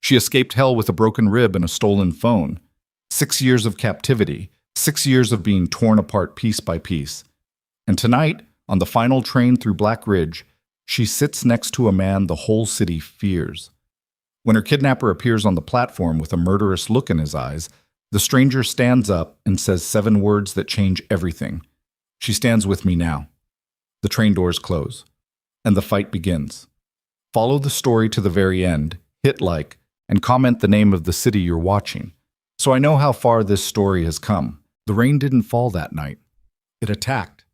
She escaped hell with a broken rib and a stolen phone. 6 years of captivity, 6 years of being torn apart piece by piece. And tonight, on the final train through Black Ridge, she sits next to a man the whole city fears. When her kidnapper appears on the platform with a murderous look in his eyes, the stranger stands up and says 7 words that change everything. She stands with me now. The train doors close, and the fight begins. Follow the story to the very end, hit like, and comment the name of the city you're watching. So I know how far this story has come. The rain didn't fall that night. It attacked.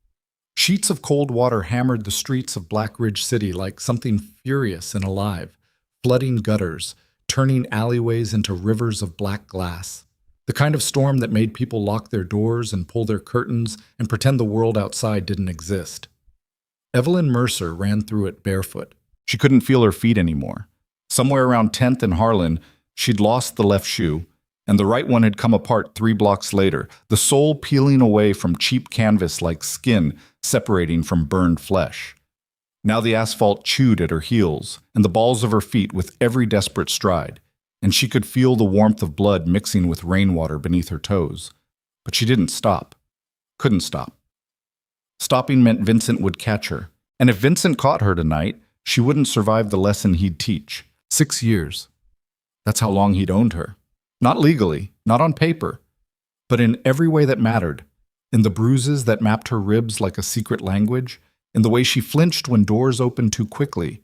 Sheets of cold water hammered the streets of Black Ridge City like something furious and alive, flooding gutters, turning alleyways into rivers of black glass. The kind of storm that made people lock their doors and pull their curtains and pretend the world outside didn't exist. Evelyn Mercer ran through it barefoot. She couldn't feel her feet anymore. Somewhere around 10th and Harlan, she'd lost the left shoe, and the right one had come apart 3 blocks later, the sole peeling away from cheap canvas like skin separating from burned flesh. Now the asphalt chewed at her heels and the balls of her feet with every desperate stride, and she could feel the warmth of blood mixing with rainwater beneath her toes. But she didn't stop. Couldn't stop. Stopping meant Vincent would catch her, and if Vincent caught her tonight, she wouldn't survive the lesson he'd teach. 6 years. That's how long he'd owned her. Not legally, not on paper, but in every way that mattered. In the bruises that mapped her ribs like a secret language, in the way she flinched when doors opened too quickly,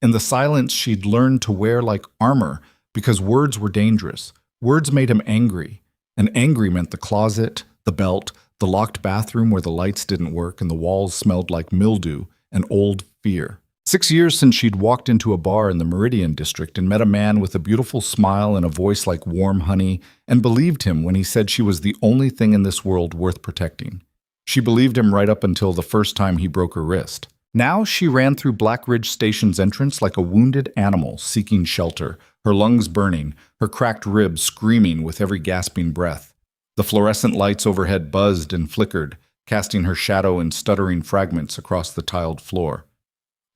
in the silence she'd learned to wear like armor because words were dangerous. Words made him angry, and angry meant the closet, the belt, the locked bathroom where the lights didn't work and the walls smelled like mildew and old fear. 6 years since she'd walked into a bar in the Meridian district and met a man with a beautiful smile and a voice like warm honey and believed him when he said she was the only thing in this world worth protecting. She believed him right up until the first time he broke her wrist. Now she ran through Black Ridge Station's entrance like a wounded animal seeking shelter, her lungs burning, her cracked ribs screaming with every gasping breath. The fluorescent lights overhead buzzed and flickered, casting her shadow in stuttering fragments across the tiled floor.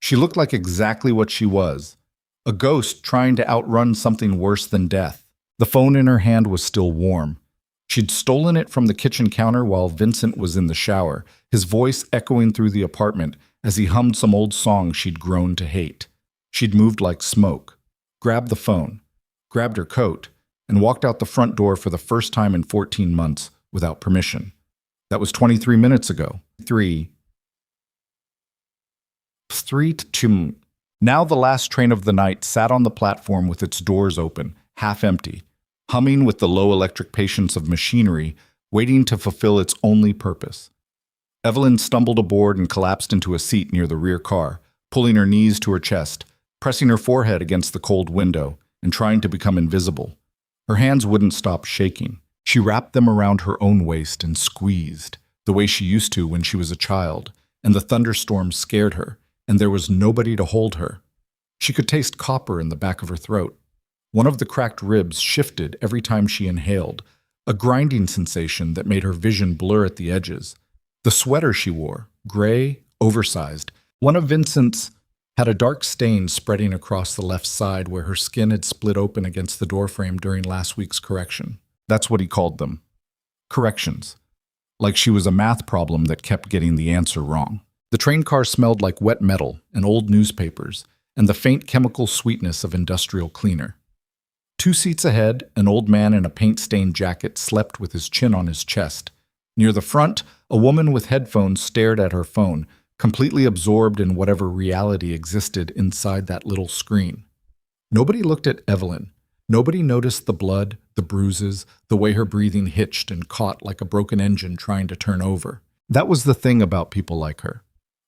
She looked like exactly what she was, a ghost trying to outrun something worse than death. The phone in her hand was still warm. She'd stolen it from the kitchen counter while Vincent was in the shower, his voice echoing through the apartment as he hummed some old song she'd grown to hate. She'd moved like smoke, grabbed the phone, grabbed her coat, and walked out the front door for the first time in 14 months without permission. That was 23 minutes ago. 3 to 2. Now the last train of the night sat on the platform with its doors open, half empty, humming with the low electric patience of machinery, waiting to fulfill its only purpose. Evelyn stumbled aboard and collapsed into a seat near the rear car, pulling her knees to her chest, pressing her forehead against the cold window, and trying to become invisible. Her hands wouldn't stop shaking. She wrapped them around her own waist and squeezed, the way she used to when she was a child, and the thunderstorm scared her, and there was nobody to hold her. She could taste copper in the back of her throat. One of the cracked ribs shifted every time she inhaled, a grinding sensation that made her vision blur at the edges. The sweater she wore, gray, oversized, one of Vincent's, had a dark stain spreading across the left side where her skin had split open against the doorframe during last week's correction. That's what he called them. Corrections. Like she was a math problem that kept getting the answer wrong. The train car smelled like wet metal and old newspapers and the faint chemical sweetness of industrial cleaner. 2 seats ahead, an old man in a paint-stained jacket slept with his chin on his chest. Near the front, a woman with headphones stared at her phone, completely absorbed in whatever reality existed inside that little screen. Nobody looked at Evelyn. Nobody noticed the blood, the bruises, the way her breathing hitched and caught like a broken engine trying to turn over. That was the thing about people like her.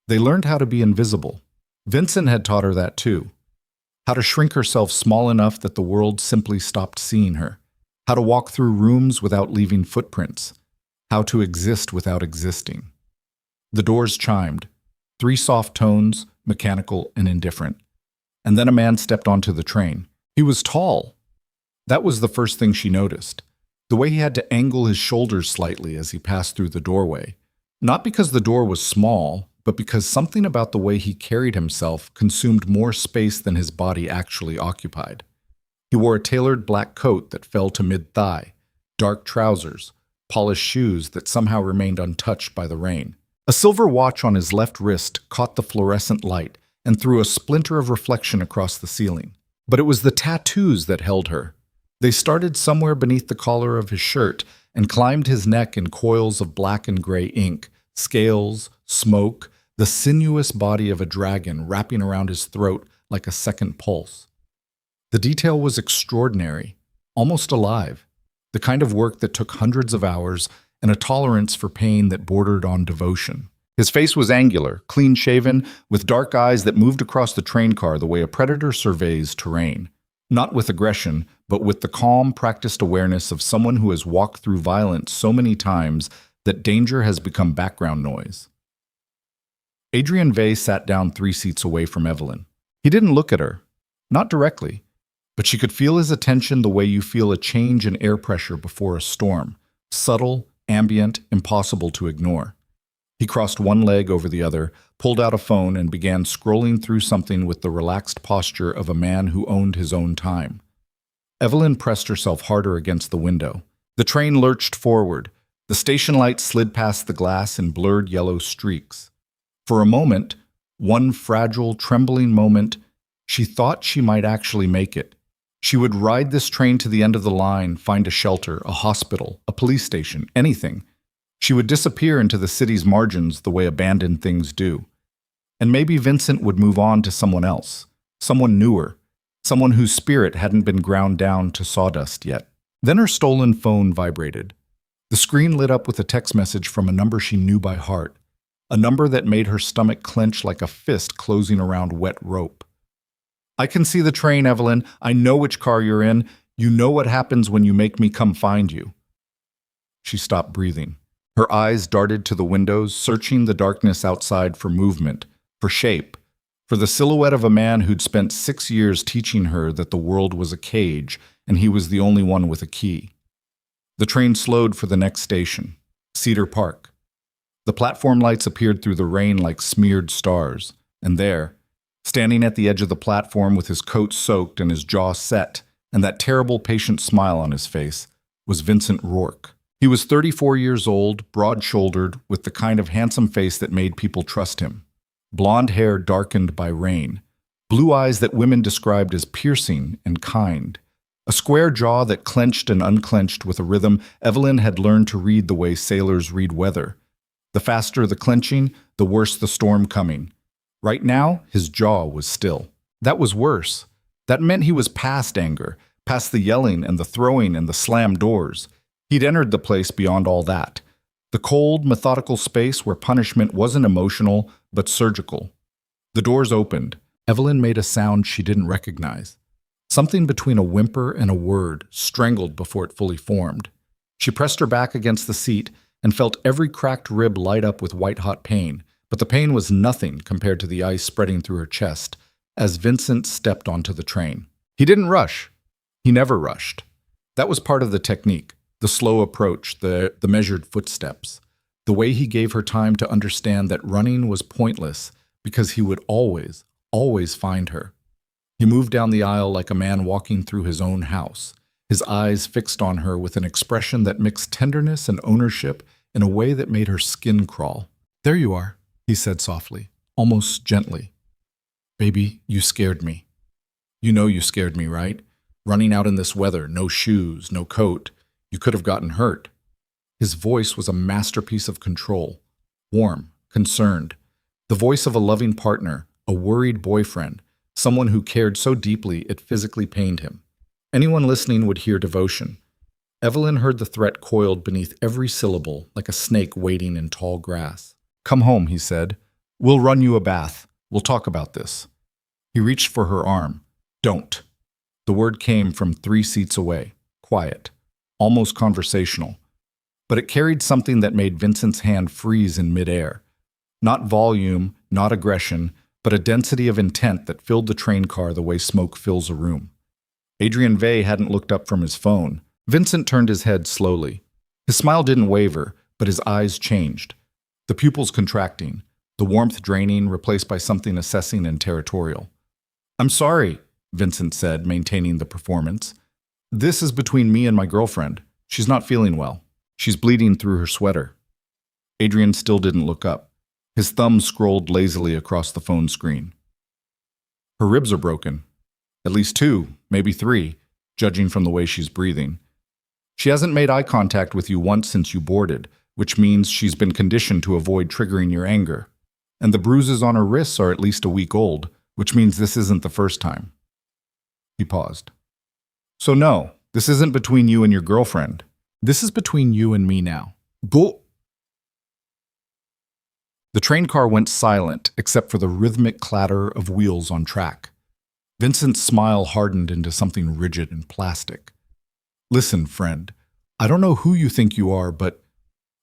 They learned how to be invisible. Vincent had taught her that too. How to shrink herself small enough that the world simply stopped seeing her. How to walk through rooms without leaving footprints. How to exist without existing. The doors chimed. 3 soft tones, mechanical and indifferent. And then a man stepped onto the train. He was tall. That was the first thing she noticed. The way he had to angle his shoulders slightly as he passed through the doorway. Not because the door was small, but because something about the way he carried himself consumed more space than his body actually occupied. He wore a tailored black coat that fell to mid-thigh, dark trousers, polished shoes that somehow remained untouched by the rain. A silver watch on his left wrist caught the fluorescent light and threw a splinter of reflection across the ceiling. But it was the tattoos that held her. They started somewhere beneath the collar of his shirt and climbed his neck in coils of black and gray ink, scales, smoke, the sinuous body of a dragon wrapping around his throat like a second pulse. The detail was extraordinary, almost alive, the kind of work that took hundreds of hours and a tolerance for pain that bordered on devotion. His face was angular, clean-shaven, with dark eyes that moved across the train car the way a predator surveys terrain. Not with aggression, but with the calm, practiced awareness of someone who has walked through violence so many times that danger has become background noise. Adrian Vey sat down 3 seats away from Evelyn. He didn't look at her, not directly, but she could feel his attention the way you feel a change in air pressure before a storm, subtle, ambient, impossible to ignore. He crossed one leg over the other, pulled out a phone, and began scrolling through something with the relaxed posture of a man who owned his own time. Evelyn pressed herself harder against the window. The train lurched forward. The station lights slid past the glass in blurred yellow streaks. For a moment, one fragile, trembling moment, she thought she might actually make it. She would ride this train to the end of the line, find a shelter, a hospital, a police station, anything. She would disappear into the city's margins the way abandoned things do. And maybe Vincent would move on to someone else, someone newer, someone whose spirit hadn't been ground down to sawdust yet. Then her stolen phone vibrated. The screen lit up with a text message from a number she knew by heart, a number that made her stomach clench like a fist closing around wet rope. "I can see the train, Evelyn. I know which car you're in. You know what happens when you make me come find you." She stopped breathing. Her eyes darted to the windows, searching the darkness outside for movement, for shape, for the silhouette of a man who'd spent 6 years teaching her that the world was a cage and he was the only one with a key. The train slowed for the next station, Cedar Park. The platform lights appeared through the rain like smeared stars, and there, standing at the edge of the platform with his coat soaked and his jaw set, and that terrible patient smile on his face, was Vincent Rourke. He was 34 years old, broad-shouldered, with the kind of handsome face that made people trust him. Blonde hair darkened by rain, blue eyes that women described as piercing and kind, a square jaw that clenched and unclenched with a rhythm Evelyn had learned to read the way sailors read weather. The faster the clenching, the worse the storm coming. Right now, his jaw was still. That was worse. That meant he was past anger, past the yelling and the throwing and the slammed doors. He'd entered the place beyond all that. The cold, methodical space where punishment wasn't emotional, but surgical. The doors opened. Evelyn made a sound she didn't recognize. Something between a whimper and a word, strangled before it fully formed. She pressed her back against the seat and felt every cracked rib light up with white-hot pain, but the pain was nothing compared to the ice spreading through her chest as Vincent stepped onto the train. He didn't rush. He never rushed. That was part of the technique, the slow approach, the measured footsteps, the way he gave her time to understand that running was pointless because he would always, always find her. He moved down the aisle like a man walking through his own house, his eyes fixed on her with an expression that mixed tenderness and ownership in a way that made her skin crawl. "There you are," he said softly, almost gently. "Baby, you scared me. You know you scared me, right? Running out in this weather, no shoes, no coat. You could have gotten hurt." His voice was a masterpiece of control, warm, concerned, the voice of a loving partner, a worried boyfriend, someone who cared so deeply it physically pained him. Anyone listening would hear devotion. Evelyn heard the threat coiled beneath every syllable, like a snake waiting in tall grass. "Come home," he said. "We'll run you a bath. We'll talk about this." He reached for her arm. "Don't." The word came from 3 seats away, quiet, almost conversational. But it carried something that made Vincent's hand freeze in midair. Not volume, not aggression, but a density of intent that filled the train car the way smoke fills a room. Adrian Vey hadn't looked up from his phone. Vincent turned his head slowly. His smile didn't waver, but his eyes changed. The pupils contracting, the warmth draining, replaced by something assessing and territorial. "I'm sorry," Vincent said, maintaining the performance. "This is between me and my girlfriend. She's not feeling well. She's bleeding through her sweater." Adrian still didn't look up. His thumb scrolled lazily across the phone screen. "Her ribs are broken. At least 2, maybe 3, judging from the way she's breathing. She hasn't made eye contact with you once since you boarded, which means she's been conditioned to avoid triggering your anger. And the bruises on her wrists are at least a week old, which means this isn't the first time." He paused. "So no, this isn't between you and your girlfriend. This is between you and me now." Go. The train car went silent except for the rhythmic clatter of wheels on track. Vincent's smile hardened into something rigid and plastic. "Listen, friend, I don't know who you think you are, but—"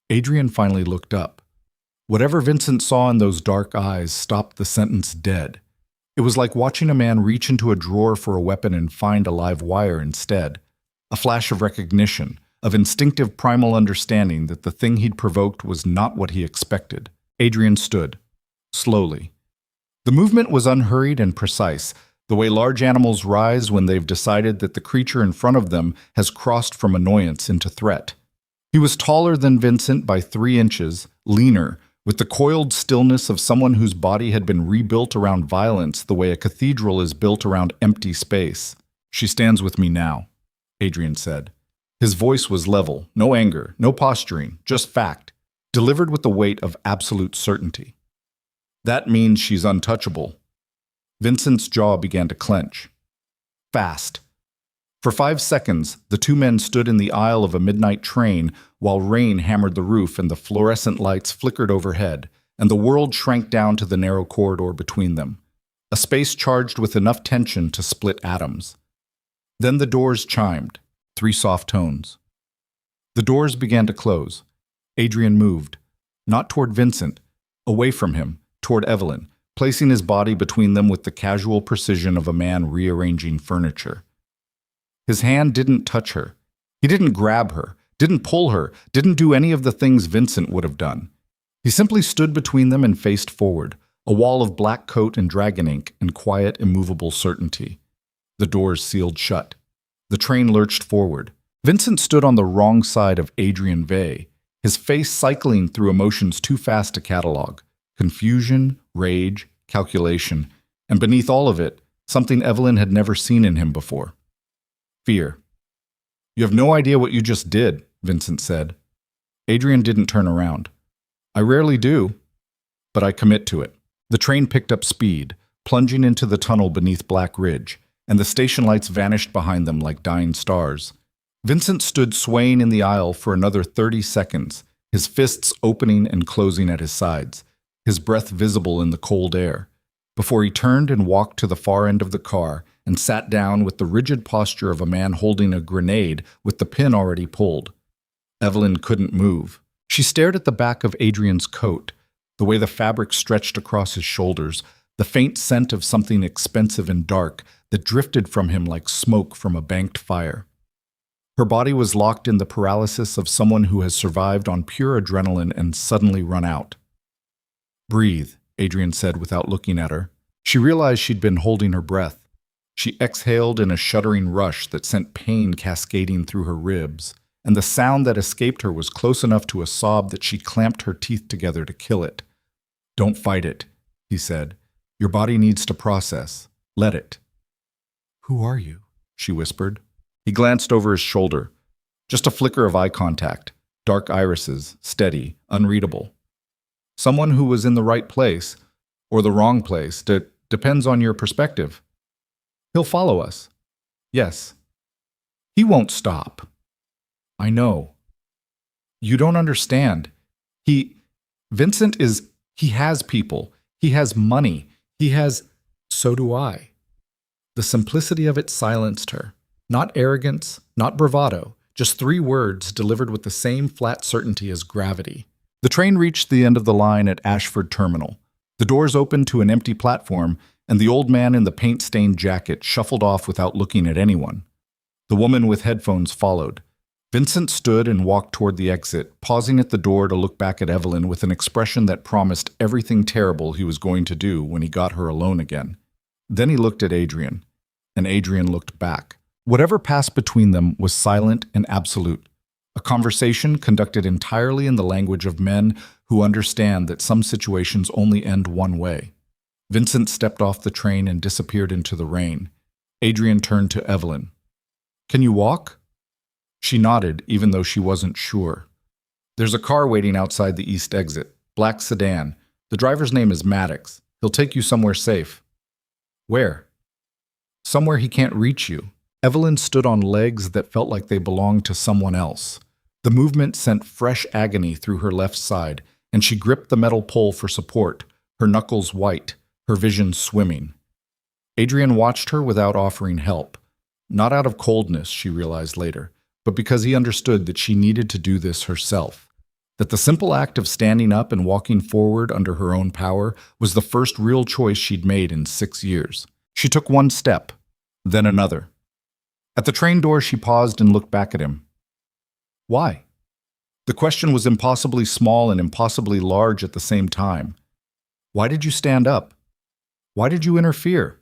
Adrian finally looked up. Whatever Vincent saw in those dark eyes stopped the sentence dead. It was like watching a man reach into a drawer for a weapon and find a live wire instead. A flash of recognition, of instinctive primal understanding that the thing he'd provoked was not what he expected. Adrian stood, slowly. The movement was unhurried and precise, the way large animals rise when they've decided that the creature in front of them has crossed from annoyance into threat. He was taller than Vincent by 3 inches, leaner, with the coiled stillness of someone whose body had been rebuilt around violence the way a cathedral is built around empty space. "She stands with me now," Adrian said. His voice was level, no anger, no posturing, just fact, delivered with the weight of absolute certainty. "That means she's untouchable." Vincent's jaw began to clench. Fast. For 5 seconds, the 2 men stood in the aisle of a midnight train while rain hammered the roof and the fluorescent lights flickered overhead, and the world shrank down to the narrow corridor between them, a space charged with enough tension to split atoms. Then the doors chimed, 3 soft tones. The doors began to close. Adrian moved, not toward Vincent, away from him, toward Evelyn, placing his body between them with the casual precision of a man rearranging furniture. His hand didn't touch her. He didn't grab her, didn't pull her, didn't do any of the things Vincent would have done. He simply stood between them and faced forward, a wall of black coat and dragon ink and quiet, immovable certainty. The doors sealed shut. The train lurched forward. Vincent stood on the wrong side of Adrian Vey, his face cycling through emotions too fast to catalog. Confusion, rage, calculation, and beneath all of it, something Evelyn had never seen in him before. Fear. "You have no idea what you just did," Vincent said. Adrian didn't turn around. "I rarely do, but I commit to it." The train picked up speed, plunging into the tunnel beneath Black Ridge, and the station lights vanished behind them like dying stars. Vincent stood swaying in the aisle for another 30 seconds, his fists opening and closing at his sides, his breath visible in the cold air, before he turned and walked to the far end of the car and sat down with the rigid posture of a man holding a grenade with the pin already pulled. Evelyn couldn't move. She stared at the back of Adrian's coat, the way the fabric stretched across his shoulders, the faint scent of something expensive and dark that drifted from him like smoke from a banked fire. Her body was locked in the paralysis of someone who has survived on pure adrenaline and suddenly run out. "Breathe," Adrian said without looking at her. She realized she'd been holding her breath. She exhaled in a shuddering rush that sent pain cascading through her ribs, and the sound that escaped her was close enough to a sob that she clamped her teeth together to kill it. "Don't fight it," he said. "Your body needs to process. Let it." "Who are you?" she whispered. He glanced over his shoulder. Just a flicker of eye contact, dark irises, steady, unreadable. "Someone who was in the right place, or the wrong place, depends on your perspective. He'll follow us." "Yes." "He won't stop." "I know." "You don't understand. Vincent he has people. He has money. He has—" "So do I." The simplicity of it silenced her. Not arrogance, not bravado, just 3 words delivered with the same flat certainty as gravity. The train reached the end of the line at Ashford Terminal. The doors opened to an empty platform, and the old man in the paint-stained jacket shuffled off without looking at anyone. The woman with headphones followed. Vincent stood and walked toward the exit, pausing at the door to look back at Evelyn with an expression that promised everything terrible he was going to do when he got her alone again. Then he looked at Adrian. and Adrian looked back. Whatever passed between them was silent and absolute. A conversation conducted entirely in the language of men who understand that some situations only end one way. Vincent stepped off the train and disappeared into the rain. Adrian turned to Evelyn. "Can you walk?" She nodded, even though she wasn't sure. "There's a car waiting outside the east exit. Black sedan. The driver's name is Maddox. He'll take you somewhere safe." "Where?" "Somewhere he can't reach you." Evelyn stood on legs that felt like they belonged to someone else. The movement sent fresh agony through her left side, and she gripped the metal pole for support, her knuckles white, her vision swimming. Adrian watched her without offering help. Not out of coldness, she realized later, but because he understood that she needed to do this herself. That the simple act of standing up and walking forward under her own power was the first real choice she'd made in 6 years. She took one step, then another. At the train door, she paused and looked back at him. Why? The question was impossibly small and impossibly large at the same time. Why did you stand up? Why did you interfere?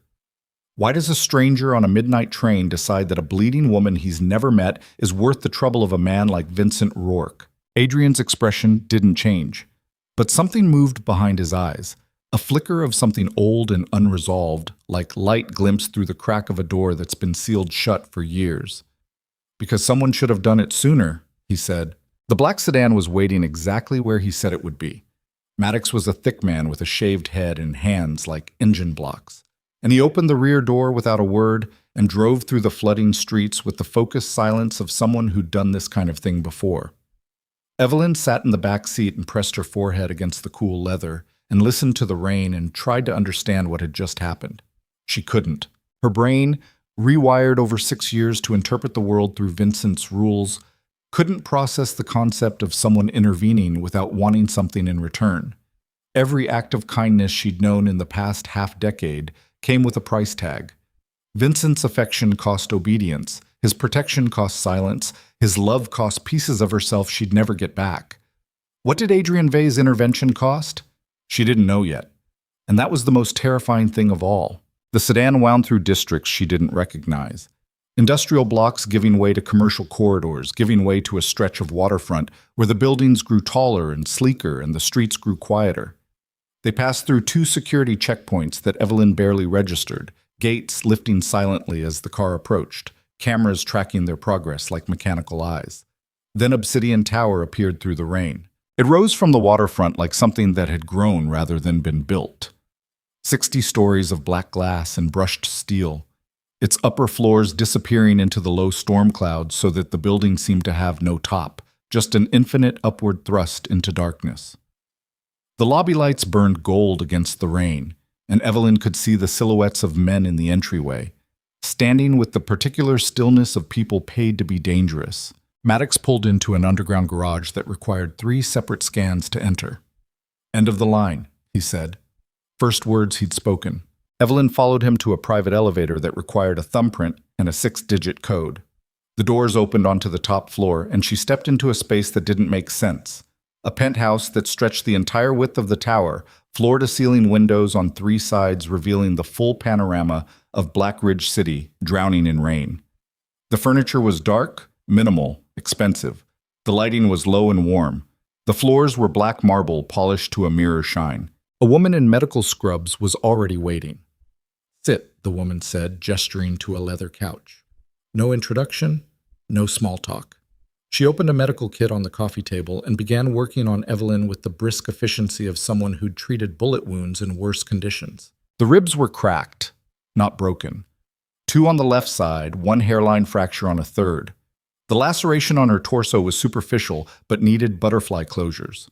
Why does a stranger on a midnight train decide that a bleeding woman he's never met is worth the trouble of a man like Vincent Rourke? Adrian's expression didn't change, but something moved behind his eyes. A flicker of something old and unresolved, like light glimpsed through the crack of a door that's been sealed shut for years. Because someone should have done it sooner, he said. The black sedan was waiting exactly where he said it would be. Maddox was a thick man with a shaved head and hands like engine blocks, and he opened the rear door without a word and drove through the flooding streets with the focused silence of someone who'd done this kind of thing before. Evelyn sat in the back seat and pressed her forehead against the cool leather and listened to the rain and tried to understand what had just happened. She couldn't. Her brain, rewired over 6 years to interpret the world through Vincent's rules, couldn't process the concept of someone intervening without wanting something in return. Every act of kindness she'd known in the past half-decade came with a price tag. Vincent's affection cost obedience, his protection cost silence, his love cost pieces of herself she'd never get back. What did Adrian Vey's intervention cost? She didn't know yet. And that was the most terrifying thing of all. The sedan wound through districts she didn't recognize. Industrial blocks giving way to commercial corridors, giving way to a stretch of waterfront where the buildings grew taller and sleeker and the streets grew quieter. They passed through 2 security checkpoints that Evelyn barely registered, gates lifting silently as the car approached, cameras tracking their progress like mechanical eyes. Then Obsidian Tower appeared through the rain. It rose from the waterfront like something that had grown rather than been built. 60 stories of black glass and brushed steel, its upper floors disappearing into the low storm clouds so that the building seemed to have no top, just an infinite upward thrust into darkness. The lobby lights burned gold against the rain, and Evelyn could see the silhouettes of men in the entryway, standing with the particular stillness of people paid to be dangerous. Maddox pulled into an underground garage that required 3 separate scans to enter. "End of the line," he said. First words he'd spoken. Evelyn followed him to a private elevator that required a thumbprint and a 6-digit code. The doors opened onto the top floor, and she stepped into a space that didn't make sense. A penthouse that stretched the entire width of the tower, floor-to-ceiling windows on 3 sides revealing the full panorama of Black Ridge City drowning in rain. The furniture was dark, minimal, expensive. The lighting was low and warm. The floors were black marble polished to a mirror shine. A woman in medical scrubs was already waiting. "Sit," the woman said, gesturing to a leather couch. No introduction, no small talk. She opened a medical kit on the coffee table and began working on Evelyn with the brisk efficiency of someone who'd treated bullet wounds in worse conditions. The ribs were cracked, not broken. 2 on the left side, 1 hairline fracture on a third. The laceration on her torso was superficial but needed butterfly closures.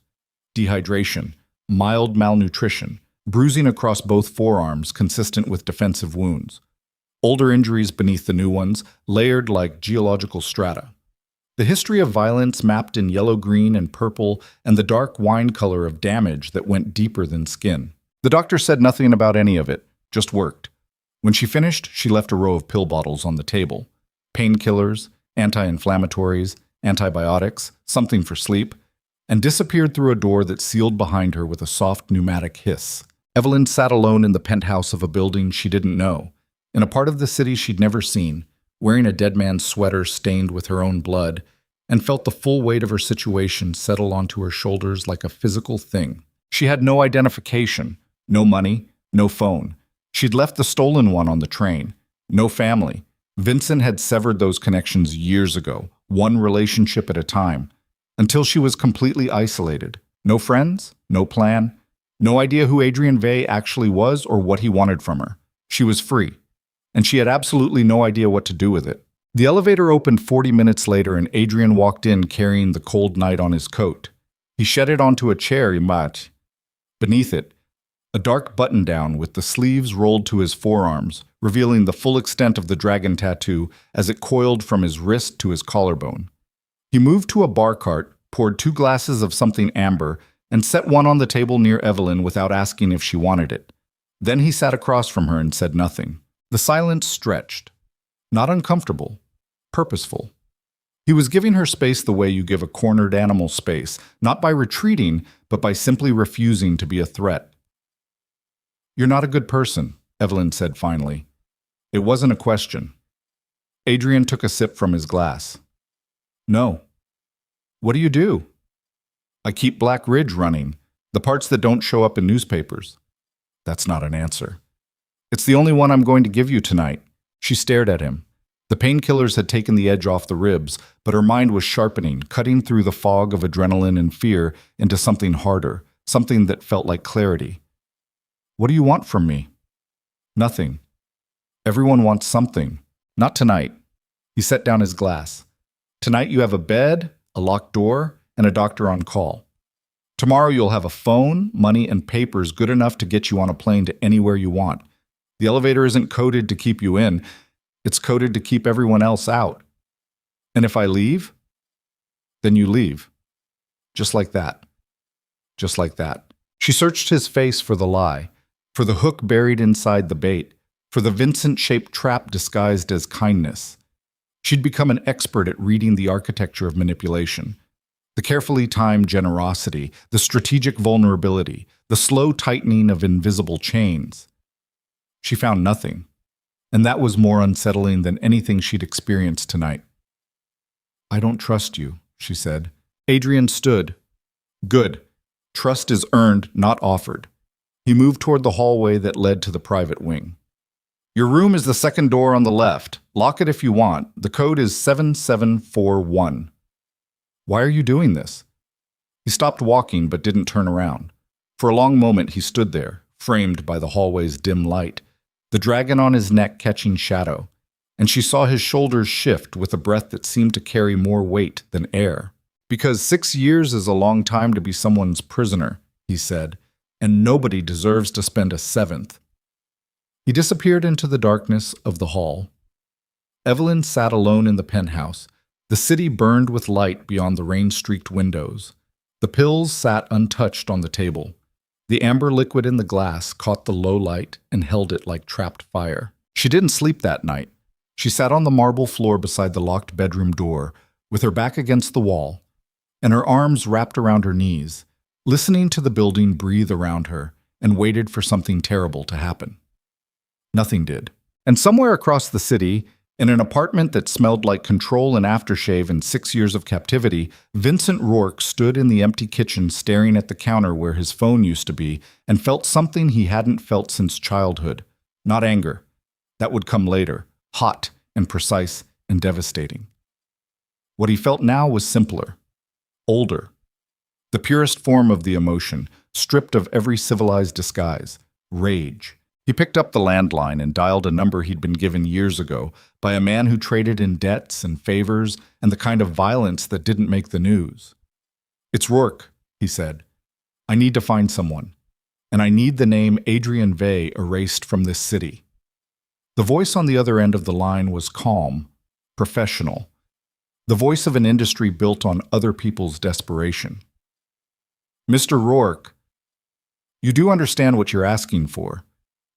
Dehydration, mild malnutrition, bruising across both forearms consistent with defensive wounds. Older injuries beneath the new ones, layered like geological strata. The history of violence mapped in yellow, green, and purple, and the dark wine color of damage that went deeper than skin. The doctor said nothing about any of it, just worked. When she finished, she left a row of pill bottles on the table. Painkillers, anti-inflammatories, antibiotics, something for sleep, and disappeared through a door that sealed behind her with a soft pneumatic hiss. Evelyn sat alone in the penthouse of a building she didn't know, in a part of the city she'd never seen, wearing a dead man's sweater stained with her own blood, and felt the full weight of her situation settle onto her shoulders like a physical thing. She had no identification, no money, no phone. She'd left the stolen one on the train. No family. Vincent had severed those connections years ago, one relationship at a time, until she was completely isolated. No friends, no plan, no idea who Adrian Vey actually was or what he wanted from her. She was free, and she had absolutely no idea what to do with it. The elevator opened 40 minutes later and Adrian walked in carrying the cold night on his coat. He shed it onto a chair in mat. Beneath it, a dark button-down with the sleeves rolled to his forearms, revealing the full extent of the dragon tattoo as it coiled from his wrist to his collarbone. He moved to a bar cart, poured 2 glasses of something amber, and set one on the table near Evelyn without asking if she wanted it. Then he sat across from her and said nothing. The silence stretched. Not uncomfortable, purposeful. He was giving her space the way you give a cornered animal space, not by retreating, but by simply refusing to be a threat. "You're not a good person," Evelyn said finally. It wasn't a question. Adrian took a sip from his glass. "No." "What do you do?" "I keep Black Ridge running, the parts that don't show up in newspapers." "That's not an answer." "It's the only one I'm going to give you tonight." She stared at him. The painkillers had taken the edge off the ribs, but her mind was sharpening, cutting through the fog of adrenaline and fear into something harder, something that felt like clarity. "What do you want from me?" "Nothing." "Everyone wants something. Not tonight." He set down his glass. "Tonight you have a bed, a locked door, and a doctor on call. Tomorrow you'll have a phone, money, and papers good enough to get you on a plane to anywhere you want. The elevator isn't coded to keep you in. It's coded to keep everyone else out. And if I leave, then you leave. Just like that. Just like that." She searched his face for the lie, for the hook buried inside the bait, for the Vincent-shaped trap disguised as kindness. She'd become an expert at reading the architecture of manipulation. The carefully timed generosity, the strategic vulnerability, the slow tightening of invisible chains. She found nothing, and that was more unsettling than anything she'd experienced tonight. "I don't trust you," she said. Adrian stood. "Good. Trust is earned, not offered." He moved toward the hallway that led to the private wing. "Your room is the second door on the left. Lock it if you want. The code is 7741. "Why are you doing this?" He stopped walking but didn't turn around. For a long moment he stood there, framed by the hallway's dim light, the dragon on his neck catching shadow, and she saw his shoulders shift with a breath that seemed to carry more weight than air. "Because 6 years is a long time to be someone's prisoner," he said, "and nobody deserves to spend a 7th. He disappeared into the darkness of the hall. Evelyn sat alone in the penthouse. The city burned with light beyond the rain-streaked windows. The pills sat untouched on the table. The amber liquid in the glass caught the low light and held it like trapped fire. She didn't sleep that night. She sat on the marble floor beside the locked bedroom door, with her back against the wall, and her arms wrapped around her knees, listening to the building breathe around her, and waited for something terrible to happen. Nothing did. And somewhere across the city, in an apartment that smelled like control and aftershave and 6 years of captivity, Vincent Rourke stood in the empty kitchen staring at the counter where his phone used to be and felt something he hadn't felt since childhood. Not anger. That would come later, hot and precise and devastating. What he felt now was simpler, older. The purest form of the emotion, stripped of every civilized disguise, rage. He picked up the landline and dialed a number he'd been given years ago by a man who traded in debts and favors and the kind of violence that didn't make the news. "It's Rourke," he said. "I need to find someone, and I need the name Adrian Vey erased from this city." The voice on the other end of the line was calm, professional, the voice of an industry built on other people's desperation. "Mr. Rourke, you do understand what you're asking for.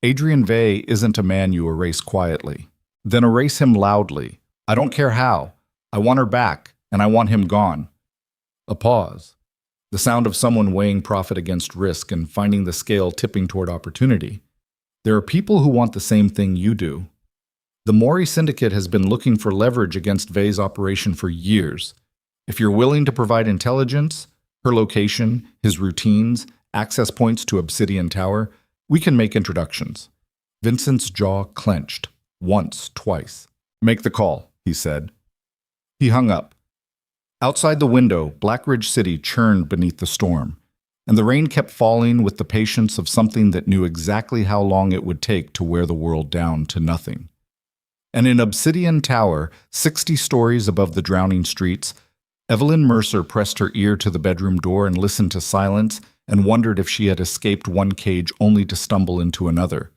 Adrian Vey isn't a man you erase quietly. Then erase him loudly. I don't care how. I want her back, and I want him gone." A pause. The sound of someone weighing profit against risk and finding the scale tipping toward opportunity. "There are people who want the same thing you do." The Mori Syndicate has been looking for leverage against Vey's operation for years. If you're willing to provide intelligence, her location, his routines, access points to Obsidian Tower, we can make introductions." Vincent's jaw clenched. Once, twice. "Make the call," he said. He hung up. Outside the window, Black Ridge City churned beneath the storm, and the rain kept falling with the patience of something that knew exactly how long it would take to wear the world down to nothing. And in Obsidian Tower, 60 stories above the drowning streets, Evelyn Mercer pressed her ear to the bedroom door and listened to silence and wondered if she had escaped one cage only to stumble into another.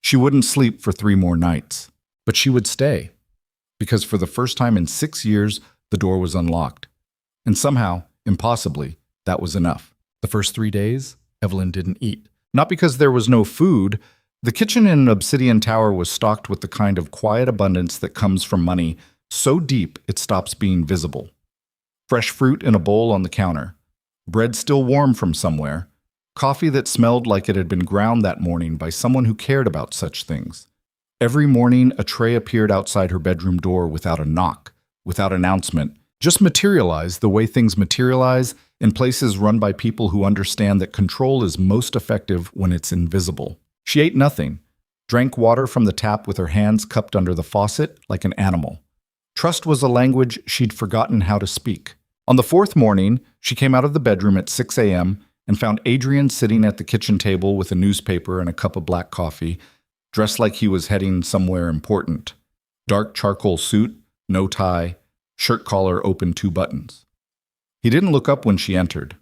She wouldn't sleep for 3 more nights, but she would stay, because for the first time in 6 years, the door was unlocked. And somehow, impossibly, that was enough. The first 3 days, Evelyn didn't eat. Not because there was no food. The kitchen in Obsidian Tower was stocked with the kind of quiet abundance that comes from money so deep it stops being visible. Fresh fruit in a bowl on the counter, bread still warm from somewhere, coffee that smelled like it had been ground that morning by someone who cared about such things. Every morning, a tray appeared outside her bedroom door without a knock, without announcement, just materialized the way things materialize in places run by people who understand that control is most effective when it's invisible. She ate nothing, drank water from the tap with her hands cupped under the faucet like an animal. Trust was a language she'd forgotten how to speak. On the 4th morning, she came out of the bedroom at 6 a.m. and found Adrian sitting at the kitchen table with a newspaper and a cup of black coffee, dressed like he was heading somewhere important. Dark charcoal suit, no tie, shirt collar open 2 buttons. He didn't look up when she entered,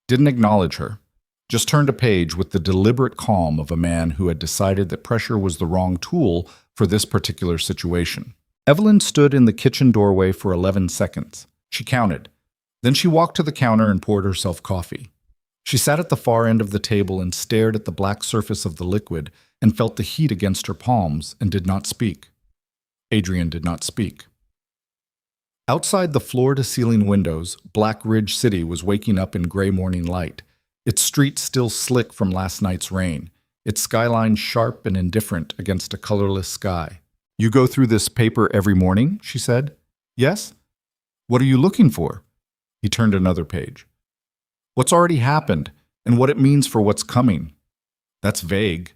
didn't acknowledge her, just turned a page with the deliberate calm of a man who had decided that pressure was the wrong tool for this particular situation. Evelyn stood in the kitchen doorway for 11 seconds. She counted. Then she walked to the counter and poured herself coffee. She sat at the far end of the table and stared at the black surface of the liquid and felt the heat against her palms and did not speak. Adrian did not speak. Outside the floor-to-ceiling windows, Black Ridge City was waking up in gray morning light, its streets still slick from last night's rain, its skyline sharp and indifferent against a colorless sky. "You go through this paper every morning?" she said. "Yes?" "What are you looking for?" He turned another page. "What's already happened, and what it means for what's coming." "That's vague."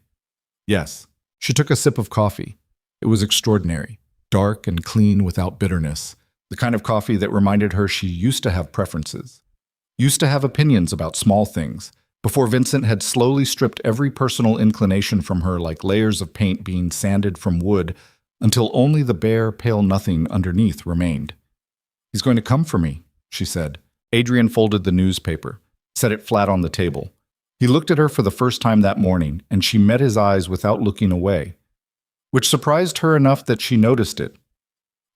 "Yes." She took a sip of coffee. It was extraordinary, dark and clean without bitterness, the kind of coffee that reminded her she used to have preferences, used to have opinions about small things, before Vincent had slowly stripped every personal inclination from her like layers of paint being sanded from wood until only the bare, pale nothing underneath remained. "He's going to come for me," she said. Adrian folded the newspaper, set it flat on the table. He looked at her for the first time that morning, and she met his eyes without looking away, which surprised her enough that she noticed it.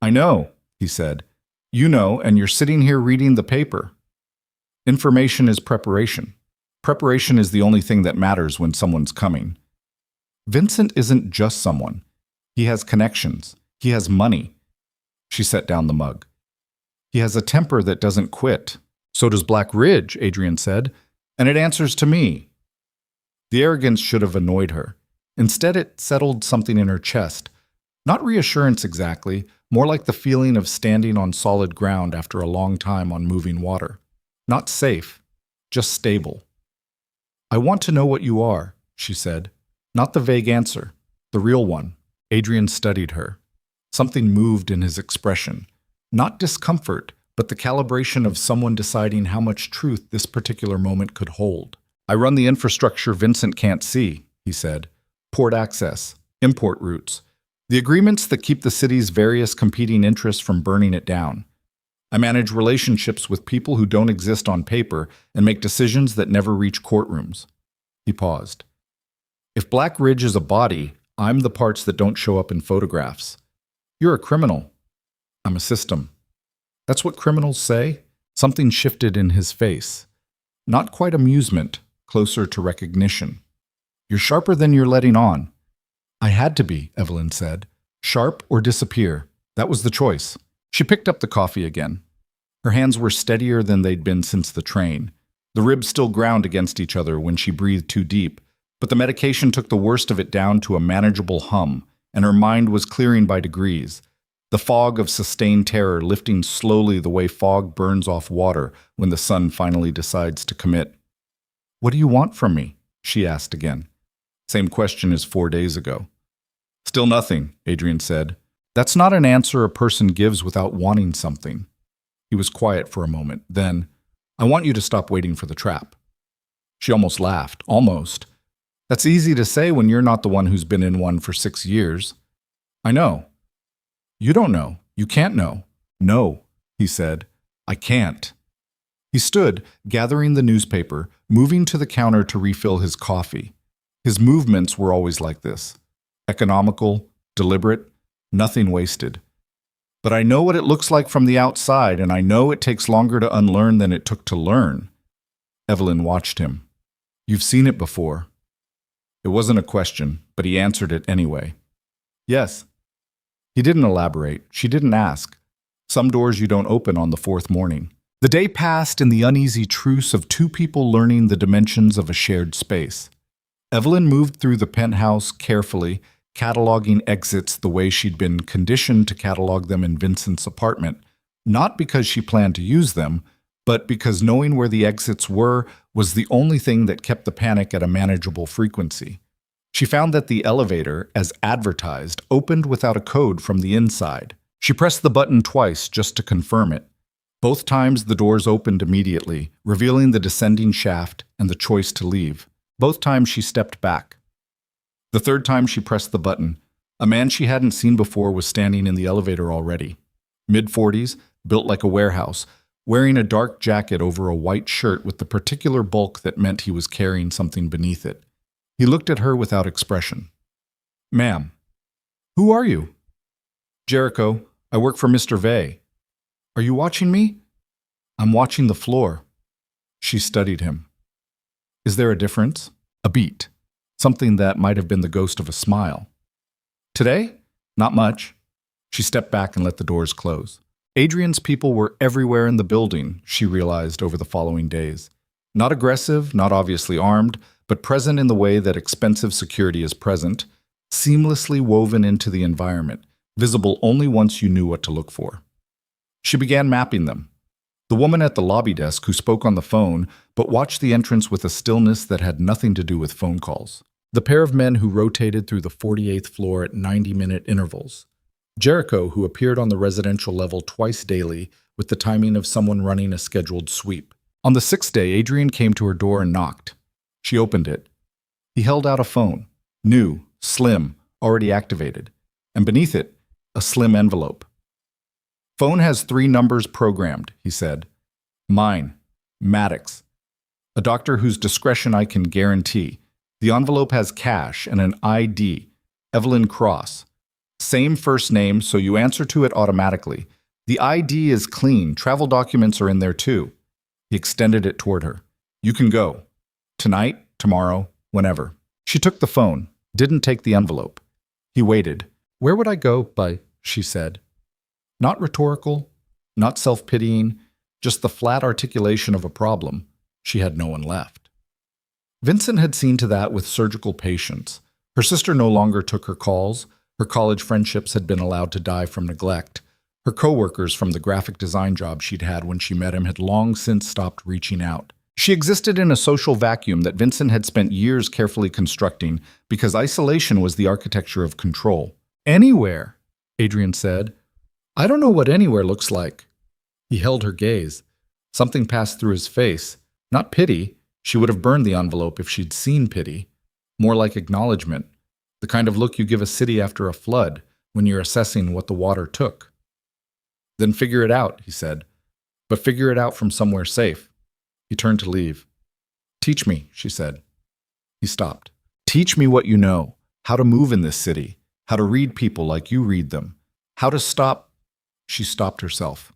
"I know," he said. "You know, and you're sitting here reading the paper." Information is preparation. Preparation is the only thing that matters when someone's coming. Vincent isn't just someone. He has connections. He has money. She set down the mug. He has a temper that doesn't quit. "So does Black Ridge," Adrian said, "and it answers to me." The arrogance should have annoyed her. Instead, it settled something in her chest. Not reassurance exactly, more like the feeling of standing on solid ground after a long time on moving water. Not safe, just stable. "I want to know what you are," she said. Not the vague answer, the real one. Adrian studied her. Something moved in his expression. Not discomfort, but the calibration of someone deciding how much truth this particular moment could hold. "I run the infrastructure Vincent can't see," he said. "Port access, import routes, the agreements that keep the city's various competing interests from burning it down. I manage relationships with people who don't exist on paper and make decisions that never reach courtrooms." He paused. "If Black Ridge is a body, I'm the parts that don't show up in photographs. You're a criminal. I'm a system." "That's what criminals say?" Something shifted in his face. Not quite amusement, closer to recognition. "You're sharper than you're letting on." "I had to be," Evelyn said. "Sharp or disappear. That was the choice." She picked up the coffee again. Her hands were steadier than they'd been since the train. The ribs still ground against each other when she breathed too deep, but the medication took the worst of it down to a manageable hum, and her mind was clearing by degrees, the fog of sustained terror lifting slowly the way fog burns off water when the sun finally decides to commit. "What do you want from me?" she asked again. Same question as 4 days ago. "Still nothing," Adrian said. "That's not an answer a person gives without wanting something." He was quiet for a moment. Then, "I want you to stop waiting for the trap." She almost laughed. Almost. "That's easy to say when you're not the one who's been in one for 6 years." "I know." "You don't know. You can't know." "No," he said. "I can't." He stood, gathering the newspaper, moving to the counter to refill his coffee. His movements were always like this. Economical, deliberate, nothing wasted. "But I know what it looks like from the outside, and I know it takes longer to unlearn than it took to learn." Evelyn watched him. "You've seen it before." It wasn't a question, but he answered it anyway. "Yes." He didn't elaborate. She didn't ask. Some doors you don't open on the fourth morning. The day passed in the uneasy truce of two people learning the dimensions of a shared space. Evelyn moved through the penthouse carefully, cataloging exits the way she'd been conditioned to catalog them in Vincent's apartment, not because she planned to use them, but because knowing where the exits were was the only thing that kept the panic at a manageable frequency. She found that the elevator, as advertised, opened without a code from the inside. She pressed the button twice just to confirm it. Both times the doors opened immediately, revealing the descending shaft and the choice to leave. Both times she stepped back. The third time she pressed the button, a man she hadn't seen before was standing in the elevator already. Mid-40s, built like a warehouse, wearing a dark jacket over a white shirt with the particular bulk that meant he was carrying something beneath it. He looked at her without expression. "Ma'am." "Who are you?" "Jericho. I work for Mr. Vey." "Are you watching me?" "I'm watching the floor." She studied him. "Is there a difference?" A beat. Something that might have been the ghost of a smile. "Today? Not much." She stepped back and let the doors close. Adrian's people were everywhere in the building, she realized over the following days. Not aggressive, not obviously armed, but present in the way that expensive security is present, seamlessly woven into the environment, visible only once you knew what to look for. She began mapping them. The woman at the lobby desk who spoke on the phone, but watched the entrance with a stillness that had nothing to do with phone calls. The pair of men who rotated through the 48th floor at 90-minute intervals. Jericho, who appeared on the residential level twice daily with the timing of someone running a scheduled sweep. On the 6th day, Adrian came to her door and knocked. She opened it. He held out a phone, new, slim, already activated, and beneath it, a slim envelope. "Phone has 3 numbers programmed," he said. "Mine, Maddox. A doctor whose discretion I can guarantee. The envelope has cash and an ID, Evelyn Cross. Same first name, so you answer to it automatically. The ID is clean. Travel documents are in there too." He extended it toward her. "You can go. Tonight, tomorrow, whenever." She took the phone, didn't take the envelope. He waited. "Where would I go by?" she said. Not rhetorical, not self-pitying, just the flat articulation of a problem. She had no one left. Vincent had seen to that with surgical patience. Her sister no longer took her calls. Her college friendships had been allowed to die from neglect. Her coworkers from the graphic design job she'd had when she met him had long since stopped reaching out. She existed in a social vacuum that Vincent had spent years carefully constructing because isolation was the architecture of control. "Anywhere," Adrian said. "I don't know what anywhere looks like." He held her gaze. Something passed through his face. Not pity. She would have burned the envelope if she'd seen pity. More like acknowledgement. The kind of look you give a city after a flood when you're assessing what the water took. "Then figure it out," he said. "But figure it out from somewhere safe." He turned to leave. "Teach me," she said. He stopped. "Teach me what you know. How to move in this city. How to read people like you read them. How to stop—" She stopped herself.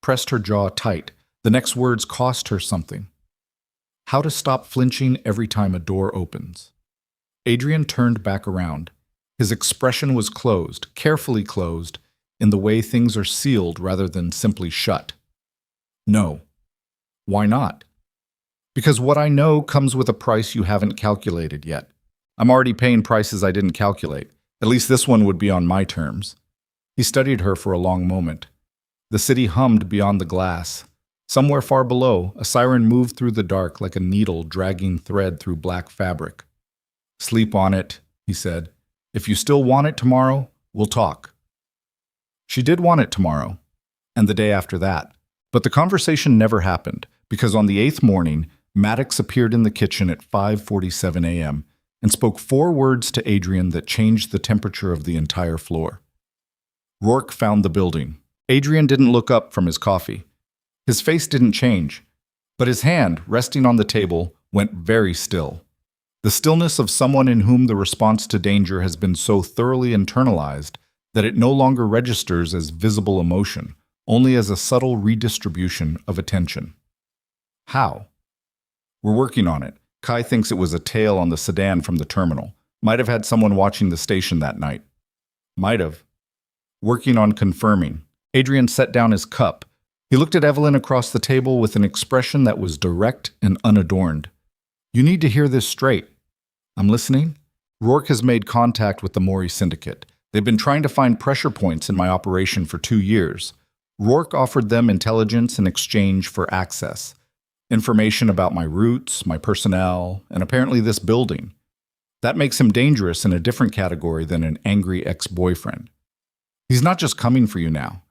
Pressed her jaw tight. The next words cost her something. "How to stop flinching every time a door opens." Adrian turned back around. His expression was closed, carefully closed, in the way things are sealed rather than simply shut. "No." "Why not?" "Because what I know comes with a price you haven't calculated yet. I'm already paying prices I didn't calculate. At least this one would be on my terms. He studied her for a long moment. The city hummed beyond the glass. Somewhere far below, a siren moved through the dark like a needle dragging thread through black fabric. "Sleep on it," he said. "If you still want it tomorrow, we'll talk." She did want it tomorrow, and the day after that. But the conversation never happened, because on the 8th morning, Maddox appeared in the kitchen at 5:47 a.m. and spoke 4 words to Adrian that changed the temperature of the entire floor. Rourke found the building. Adrian didn't look up from his coffee. His face didn't change, but his hand, resting on the table, went very still. The stillness of someone in whom the response to danger has been so thoroughly internalized that it no longer registers as visible emotion, only as a subtle redistribution of attention. How? We're working on it. Kai thinks it was a tail on the sedan from the terminal. Might have had someone watching the station that night. Might have. Working on confirming. Adrian set down his cup. He looked at Evelyn across the table with an expression that was direct and unadorned. "You need to hear this straight." "I'm listening." "Rourke has made contact with the Mori Syndicate. They've been trying to find pressure points in my operation for 2 years. Rourke offered them intelligence in exchange for access. Information about my routes, my personnel, and apparently this building. That makes him dangerous in a different category than an angry ex-boyfriend. He's not just coming for you now.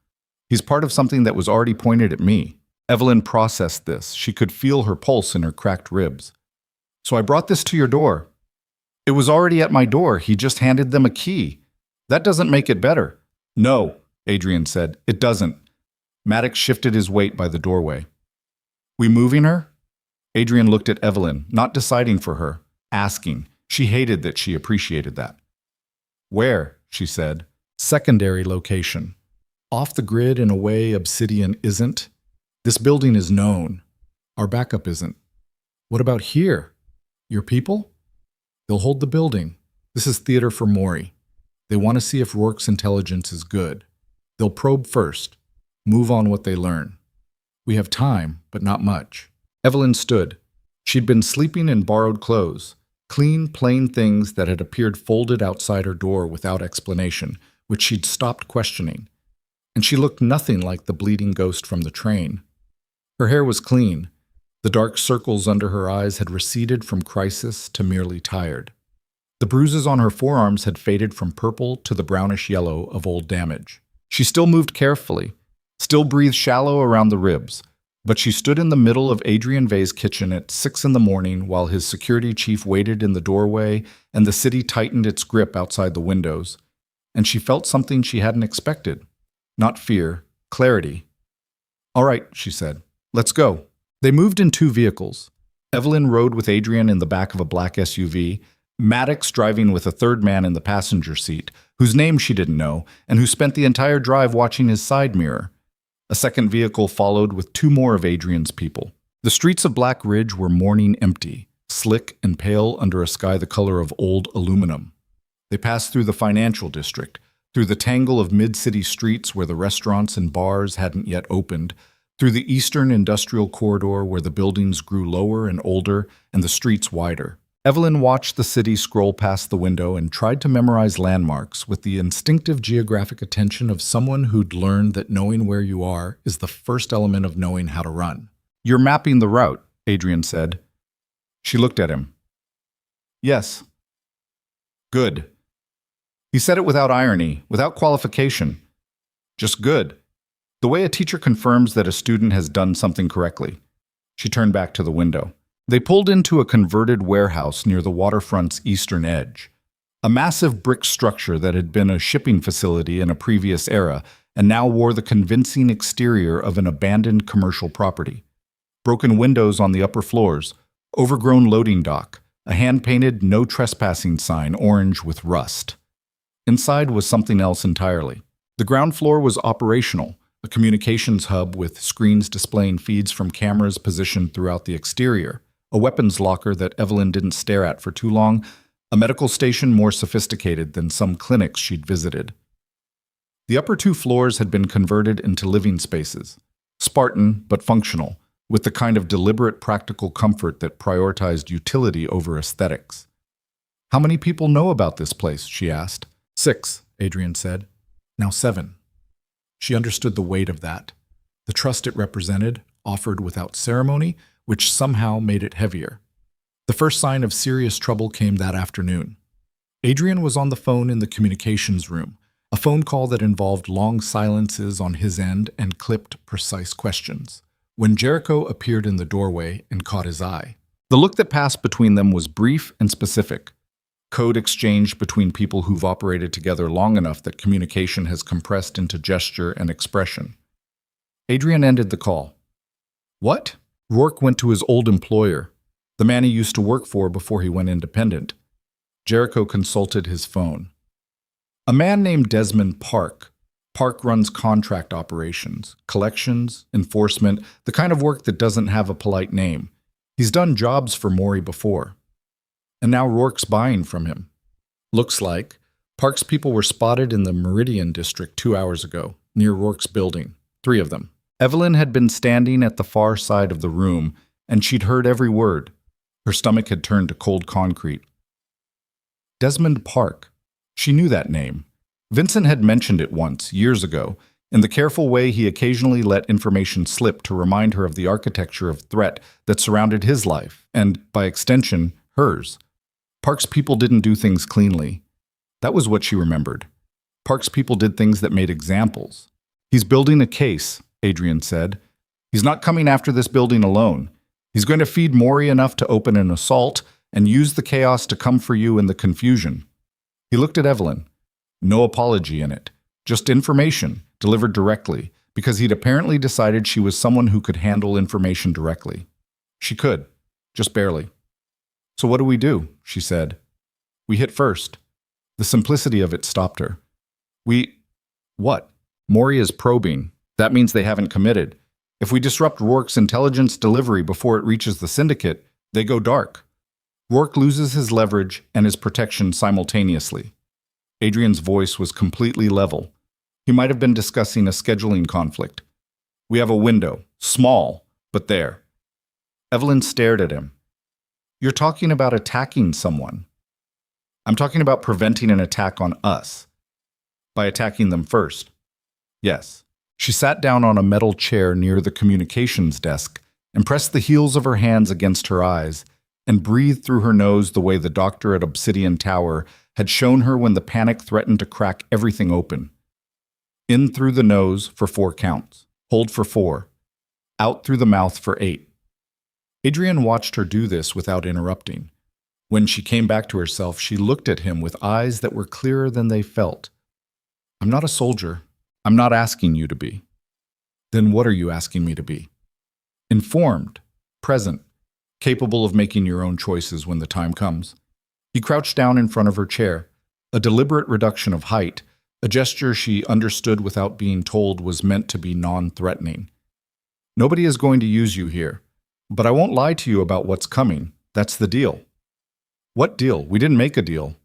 He's part of something that was already pointed at me." Evelyn processed this. She could feel her pulse in her cracked ribs. "So I brought this to your door." "It was already at my door. He just handed them a key. That doesn't make it better." "No," Adrian said. "It doesn't." Maddox shifted his weight by the doorway. "We moving her?" Adrian looked at Evelyn, not deciding for her, asking. She hated that she appreciated that. "Where?" she said. "Secondary location. Off the grid in a way Obsidian isn't. This building is known. Our backup isn't." "What about here? Your people?" "They'll hold the building. This is theater for Mori. They want to see if Rourke's intelligence is good. They'll probe first, move on what they learn. We have time, but not much." Evelyn stood. She'd been sleeping in borrowed clothes, clean, plain things that had appeared folded outside her door without explanation, which she'd stopped questioning. And she looked nothing like the bleeding ghost from the train. Her hair was clean. The dark circles under her eyes had receded from crisis to merely tired. The bruises on her forearms had faded from purple to the brownish yellow of old damage. She still moved carefully, still breathed shallow around the ribs, but she stood in the middle of Adrian Vey's kitchen at 6 in the morning while his security chief waited in the doorway and the city tightened its grip outside the windows, and she felt something she hadn't expected. Not fear, clarity. "All right," she said. "Let's go." They moved in 2 vehicles. Evelyn rode with Adrian in the back of a black SUV, Maddox driving with a 3rd man in the passenger seat, whose name she didn't know, and who spent the entire drive watching his side mirror. A 2nd vehicle followed with 2 more of Adrian's people. The streets of Black Ridge were morning empty, slick and pale under a sky the color of old aluminum. They passed through the financial district, through the tangle of mid-city streets where the restaurants and bars hadn't yet opened, through the eastern industrial corridor where the buildings grew lower and older and the streets wider. Evelyn watched the city scroll past the window and tried to memorize landmarks with the instinctive geographic attention of someone who'd learned that knowing where you are is the first element of knowing how to run. "You're mapping the route," Adrian said. She looked at him. "Yes." "Good." He said it without irony, without qualification. Just good. The way a teacher confirms that a student has done something correctly. She turned back to the window. They pulled into a converted warehouse near the waterfront's eastern edge. A massive brick structure that had been a shipping facility in a previous era and now wore the convincing exterior of an abandoned commercial property. Broken windows on the upper floors, overgrown loading dock, a hand-painted no trespassing sign orange with rust. Inside was something else entirely. The ground floor was operational, a communications hub with screens displaying feeds from cameras positioned throughout the exterior, a weapons locker that Evelyn didn't stare at for too long, a medical station more sophisticated than some clinics she'd visited. The upper 2 floors had been converted into living spaces, Spartan but functional, with the kind of deliberate practical comfort that prioritized utility over aesthetics. "How many people know about this place?" she asked. 6, Adrian said. Now 7. She understood the weight of that. The trust it represented, offered without ceremony, which somehow made it heavier. The first sign of serious trouble came that afternoon. Adrian was on the phone in the communications room, a phone call that involved long silences on his end and clipped, precise questions, when Jericho appeared in the doorway and caught his eye. The look that passed between them was brief and specific. Code exchanged between people who've operated together long enough that communication has compressed into gesture and expression. Adrian ended the call. What? Rourke went to his old employer, the man he used to work for before he went independent. Jericho consulted his phone. A man named Desmond Park. Park runs contract operations, collections, enforcement, the kind of work that doesn't have a polite name. He's done jobs for Maury before. And now Rourke's buying from him. Looks like Park's people were spotted in the Meridian district 2 hours ago, near Rourke's building, 3 of them. Evelyn had been standing at the far side of the room, and she'd heard every word. Her stomach had turned to cold concrete. Desmond Park. She knew that name. Vincent had mentioned it once, years ago, in the careful way he occasionally let information slip to remind her of the architecture of threat that surrounded his life, and, by extension, hers. Park's people didn't do things cleanly. That was what she remembered. Park's people did things that made examples. He's building a case, Adrian said. He's not coming after this building alone. He's going to feed Maury enough to open an assault and use the chaos to come for you in the confusion. He looked at Evelyn. No apology in it, just information delivered directly, because he'd apparently decided she was someone who could handle information directly. She could, just barely. So what do? She said. We hit first. The simplicity of it stopped her. What? Maury is probing. That means they haven't committed. If we disrupt Rourke's intelligence delivery before it reaches the syndicate, they go dark. Rourke loses his leverage and his protection simultaneously. Adrian's voice was completely level. He might have been discussing a scheduling conflict. We have a window, small, but there. Evelyn stared at him. You're talking about attacking someone. I'm talking about preventing an attack on us. By attacking them first. Yes. She sat down on a metal chair near the communications desk and pressed the heels of her hands against her eyes and breathed through her nose the way the doctor at Obsidian Tower had shown her when the panic threatened to crack everything open. In through the nose for 4 counts. Hold for 4. Out through the mouth for 8. Adrian watched her do this without interrupting. When she came back to herself, she looked at him with eyes that were clearer than they felt. I'm not a soldier. I'm not asking you to be. Then what are you asking me to be? Informed, present, capable of making your own choices when the time comes. He crouched down in front of her chair, a deliberate reduction of height, a gesture she understood without being told was meant to be non-threatening. Nobody is going to use you here, but I won't lie to you about what's coming. That's the deal. What deal? We didn't make a deal.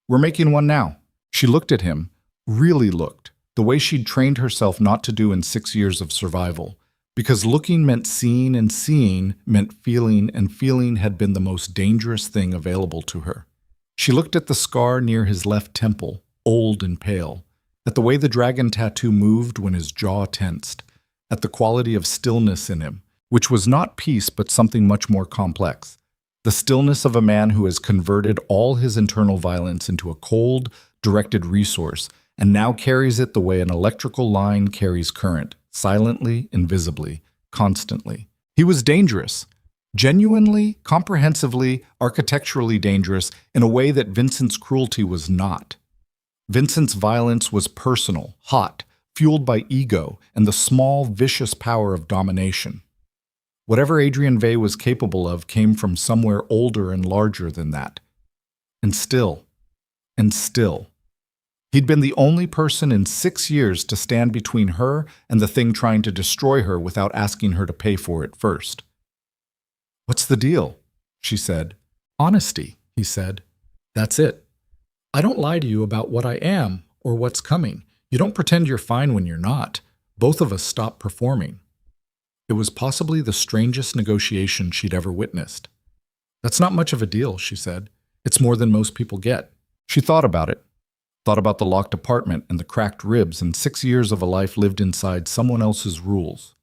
We're making one now. She looked at him, really looked, the way she'd trained herself not to do in 6 years of survival, because looking meant seeing and seeing meant feeling, and feeling had been the most dangerous thing available to her. She looked at the scar near his left temple, old and pale, at the way the dragon tattoo moved when his jaw tensed, at the quality of stillness in him, which was not peace but something much more complex, the stillness of a man who has converted all his internal violence into a cold, directed resource and now carries it the way an electrical line carries current, silently, invisibly, constantly. He was dangerous, genuinely, comprehensively, architecturally dangerous in a way that Vincent's cruelty was not. Vincent's violence was personal, hot, fueled by ego and the small, vicious power of domination. Whatever Adrian Vey was capable of came from somewhere older and larger than that. And still, he'd been the only person in 6 years to stand between her and the thing trying to destroy her without asking her to pay for it first. What's the deal? She said. Honesty, he said. That's it. I don't lie to you about what I am or what's coming. You don't pretend you're fine when you're not. Both of us stop performing. It was possibly the strangest negotiation she'd ever witnessed. That's not much of a deal, she said. It's more than most people get. She thought about it. Thought about the locked apartment and the cracked ribs and 6 years of a life lived inside someone else's rules.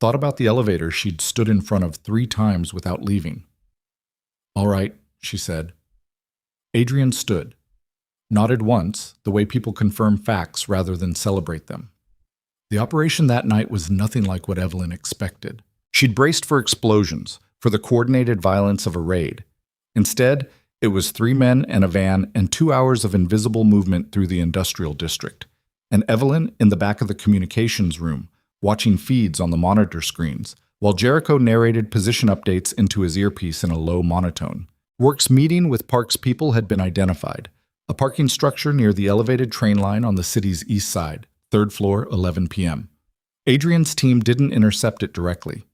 Thought about the elevator she'd stood in front of 3 times without leaving. "All right," she said. Adrian stood. Nodded once, the way people confirm facts rather than celebrate them. The operation that night was nothing like what Evelyn expected. She'd braced for explosions, for the coordinated violence of a raid. Instead, it was 3 men and a van and 2 hours of invisible movement through the industrial district. And Evelyn in the back of the communications room, watching feeds on the monitor screens, while Jericho narrated position updates into his earpiece in a low monotone. Work's meeting with Park's people had been identified. A parking structure near the elevated train line on the city's east side, 3rd floor, 11 p.m. Adrian's team didn't intercept it directly.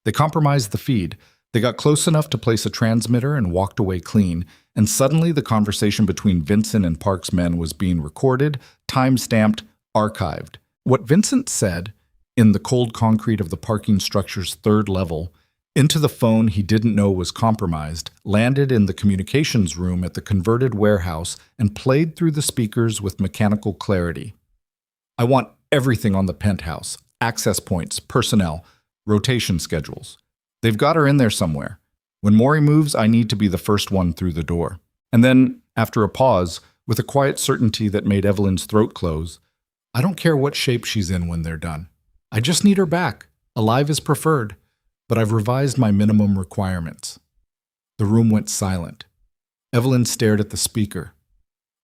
They compromised the feed. They got close enough to place a transmitter and walked away clean, and suddenly the conversation between Vincent and Park's men was being recorded, time-stamped, archived. What Vincent said, in the cold concrete of the parking structure's 3rd level, into the phone he didn't know was compromised, landed in the communications room at the converted warehouse and played through the speakers with mechanical clarity. "I want everything on the penthouse, access points, personnel, rotation schedules. They've got her in there somewhere. When Maury moves, I need to be the first one through the door." And then, after a pause, with a quiet certainty that made Evelyn's throat close, "I don't care what shape she's in when they're done. I just need her back. Alive is preferred. But I've revised my minimum requirements." The room went silent. Evelyn stared at the speaker.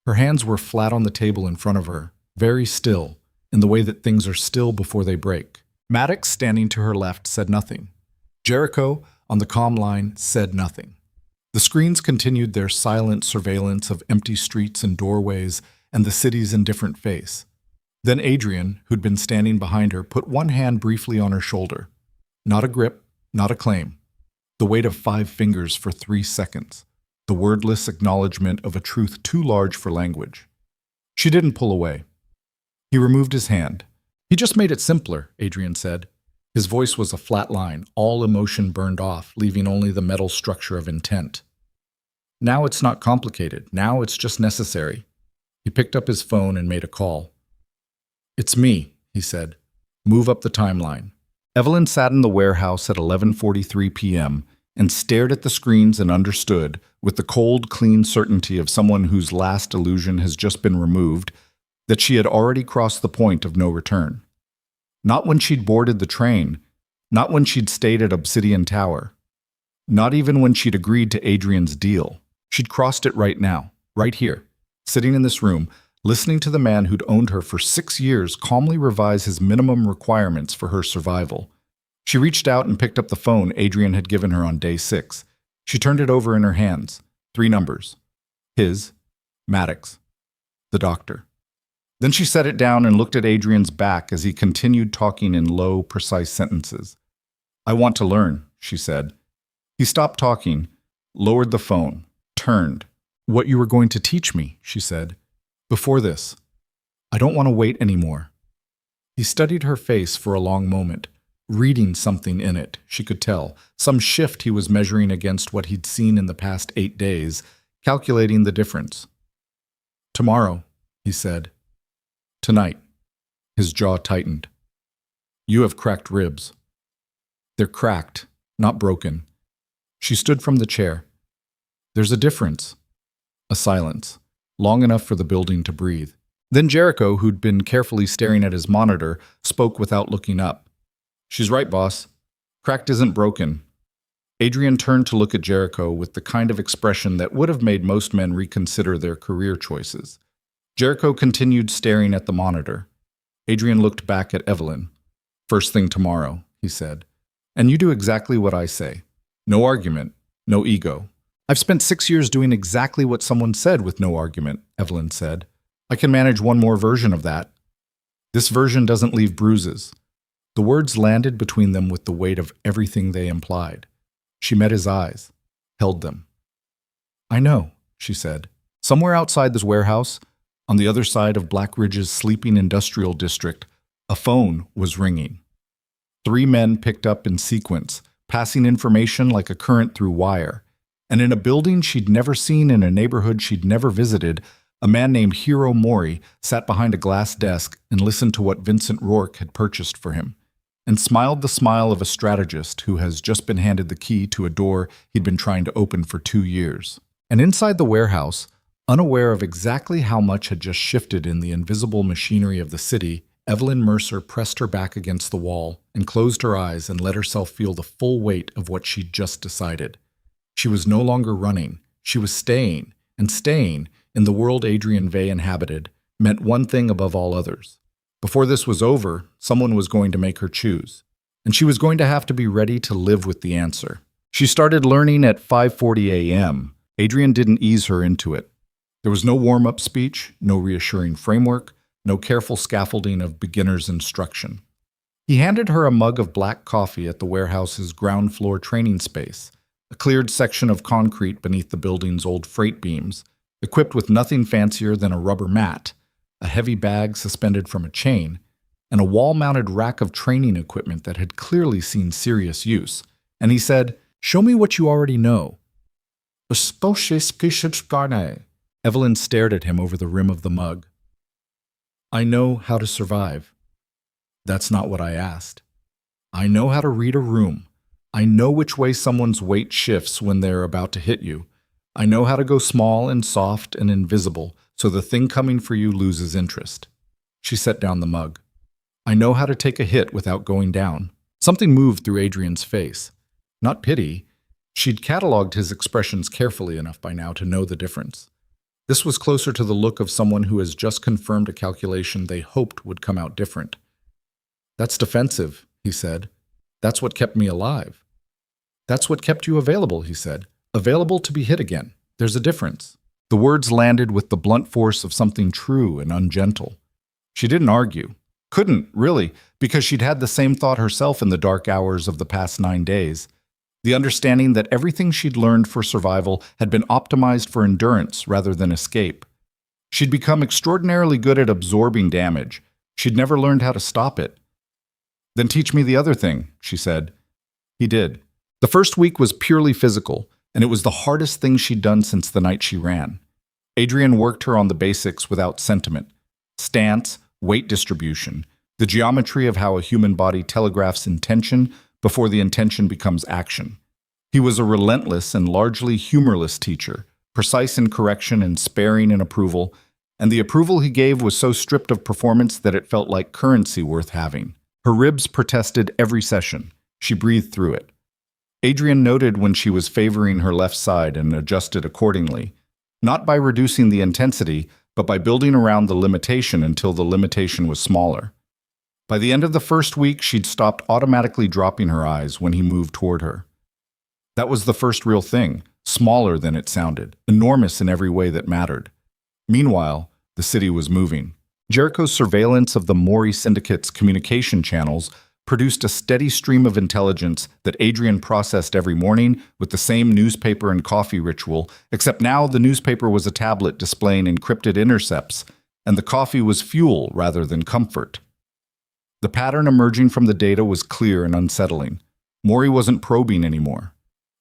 Her hands were flat on the table in front of her, very still, in the way that things are still before they break. Maddox, standing to her left, said nothing. Jericho, on the comm line, said nothing. The screens continued their silent surveillance of empty streets and doorways and the city's indifferent face. Then Adrian, who'd been standing behind her, put one hand briefly on her shoulder. Not a grip, not a claim. The weight of 5 fingers for 3 seconds. The wordless acknowledgement of a truth too large for language. She didn't pull away. He removed his hand. "He just made it simpler," Adrian said. His voice was a flat line, all emotion burned off, leaving only the metal structure of intent. "Now it's not complicated. Now it's just necessary." He picked up his phone and made a call. "It's me," he said. "Move up the timeline." Evelyn sat in the warehouse at 11:43 p.m. and stared at the screens and understood, with the cold, clean certainty of someone whose last illusion has just been removed, that she had already crossed the point of no return. Not when she'd boarded the train, not when she'd stayed at Obsidian Tower, not even when she'd agreed to Adrian's deal. She'd crossed it right now, right here, sitting in this room, listening to the man who'd owned her for 6 years calmly revise his minimum requirements for her survival. She reached out and picked up the phone Adrian had given her on day 6. She turned it over in her hands. 3 numbers. His, Maddox, the doctor. Then she set it down and looked at Adrian's back as he continued talking in low, precise sentences. "I want to learn," she said. He stopped talking, lowered the phone, turned. "What you were going to teach me," she said. "Before this. I don't want to wait anymore." He studied her face for a long moment, reading something in it, she could tell, some shift he was measuring against what he'd seen in the past 8 days, calculating the difference. "Tomorrow," he said. "Tonight." His jaw tightened. "You have cracked ribs." "They're cracked, not broken." She stood from the chair. "There's a difference." A silence, long enough for the building to breathe. Then Jericho, who'd been carefully staring at his monitor, spoke without looking up. "She's right, boss. Cracked isn't broken." Adrian turned to look at Jericho with the kind of expression that would have made most men reconsider their career choices. Jericho continued staring at the monitor. Adrian looked back at Evelyn. "First thing tomorrow," he said. "And you do exactly what I say. No argument, no ego." "I've spent 6 years doing exactly what someone said with no argument," Evelyn said. "I can manage one more version of that. This version doesn't leave bruises." The words landed between them with the weight of everything they implied. She met his eyes, held them. "I know," she said. Somewhere outside this warehouse, on the other side of Black Ridge's sleeping industrial district, a phone was ringing. 3 men picked up in sequence, passing information like a current through wire. And in a building she'd never seen in a neighborhood she'd never visited, A man named Hiro Mori sat behind a glass desk and listened to what Vincent Rourke had purchased for him, and smiled the smile of a strategist who has just been handed the key to a door he'd been trying to open for 2 years. And inside the warehouse, unaware of exactly how much had just shifted in the invisible machinery of the city, Evelyn Mercer pressed her back against the wall and closed her eyes and let herself feel the full weight of what she'd just decided. She was no longer running. She was staying, and staying in the world Adrian Vey inhabited meant one thing above all others. Before this was over, someone was going to make her choose, and she was going to have to be ready to live with the answer. She started learning at 5:40 a.m. Adrian didn't ease her into it. There was no warm-up speech, no reassuring framework, no careful scaffolding of beginner's instruction. He handed her a mug of black coffee at the warehouse's ground floor training space, a cleared section of concrete beneath the building's old freight beams, equipped with nothing fancier than a rubber mat, a heavy bag suspended from a chain, and a wall-mounted rack of training equipment that had clearly seen serious use. And he said, "Show me what you already know." Evelyn stared at him over the rim of the mug. "I know how to survive." "That's not what I asked." "I know how to read a room. I know which way someone's weight shifts when they're about to hit you. I know how to go small and soft and invisible so the thing coming for you loses interest." She set down the mug. "I know how to take a hit without going down." Something moved through Adrian's face. Not pity. She'd cataloged his expressions carefully enough by now to know the difference. This was closer to the look of someone who has just confirmed a calculation they hoped would come out different. "That's defensive," he said. "That's what kept me alive." "That's what kept you available," he said. "Available to be hit again. There's a difference." The words landed with the blunt force of something true and ungentle. She didn't argue. Couldn't, really, because she'd had the same thought herself in the dark hours of the past 9 days. The understanding that everything she'd learned for survival had been optimized for endurance rather than escape. She'd become extraordinarily good at absorbing damage. She'd never learned how to stop it. "Then teach me the other thing," she said. He did. The first week was purely physical, and it was the hardest thing she'd done since the night she ran. Adrian worked her on the basics without sentiment. Stance, weight distribution, the geometry of how a human body telegraphs intention before the intention becomes action. He was a relentless and largely humorless teacher, precise in correction and sparing in approval, and the approval he gave was so stripped of performance that it felt like currency worth having. Her ribs protested every session. She breathed through it. Adrian noted when she was favoring her left side and adjusted accordingly, not by reducing the intensity, but by building around the limitation until the limitation was smaller. By the end of the first week, she'd stopped automatically dropping her eyes when he moved toward her. That was the first real thing, smaller than it sounded, enormous in every way that mattered. Meanwhile, the city was moving. Jericho's surveillance of the Mori Syndicate's communication channels produced a steady stream of intelligence that Adrian processed every morning with the same newspaper and coffee ritual, except now the newspaper was a tablet displaying encrypted intercepts, and the coffee was fuel rather than comfort. The pattern emerging from the data was clear and unsettling. Mori wasn't probing anymore.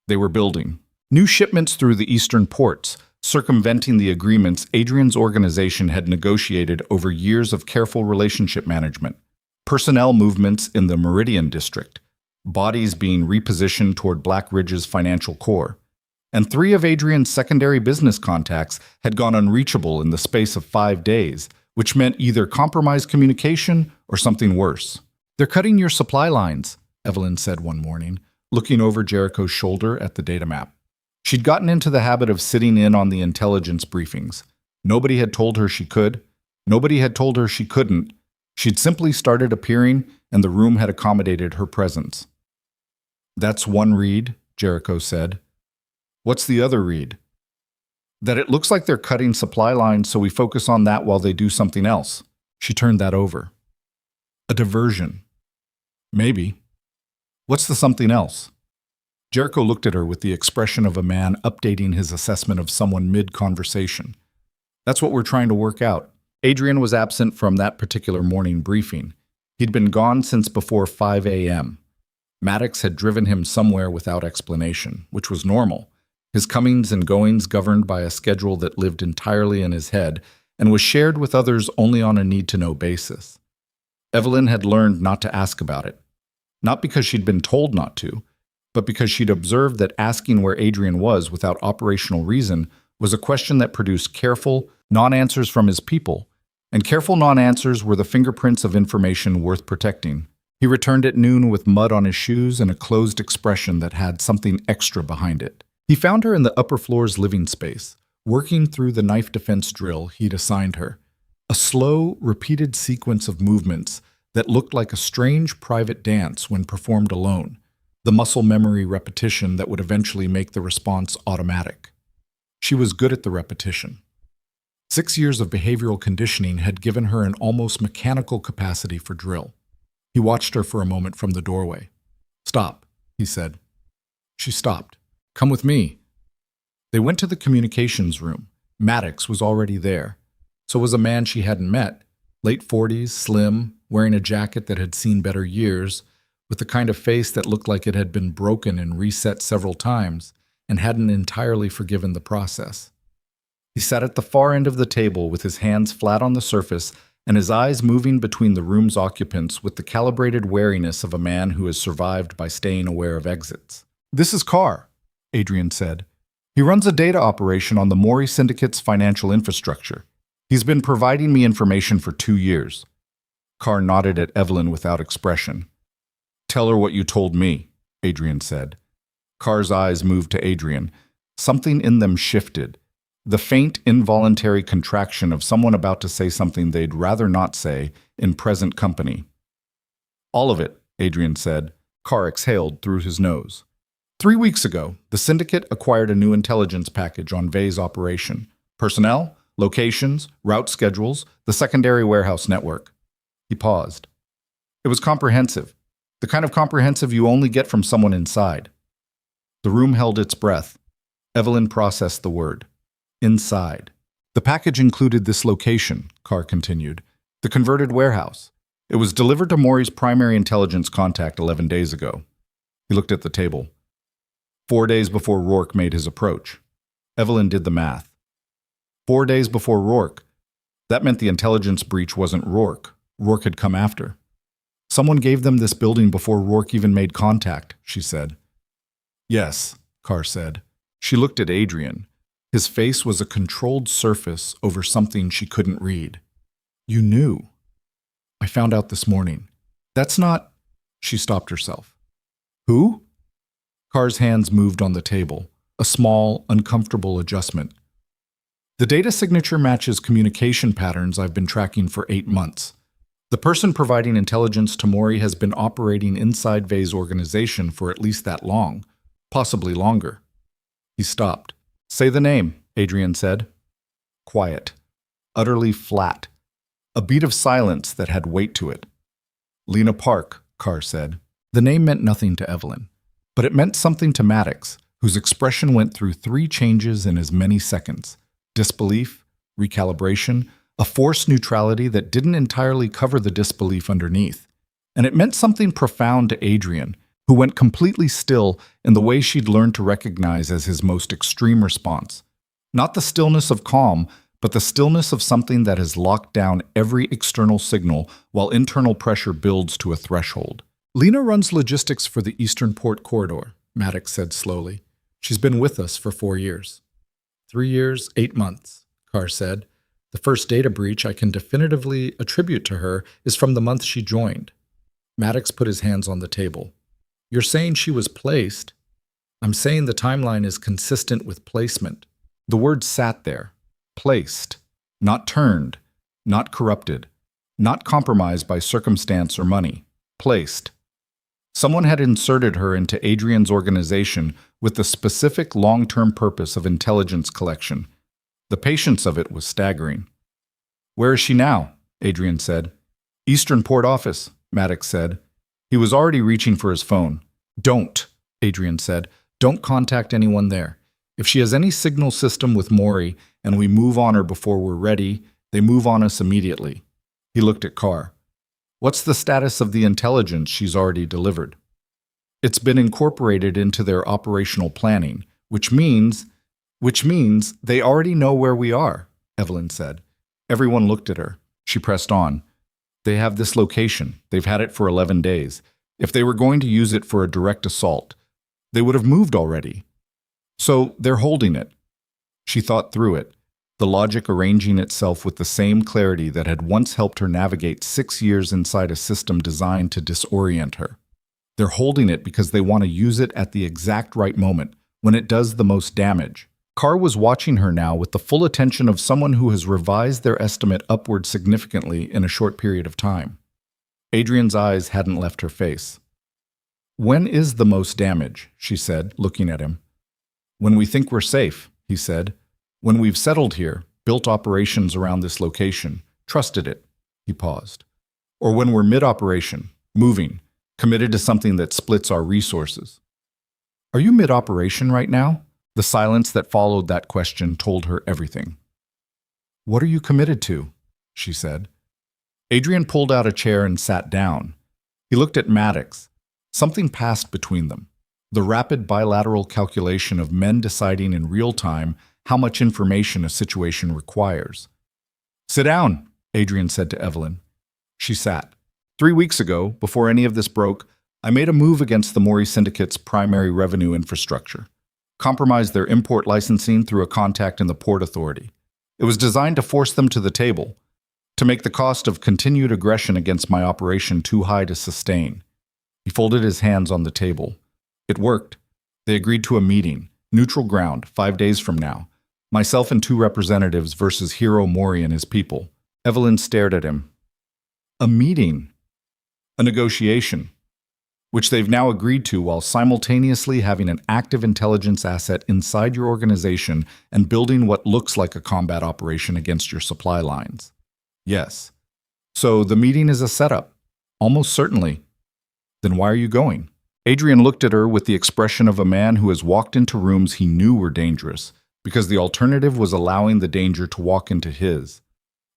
They were building. New shipments through the eastern ports, circumventing the agreements Adrian's organization had negotiated over years of careful relationship management. Personnel movements in the Meridian District, bodies being repositioned toward Black Ridge's financial core. And 3 of Adrian's secondary business contacts had gone unreachable in the space of 5 days, which meant either compromised communication or something worse. "They're cutting your supply lines," Evelyn said one morning, looking over Jericho's shoulder at the data map. She'd gotten into the habit of sitting in on the intelligence briefings. Nobody had told her she could. Nobody had told her she couldn't. She'd simply started appearing, and the room had accommodated her presence. "That's one read," Jericho said. "What's the other read?" "That it looks like they're cutting supply lines, so we focus on that while they do something else." She turned that over. "A diversion." "Maybe. What's the something else?" Jericho looked at her with the expression of a man updating his assessment of someone mid-conversation. "That's what we're trying to work out." Adrian was absent from that particular morning briefing. He'd been gone since before 5 a.m. Maddox had driven him somewhere without explanation, which was normal. his comings and goings governed by a schedule that lived entirely in his head and was shared with others only on a need-to-know basis. Evelyn had learned not to ask about it, not because she'd been told not to, but because she'd observed that asking where Adrian was without operational reason was a question that produced careful, non-answers from his people, and careful non-answers were the fingerprints of information worth protecting. He returned at noon with mud on his shoes and a closed expression that had something extra behind it. He found her in the upper floor's living space, working through the knife defense drill he'd assigned her, a slow, repeated sequence of movements that looked like a strange private dance when performed alone, the muscle memory repetition that would eventually make the response automatic. She was good at the repetition. 6 years of behavioral conditioning had given her an almost mechanical capacity for drill. He watched her for a moment from the doorway. "Stop," he said. She stopped. "Come with me." They went to the communications room. Maddox was already there. So was a man she hadn't met, late 40s, slim, wearing a jacket that had seen better years, with the kind of face that looked like it had been broken and reset several times and hadn't entirely forgiven the process. He sat at the far end of the table with his hands flat on the surface and his eyes moving between the room's occupants with the calibrated wariness of a man who has survived by staying aware of exits. "This is Carr," Adrian said. "He runs a data operation on the Mori Syndicate's financial infrastructure. He's been providing me information for 2 years. Carr nodded at Evelyn without expression. "Tell her what you told me," Adrian said. Carr's eyes moved to Adrian. Something in them shifted. The faint, involuntary contraction of someone about to say something they'd rather not say in present company. "All of it," Adrian said. Carr exhaled through his nose. 3 weeks ago, the syndicate acquired a new intelligence package on Vey's operation. Personnel, locations, route schedules, the secondary warehouse network. He paused. It was comprehensive. The kind of comprehensive you only get from someone inside. The room held its breath. Evelyn processed the word. Inside. The package included this location, Carr continued. The converted warehouse. It was delivered to Maury's primary intelligence contact 11 days ago. He looked at the table. 4 days before Rourke made his approach. Evelyn did the math. 4 days before Rourke. That meant the intelligence breach wasn't Rourke. Rourke had come after. Someone gave them this building before Rourke even made contact, she said. Yes, Carr said. She looked at Adrian. His face was a controlled surface over something she couldn't read. You knew. I found out this morning. That's not... She stopped herself. Who? Carr's hands moved on the table, a small, uncomfortable adjustment. The data signature matches communication patterns I've been tracking for 8 months. The person providing intelligence to Maury has been operating inside Vey's organization for at least that long, possibly longer. He stopped. Say the name, Adrian said. Quiet. Utterly flat. A beat of silence that had weight to it. Lena Park, Carr said. The name meant nothing to Evelyn, but it meant something to Maddox, whose expression went through 3 changes in as many seconds. Disbelief, recalibration, a forced neutrality that didn't entirely cover the disbelief underneath. And it meant something profound to Adrian, who went completely still in the way she'd learned to recognize as his most extreme response. Not the stillness of calm, but the stillness of something that has locked down every external signal while internal pressure builds to a threshold. Lena runs logistics for the Eastern Port Corridor, Maddox said slowly. She's been with us for 4 years. 3 years, 8 months, Carr said. The first data breach I can definitively attribute to her is from the month she joined. Maddox put his hands on the table. You're saying she was placed. I'm saying the timeline is consistent with placement. The word sat there. Placed. Not turned. Not corrupted. Not compromised by circumstance or money. Placed. Someone had inserted her into Adrian's organization with the specific long-term purpose of intelligence collection. The patience of it was staggering. Where is she now? Adrian said. Eastern Port Office, Maddox said. He was already reaching for his phone. Don't, Adrian said. Don't contact anyone there. If she has any signal system with Maury and we move on her before we're ready, they move on us immediately. He looked at Carr. What's the status of the intelligence she's already delivered? It's been incorporated into their operational planning. Which means, which means they already know where we are, Evelyn said. Everyone looked at her. She pressed on. They have this location. They've had it for 11 days. If they were going to use it for a direct assault, they would have moved already. So they're holding it. She thought through it, the logic arranging itself with the same clarity that had once helped her navigate 6 years inside a system designed to disorient her. They're holding it because they want to use it at the exact right moment, when it does the most damage. Carr was watching her now with the full attention of someone who has revised their estimate upward significantly in a short period of time. Adrian's eyes hadn't left her face. "When is the most damage?" she said, looking at him. "When we think we're safe," he said. "When we've settled here, built operations around this location, trusted it." He paused. "Or when we're mid-operation, moving, committed to something that splits our resources." "Are you mid-operation right now?" The silence that followed that question told her everything. "What are you committed to?" she said. Adrian pulled out a chair and sat down. He looked at Maddox. Something passed between them. The rapid bilateral calculation of men deciding in real time how much information a situation requires. "Sit down," Adrian said to Evelyn. She sat. 3 weeks ago, before any of this broke, I made a move against the Mori Syndicate's primary revenue infrastructure. Compromised their import licensing through a contact in the Port Authority. It was designed to force them to the table, to make the cost of continued aggression against my operation too high to sustain. He folded his hands on the table. It worked. They agreed to a meeting, neutral ground, 5 days from now. Myself and 2 representatives versus Hiro Mori and his people. Evelyn stared at him. A meeting. A negotiation. Which they've now agreed to while simultaneously having an active intelligence asset inside your organization and building what looks like a combat operation against your supply lines. Yes. So the meeting is a setup. Almost certainly. Then why are you going? Adrian looked at her with the expression of a man who has walked into rooms he knew were dangerous, because the alternative was allowing the danger to walk into his.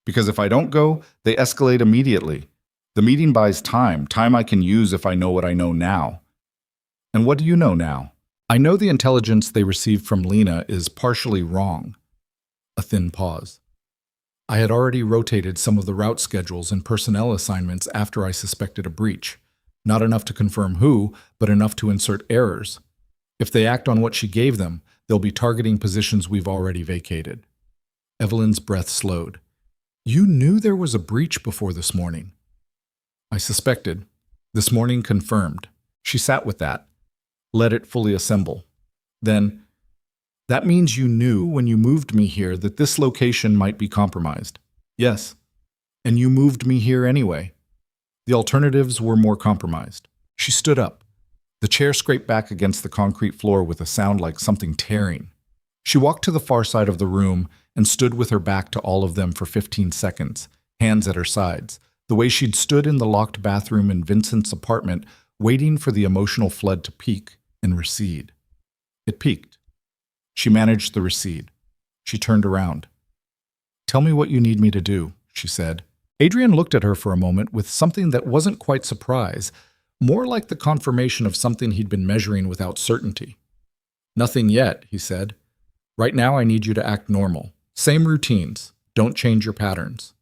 Because if I don't go, they escalate immediately. The meeting buys time I can use if I know what I know now. And what do you know now? I know the intelligence they received from Lena is partially wrong. A thin pause. I had already rotated some of the route schedules and personnel assignments after I suspected a breach. Not enough to confirm who, but enough to insert errors. If they act on what she gave them, they'll be targeting positions we've already vacated. Evelyn's breath slowed. You knew there was a breach before this morning. I suspected. This morning confirmed. She sat with that. Let it fully assemble. Then, that means you knew when you moved me here that this location might be compromised. Yes. And you moved me here anyway. The alternatives were more compromised. She stood up. The chair scraped back against the concrete floor with a sound like something tearing. She walked to the far side of the room and stood with her back to all of them for 15 seconds, hands at her sides, the way she'd stood in the locked bathroom in Vincent's apartment, waiting for the emotional flood to peak and recede. It peaked. She managed the recede. She turned around. Tell me what you need me to do, she said. Adrian looked at her for a moment with something that wasn't quite surprise, more like the confirmation of something he'd been measuring without certainty. Nothing yet, he said. Right now I need you to act normal. Same routines. Don't change your patterns.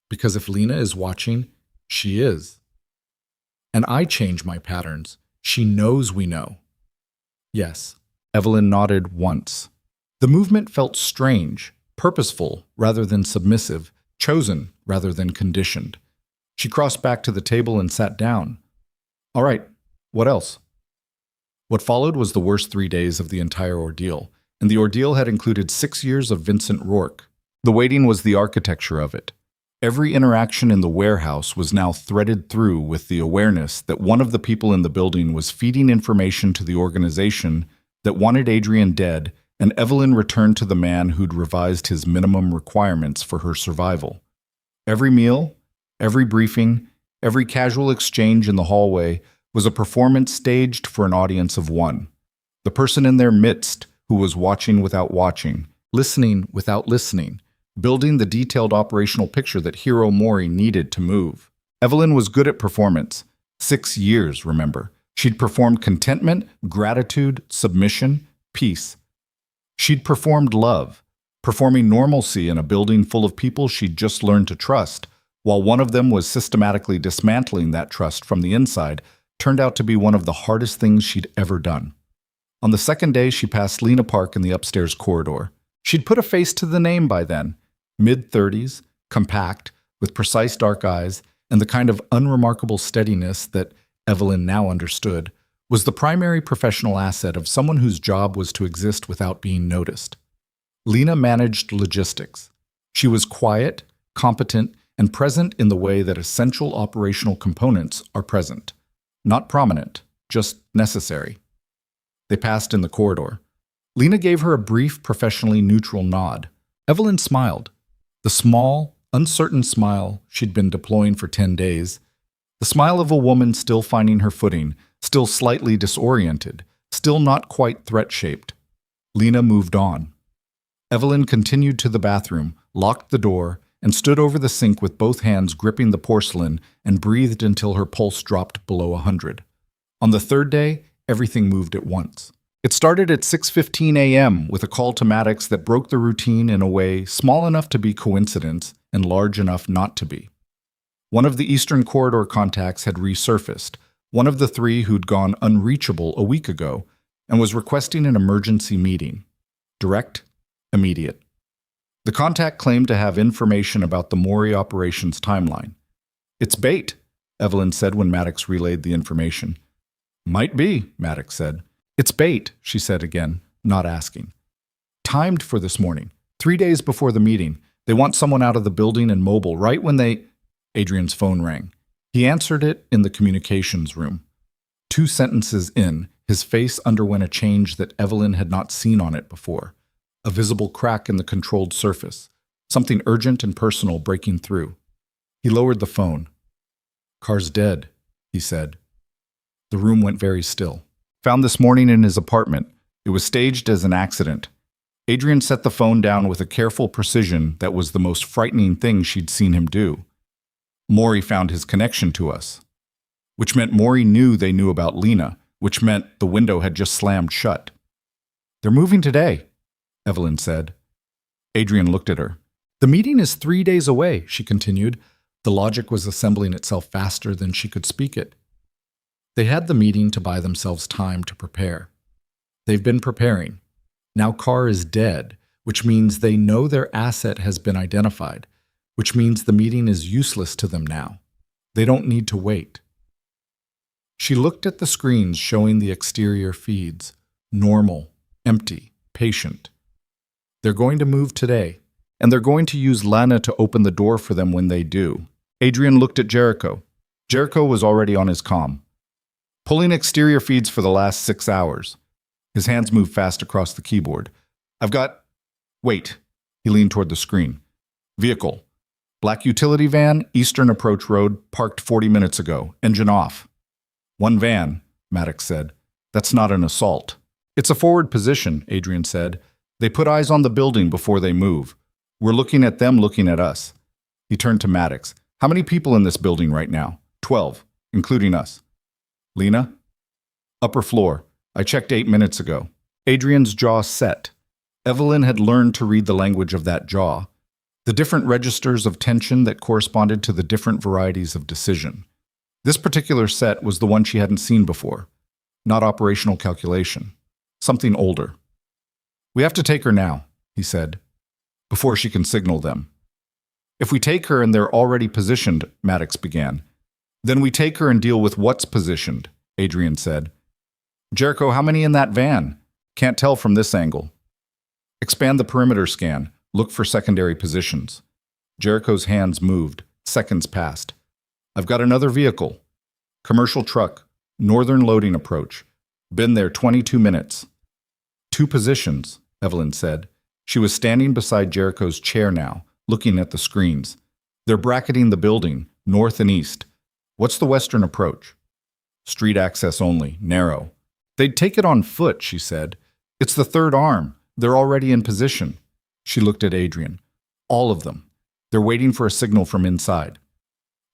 Because if Lena is watching, she is. And I change my patterns. She knows we know. Yes. Evelyn nodded once. The movement felt strange, purposeful rather than submissive, chosen rather than conditioned. She crossed back to the table and sat down. All right, what else? What followed was the worst 3 days of the entire ordeal, and the ordeal had included 6 years of Vincent Rourke. The waiting was the architecture of it. Every interaction in the warehouse was now threaded through with the awareness that one of the people in the building was feeding information to the organization that wanted Adrian dead, and Evelyn returned to the man who'd revised his minimum requirements for her survival. Every meal, every briefing, every casual exchange in the hallway was a performance staged for an audience of one. The person in their midst who was watching without watching, listening without listening, building the detailed operational picture that Hiro Mori needed to move. Evelyn was good at performance. 6 years, remember. She'd performed contentment, gratitude, submission, peace, She'd performed love, performing normalcy in a building full of people she'd just learned to trust, while one of them was systematically dismantling that trust from the inside, turned out to be one of the hardest things she'd ever done. On the second day, she passed Lena Park in the upstairs corridor. She'd put a face to the name by then, mid-30s, compact, with precise dark eyes, and the kind of unremarkable steadiness that Evelyn now understood was the primary professional asset of someone whose job was to exist without being noticed. Lena managed logistics. She was quiet, competent, and present in the way that essential operational components are present. Not prominent, just necessary. They passed in the corridor. Lena gave her a brief, professionally neutral nod. Evelyn smiled. The small, uncertain smile she'd been deploying for 10 days. The smile of a woman still finding her footing, still slightly disoriented, still not quite threat-shaped. Lena moved on. Evelyn continued to the bathroom, locked the door, and stood over the sink with both hands gripping the porcelain and breathed until her pulse dropped below 100. On the third day, everything moved at once. It started at 6:15 a.m. with a call to Maddox that broke the routine in a way small enough to be coincidence and large enough not to be. One of the Eastern Corridor contacts had resurfaced, one of the three who'd gone unreachable a week ago, and was requesting an emergency meeting. Direct, immediate. The contact claimed to have information about the Maury operations timeline. "It's bait," Evelyn said when Maddox relayed the information. "Might be," Maddox said. "It's bait," she said again, not asking. "Timed for this morning, 3 days before the meeting. They want someone out of the building and mobile right when they—" Adrian's phone rang. He answered it in the communications room. 2 sentences in, his face underwent a change that Evelyn had not seen on it before. A visible crack in the controlled surface, something urgent and personal breaking through. He lowered the phone. "Car's dead," he said. The room went very still. Found this morning in his apartment. It was staged as an accident. Adrian set the phone down with a careful precision that was the most frightening thing she'd seen him do. Maury found his connection to us. Which meant Maury knew they knew about Lena, which meant the window had just slammed shut. "They're moving today," Evelyn said. Adrian looked at her. "The meeting is 3 days away," she continued. The logic was assembling itself faster than she could speak it. They had the meeting to buy themselves time to prepare. They've been preparing. Now Carr is dead, which means they know their asset has been identified, which means the meeting is useless to them now. They don't need to wait. She looked at the screens showing the exterior feeds. Normal, empty, patient. They're going to move today, and they're going to use Lana to open the door for them when they do. Adrian looked at Jericho. Jericho was already on his comm. "Pulling exterior feeds for the last 6 hours. His hands moved fast across the keyboard. "I've got—" "Wait." He leaned toward the screen. "Vehicle. Black utility van, Eastern Approach Road, parked 40 minutes ago. Engine off." "One van," Maddox said. "That's not an assault." "It's a forward position," Adrian said. "They put eyes on the building before they move. We're looking at them looking at us." He turned to Maddox. "How many people in this building right now?" 12, including us." "Lena?" "Upper floor. I checked 8 minutes ago." Adrian's jaw set. Evelyn had learned to read the language of that jaw. The different registers of tension that corresponded to the different varieties of decision. This particular set was the one she hadn't seen before. Not operational calculation. Something older. "We have to take her now," he said, "before she can signal them." "If we take her and they're already positioned," Maddox began. "Then we take her and deal with what's positioned," Adrian said. "Jericho, how many in that van?" "Can't tell from this angle." "Expand the perimeter scan. Look for secondary positions." Jericho's hands moved. Seconds passed. "I've got another vehicle. Commercial truck. Northern loading approach. Been there 22 minutes. 2 positions," Evelyn said. She was standing beside Jericho's chair now, looking at the screens. "They're bracketing the building, north and east. What's the western approach?" "Street access only, narrow." "They'd take it on foot," she said. "It's the third arm. They're already in position." She looked at Adrian. "All of them. They're waiting for a signal from inside."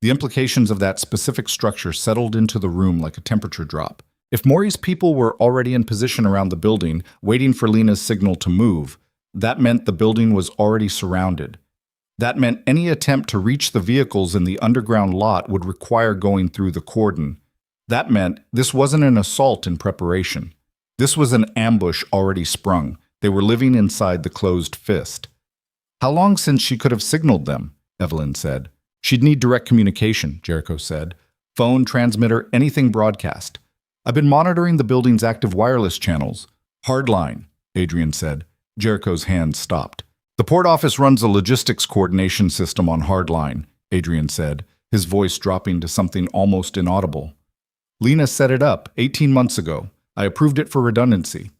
The implications of that specific structure settled into the room like a temperature drop. If Maury's people were already in position around the building, waiting for Lena's signal to move, that meant the building was already surrounded. That meant any attempt to reach the vehicles in the underground lot would require going through the cordon. That meant this wasn't an assault in preparation. This was an ambush already sprung. They were living inside the closed fist. How long since she could have signaled them? Evelyn said. She'd need direct communication, Jericho said. Phone, transmitter, anything broadcast. I've been monitoring the building's active wireless channels. Hardline, Adrian said. Jericho's hand stopped. The port office runs a logistics coordination system on Hardline, Adrian said, his voice dropping to something almost inaudible. Lena set it up 18 months ago. I approved it for redundancy.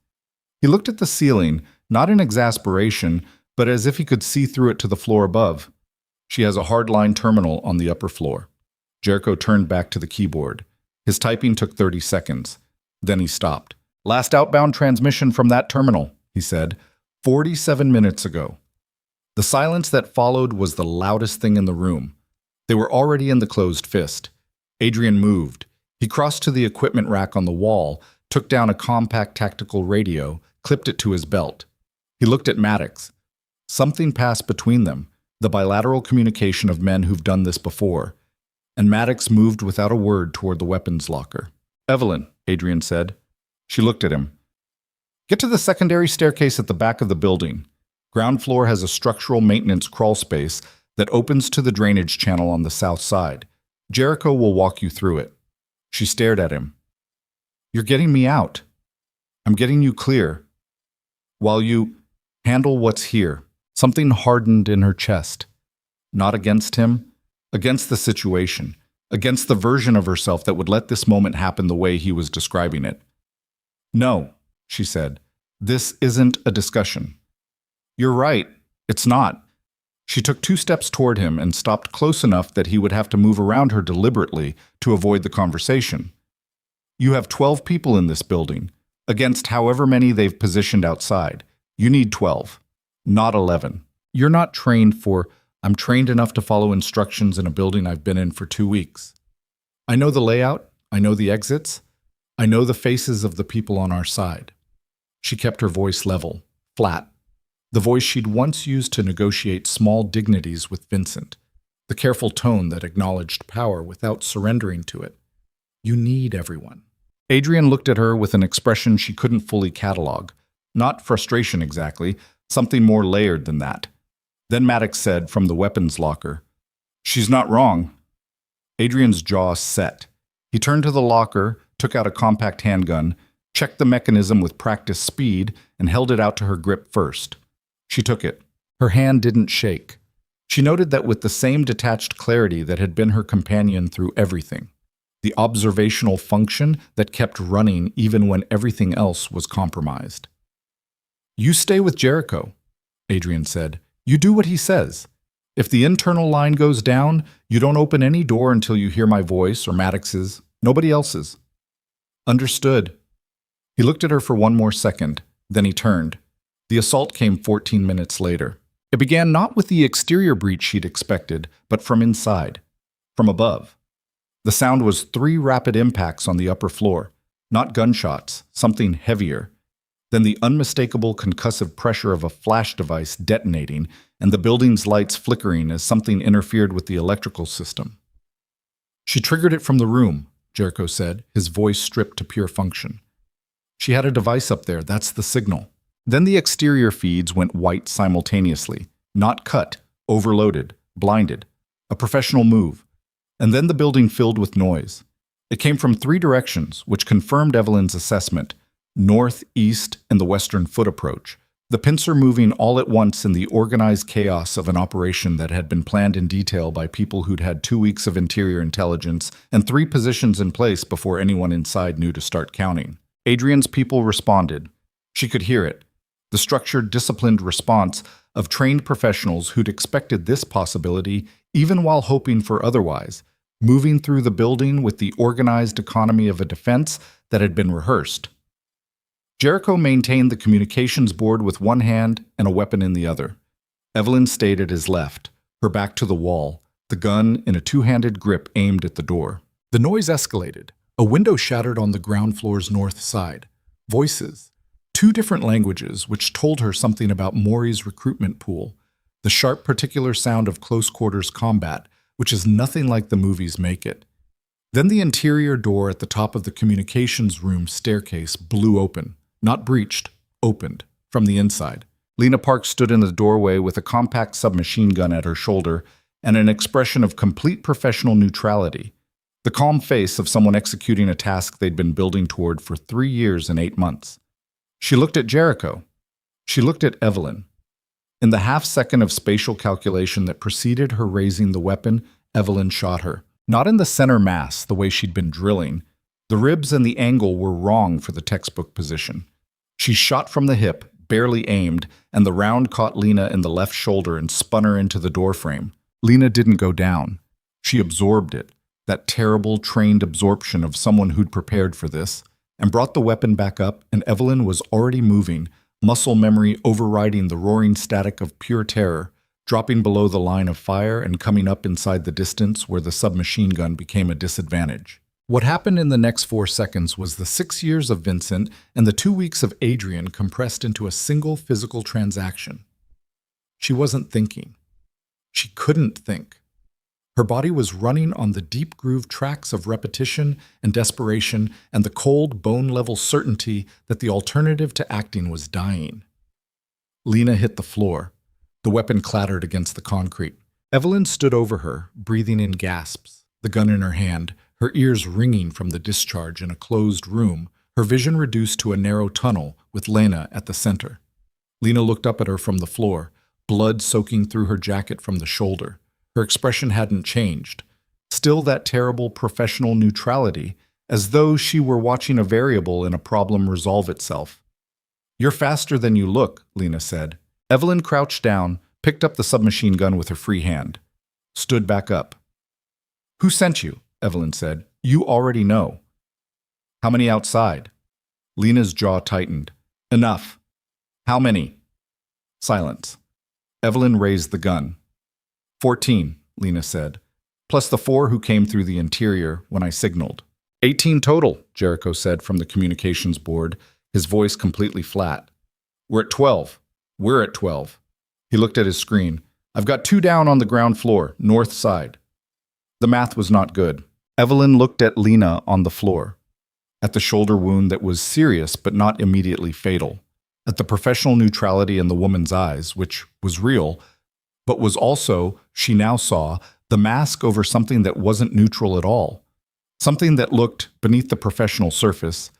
He looked at the ceiling, not in exasperation, but as if he could see through it to the floor above. She has a Hardline terminal on the upper floor. Jericho turned back to the keyboard. His typing took 30 seconds. Then he stopped. Last outbound transmission from that terminal, he said, 47 minutes ago. The silence that followed was the loudest thing in the room. They were already in the closed fist. Adrian moved. He crossed to the equipment rack on the wall, took down a compact tactical radio, clipped it to his belt. He looked at Maddox. Something passed between them, the bilateral communication of men who've done this before. And Maddox moved without a word toward the weapons locker. Evelyn, Adrian said. She looked at him. Get to the secondary staircase at the back of the building. Ground floor has a structural maintenance crawl space that opens to the drainage channel on the south side. Jericho will walk you through it. She stared at him. You're getting me out. I'm getting you clear. While you handle what's here. Something hardened in her chest. Not against him, against the situation, against the version of herself that would let this moment happen the way he was describing it. No, she said. This isn't a discussion. You're right. It's not. She took 2 steps toward him and stopped close enough that he would have to move around her deliberately to avoid the conversation. You have 12 people in this building, against however many they've positioned outside. You need 12, not 11. You're not trained for, I'm trained enough to follow instructions in a building I've been in for 2 weeks. I know the layout. I know the exits. I know the faces of the people on our side. She kept her voice level, flat. The voice she'd once used to negotiate small dignities with Vincent. The careful tone that acknowledged power without surrendering to it. You need everyone. Adrian looked at her with an expression she couldn't fully catalog. Not frustration exactly, something more layered than that. Then Maddox said from the weapons locker, She's not wrong. Adrian's jaw set. He turned to the locker, took out a compact handgun, checked the mechanism with practiced speed, and held it out to her grip first. She took it. Her hand didn't shake. She noted that with the same detached clarity that had been her companion through everything. The observational function that kept running even when everything else was compromised. You stay with Jericho, Adrian said. You do what he says. If the internal line goes down, you don't open any door until you hear my voice or Maddox's, nobody else's. Understood. He looked at her for one more second, then he turned. The assault came 14 minutes later. It began not with the exterior breach she'd expected, but from inside, from above. The sound was 3 rapid impacts on the upper floor, not gunshots, something heavier. Then the unmistakable concussive pressure of a flash device detonating and the building's lights flickering as something interfered with the electrical system. She triggered it from the room, Jericho said, his voice stripped to pure function. She had a device up there, that's the signal. Then the exterior feeds went white simultaneously, not cut, overloaded, blinded. A professional move. And then the building filled with noise. It came from 3 directions, which confirmed Evelyn's assessment: north, east, and the western foot approach. The pincer moving all at once in the organized chaos of an operation that had been planned in detail by people who'd had 2 weeks of interior intelligence and 3 positions in place before anyone inside knew to start counting. Adrian's people responded. She could hear it. The structured, disciplined response of trained professionals who'd expected this possibility even while hoping for otherwise, moving through the building with the organized economy of a defense that had been rehearsed. Jericho maintained the communications board with one hand and a weapon in the other. Evelyn stayed at his left, her back to the wall, the gun in a 2-handed grip aimed at the door. The noise escalated. A window shattered on the ground floor's north side. Voices. Two different languages which told her something about Maury's recruitment pool. The sharp particular sound of close-quarters combat, which is nothing like the movies make it. Then the interior door at the top of the communications room staircase blew open. Not breached, opened, from the inside. Lena Park stood in the doorway with a compact submachine gun at her shoulder and an expression of complete professional neutrality. The calm face of someone executing a task they'd been building toward for 3 years and 8 months. She looked at Jericho. She looked at Evelyn. In the half-second of spatial calculation that preceded her raising the weapon, Evelyn shot her. Not in the center mass, the way she'd been drilling. The ribs and the angle were wrong for the textbook position. She shot from the hip, barely aimed, and the round caught Lena in the left shoulder and spun her into the doorframe. Lena didn't go down. She absorbed it, that terrible, trained absorption of someone who'd prepared for this, and brought the weapon back up, and Evelyn was already moving, muscle memory overriding the roaring static of pure terror, dropping below the line of fire and coming up inside the distance where the submachine gun became a disadvantage. What happened in the next 4 seconds was the 6 years of Vincent and the 2 weeks of Adrian compressed into a single physical transaction. She wasn't thinking. She couldn't think. Her body was running on the deep groove tracks of repetition and desperation and the cold, bone-level certainty that the alternative to acting was dying. Lena hit the floor. The weapon clattered against the concrete. Evelyn stood over her, breathing in gasps, the gun in her hand, her ears ringing from the discharge in a closed room, her vision reduced to a narrow tunnel with Lena at the center. Lena looked up at her from the floor, blood soaking through her jacket from the shoulder. Her expression hadn't changed. Still that terrible professional neutrality, as though she were watching a variable in a problem resolve itself. "You're faster than you look," Lena said. Evelyn crouched down, picked up the submachine gun with her free hand. Stood back up. "Who sent you?" Evelyn said. "You already know." "How many outside?" Lena's jaw tightened. "Enough." "How many?" Silence. Evelyn raised the gun. 14, Lena said, plus the 4 who came through the interior when I signaled. 18 total, Jericho said from the communications board, his voice completely flat. "We're at 12. We're at 12. He looked at his screen. "I've got 2 down on the ground floor, north side." The math was not good. Evelyn looked at Lena on the floor, at the shoulder wound that was serious but not immediately fatal, at the professional neutrality in the woman's eyes, which was real, but was also, she now saw, the mask over something that wasn't neutral at all, something that looked, beneath the professional surface,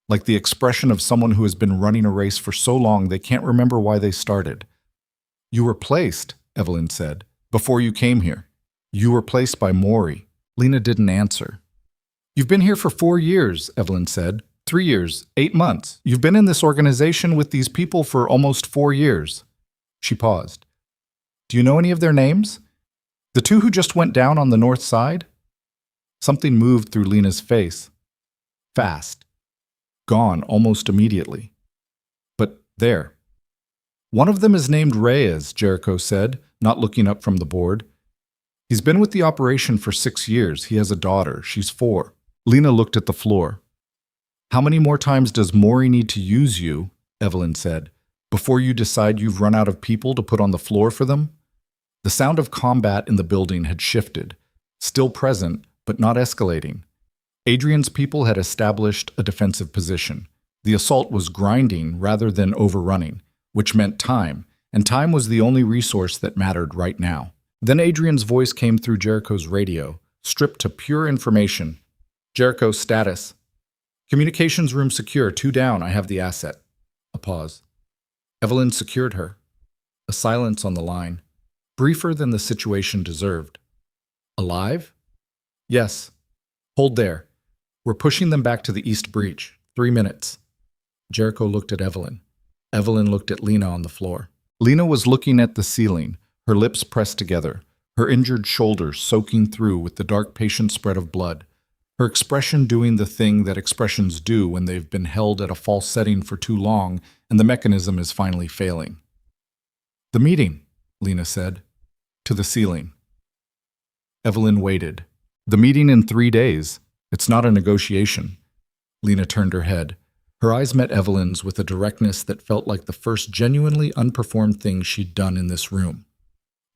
like the expression of someone who has been running a race for so long they can't remember why they started. "You were placed," Evelyn said, "before you came here. You were placed by Maury." Lena didn't answer. "You've been here for 4 years," Evelyn said. 3 years, 8 months. You've been in this organization with these people for almost 4 years. She paused. "Do you know any of their names? The 2 who just went down on the north side?" Something moved through Lena's face. Fast. Gone almost immediately. But there. "One of them is named Reyes," Jericho said, not looking up from the board. "He's been with the operation for 6 years. He has a daughter. She's 4. Lena looked at the floor. "How many more times does Maury need to use you," Evelyn said, "before you decide you've run out of people to put on the floor for them?" The sound of combat in the building had shifted, still present, but not escalating. Adrian's people had established a defensive position. The assault was grinding rather than overrunning, which meant time, and time was the only resource that mattered right now. Then Adrian's voice came through Jericho's radio, stripped to pure information. "Jericho, status. Communications room secure, 2 down, I have the asset." A pause. Evelyn secured her. A silence on the line, briefer than the situation deserved. "Alive?" "Yes. Hold there. We're pushing them back to the east breach. 3 minutes." Jericho looked at Evelyn. Evelyn looked at Lena on the floor. Lena was looking at the ceiling, her lips pressed together, her injured shoulder soaking through with the dark patient spread of blood, her expression doing the thing that expressions do when they've been held at a false setting for too long and the mechanism is finally failing. "The meeting," Lena said. "To the ceiling." Evelyn waited. "The meeting in 3 days. It's not a negotiation. Lena turned her head. Her eyes met Evelyn's with a directness that felt like the first genuinely unperformed thing she'd done in this room.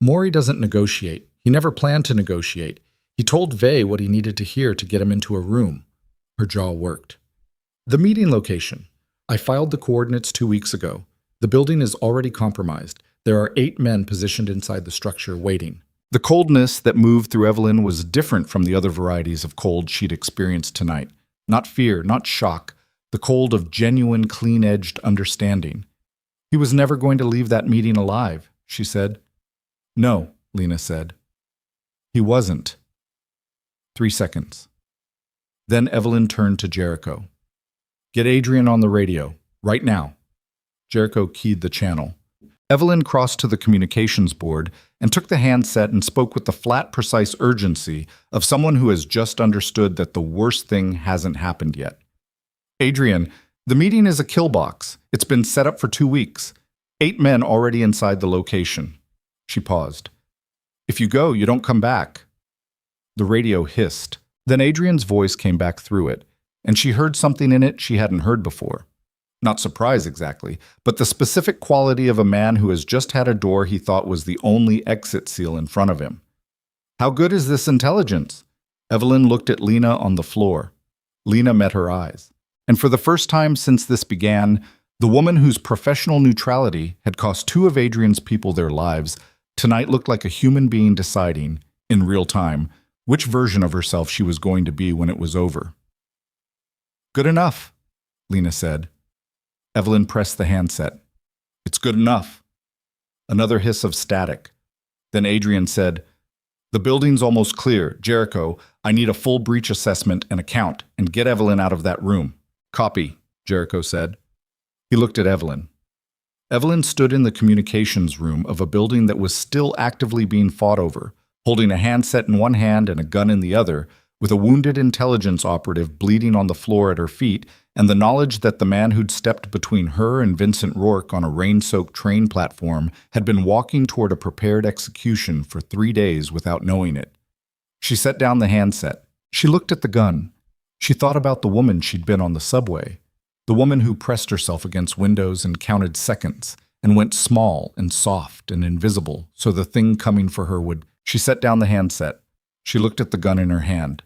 Maury doesn't negotiate. He never planned to negotiate. He told Vey what he needed to hear to get him into a room. Her jaw worked. The meeting location. I filed the coordinates 2 weeks ago. The building is already compromised. There are 8 men positioned inside the structure waiting. The coldness that moved through Evelyn was different from the other varieties of cold she'd experienced tonight. Not fear, not shock. The cold of genuine, clean-edged understanding. He was never going to leave that meeting alive, she said. No, Lena said. He wasn't. 3 seconds. Then Evelyn turned to Jericho. Get Adrian on the radio, right now. Jericho keyed the channel. Evelyn crossed to the communications board and took the handset and spoke with the flat, precise urgency of someone who has just understood that the worst thing hasn't happened yet. Adrian, the meeting is a kill box. It's been set up for 2 weeks. 8 men already inside the location. She paused. If you go, you don't come back. The radio hissed. Then Adrian's voice came back through it, and she heard something in it she hadn't heard before. Not surprise exactly, but the specific quality of a man who has just had a door he thought was the only exit seal in front of him. How good is this intelligence? Evelyn looked at Lena on the floor. Lena met her eyes. And for the first time since this began, the woman whose professional neutrality had cost 2 of Adrian's people their lives tonight looked like a human being deciding, in real time, which version of herself she was going to be when it was over. Good enough, Lena said. Evelyn pressed the handset. It's good enough. Another hiss of static. Then Adrian said, The building's almost clear. Jericho, I need a full breach assessment and a count, and get Evelyn out of that room. Copy, Jericho said. He looked at Evelyn. Evelyn stood in the communications room of a building that was still actively being fought over, holding a handset in one hand and a gun in the other, with a wounded intelligence operative bleeding on the floor at her feet, and the knowledge that the man who'd stepped between her and Vincent Rourke on a rain-soaked train platform had been walking toward a prepared execution for 3 days without knowing it. She set down the handset. She looked at the gun. She thought about the woman she'd been on the subway, the woman who pressed herself against windows and counted seconds, and went small and soft and invisible so the thing coming for her would... She set down the handset. She looked at the gun in her hand,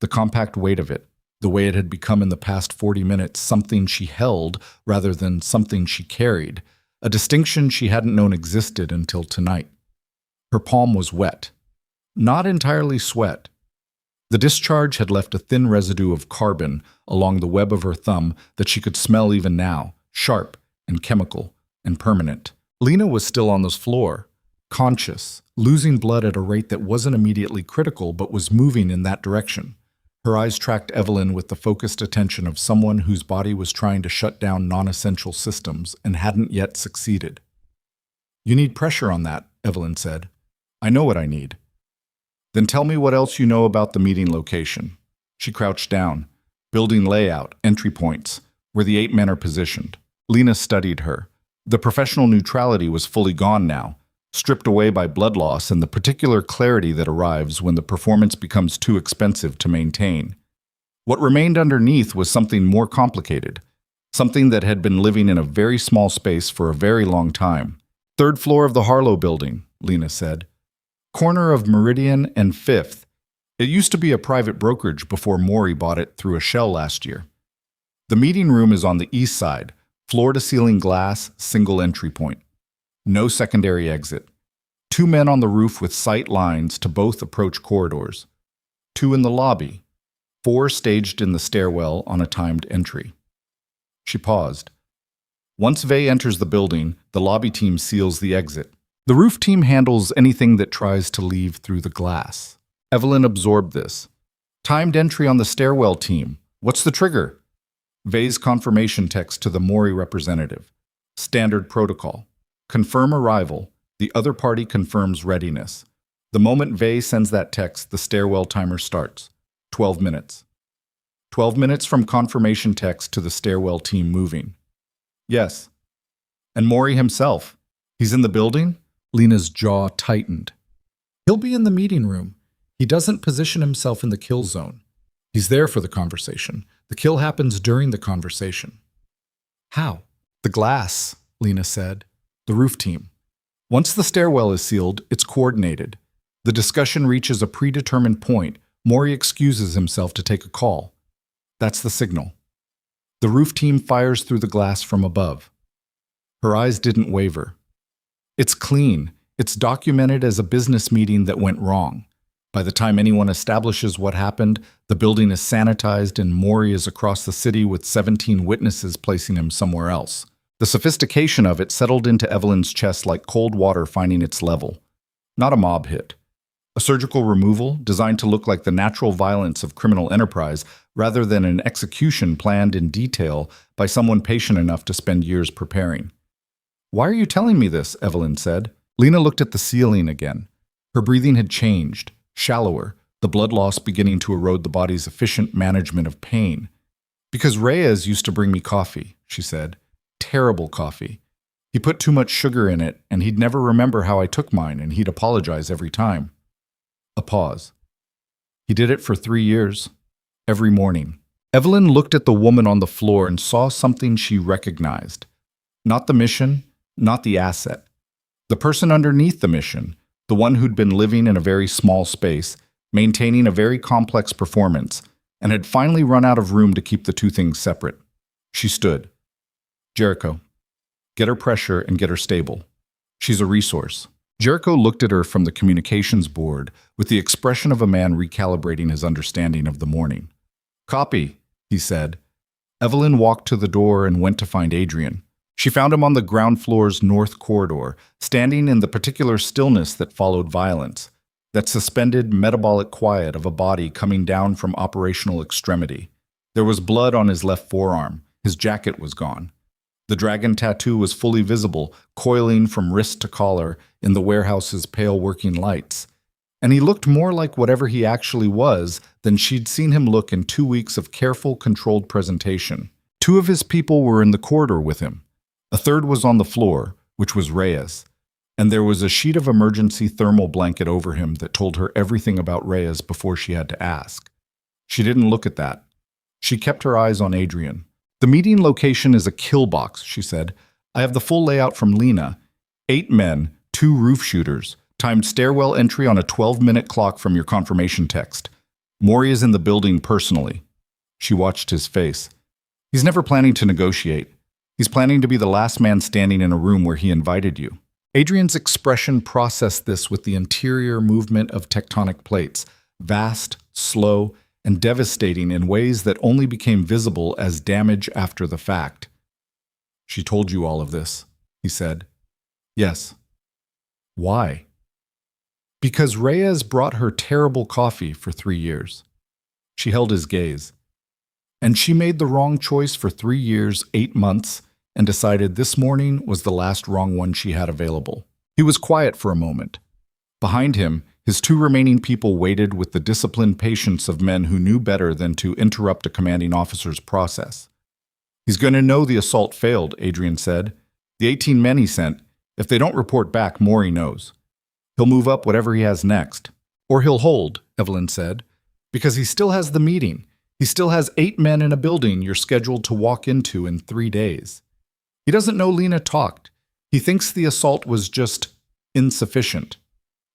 the compact weight of it, the way it had become in the past 40 minutes something she held rather than something she carried, a distinction she hadn't known existed until tonight. Her palm was wet, not entirely sweat. The discharge had left a thin residue of carbon along the web of her thumb that she could smell even now, sharp and chemical and permanent. Lena was still on the floor, conscious, losing blood at a rate that wasn't immediately critical but was moving in that direction. Her eyes tracked Evelyn with the focused attention of someone whose body was trying to shut down non-essential systems and hadn't yet succeeded. You need pressure on that, Evelyn said. I know what I need. Then tell me what else you know about the meeting location. She crouched down. Building layout, entry points, where the 8 men are positioned. Lena studied her. The professional neutrality was fully gone now, stripped away by blood loss and the particular clarity that arrives when the performance becomes too expensive to maintain. What remained underneath was something more complicated, something that had been living in a very small space for a very long time. 3rd floor of the Harlow building, Lena said. Corner of Meridian and 5th. It used to be a private brokerage before Maury bought it through a shell last year. The meeting room is on the east side, floor-to-ceiling glass, single entry point. No secondary exit. 2 men on the roof with sight lines to both approach corridors. 2 in the lobby. 4 staged in the stairwell on a timed entry. She paused. Once Vey enters the building, the lobby team seals the exit. The roof team handles anything that tries to leave through the glass. Evelyn absorbed this. Timed entry on the stairwell team. What's the trigger? Vey's confirmation text to the Maury representative. Standard protocol. Confirm arrival. The other party confirms readiness. The moment Vey sends that text, the stairwell timer starts. 12 minutes. 12 minutes from confirmation text to the stairwell team moving. Yes. And Maury himself. He's in the building? Lena's jaw tightened. He'll be in the meeting room. He doesn't position himself in the kill zone. He's there for the conversation. The kill happens during the conversation. How? The glass, Lena said. The roof team. Once the stairwell is sealed, it's coordinated. The discussion reaches a predetermined point. Maury excuses himself to take a call. That's the signal. The roof team fires through the glass from above. Her eyes didn't waver. It's clean. It's documented as a business meeting that went wrong. By the time anyone establishes what happened, the building is sanitized and Maury is across the city with 17 witnesses placing him somewhere else. The sophistication of it settled into Evelyn's chest like cold water finding its level. Not a mob hit. A surgical removal designed to look like the natural violence of criminal enterprise rather than an execution planned in detail by someone patient enough to spend years preparing. "Why are you telling me this?" Evelyn said. Lena looked at the ceiling again. Her breathing had changed, shallower, the blood loss beginning to erode the body's efficient management of pain. "Because Reyes used to bring me coffee," she said. "Terrible coffee. He put too much sugar in it, and he'd never remember how I took mine, and he'd apologize every time." A pause. "He did it for 3 years. Every morning." Evelyn looked at the woman on the floor and saw something she recognized. Not the mission, not the asset. The person underneath the mission, the one who'd been living in a very small space, maintaining a very complex performance, and had finally run out of room to keep the two things separate. She stood. "Jericho, get her pressure and get her stable. She's a resource." Jericho looked at her from the communications board with the expression of a man recalibrating his understanding of the morning. "Copy," he said. Evelyn walked to the door and went to find Adrian. She found him on the ground floor's north corridor, standing in the particular stillness that followed violence, that suspended metabolic quiet of a body coming down from operational extremity. There was blood on his left forearm. His jacket was gone. The dragon tattoo was fully visible, coiling from wrist to collar in the warehouse's pale working lights. And he looked more like whatever he actually was than she'd seen him look in 2 weeks of careful, controlled presentation. 2 of his people were in the corridor with him. A third was on the floor, which was Reyes. And there was a sheet of emergency thermal blanket over him that told her everything about Reyes before she had to ask. She didn't look at that. She kept her eyes on Adrian. "The meeting location is a kill box," she said. "I have the full layout from Lena. 8 men, 2 roof shooters, timed stairwell entry on a 12-minute clock from your confirmation text. Maury is in the building personally." She watched his face. "He's never planning to negotiate. He's planning to be the last man standing in a room where he invited you." Adrian's expression processed this with the interior movement of tectonic plates, vast, slow, and devastating in ways that only became visible as damage after the fact. "She told you all of this," he said. "Yes." "Why?" "Because Reyes brought her terrible coffee for 3 years." She held his gaze. "And she made the wrong choice for 3 years, 8 months, and decided this morning was the last wrong one she had available." He was quiet for a moment. Behind him, his 2 remaining people waited with the disciplined patience of men who knew better than to interrupt a commanding officer's process. "He's going to know the assault failed," Adrian said. "The 18 men he sent, if they don't report back, Maury knows. He'll move up whatever he has next." "Or he'll hold," Evelyn said, "because he still has the meeting. He still has 8 men in a building you're scheduled to walk into in 3 days. He doesn't know Lena talked. He thinks the assault was just insufficient.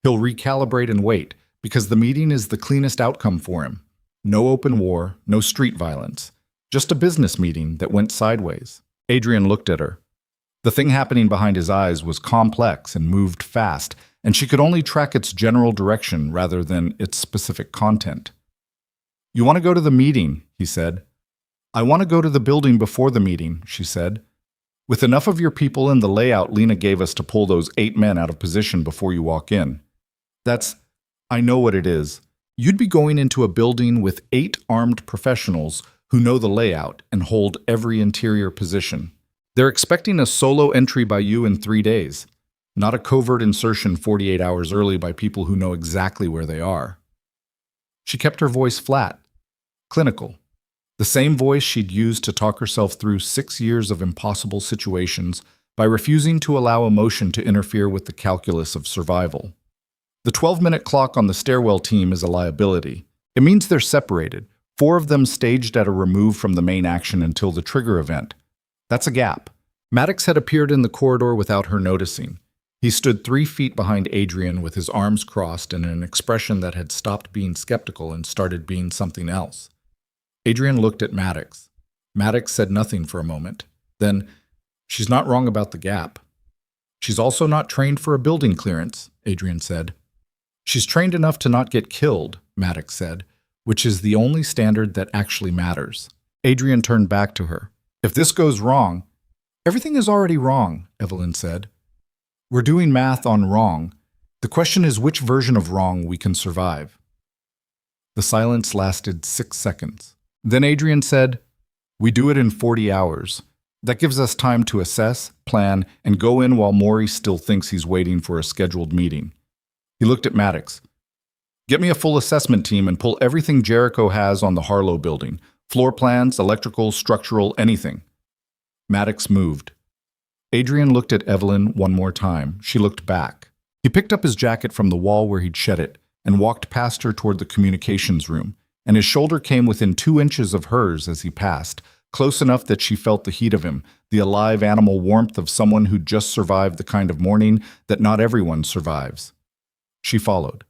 He'll recalibrate and wait, because the meeting is the cleanest outcome for him. No open war, no street violence. Just a business meeting that went sideways." Adrian looked at her. The thing happening behind his eyes was complex and moved fast, and she could only track its general direction rather than its specific content. "You want to go to the meeting," he said. "I want to go to the building before the meeting," she said. "With enough of your people in the layout Lena gave us to pull those 8 men out of position before you walk in. I know what it is. You'd be going into a building with 8 armed professionals who know the layout and hold every interior position. They're expecting a solo entry by you in 3 days, not a covert insertion 48 hours early by people who know exactly where they are." She kept her voice flat, clinical, the same voice she'd used to talk herself through 6 years of impossible situations by refusing to allow emotion to interfere with the calculus of survival. "The 12-minute clock on the stairwell team is a liability. It means they're separated, 4 of them staged at a remove from the main action until the trigger event. That's a gap. Maddox had appeared in the corridor without her noticing. He stood 3 feet behind Adrian with his arms crossed and an expression that had stopped being skeptical and started being something else. Adrian looked at Maddox. Maddox said nothing for a moment. Then, "She's not wrong about the gap." "She's also not trained for a building clearance," Adrian said. "She's trained enough to not get killed," Maddox said, "which is the only standard that actually matters." Adrian turned back to her. "If this goes wrong—" "Everything is already wrong," Evelyn said. "We're doing math on wrong. The question is which version of wrong we can survive." The silence lasted 6 seconds. Then Adrian said, "We do it in 40 hours. That gives us time to assess, plan, and go in while Maury still thinks he's waiting for a scheduled meeting." He looked at Maddox. "Get me a full assessment team and pull everything Jericho has on the Harlow building. Floor plans, electrical, structural, anything." Maddox moved. Adrian looked at Evelyn one more time. She looked back. He picked up his jacket from the wall where he'd shed it and walked past her toward the communications room, and his shoulder came within 2 inches of hers as he passed, close enough that she felt the heat of him, the alive animal warmth of someone who'd just survived the kind of morning that not everyone survives. She followed.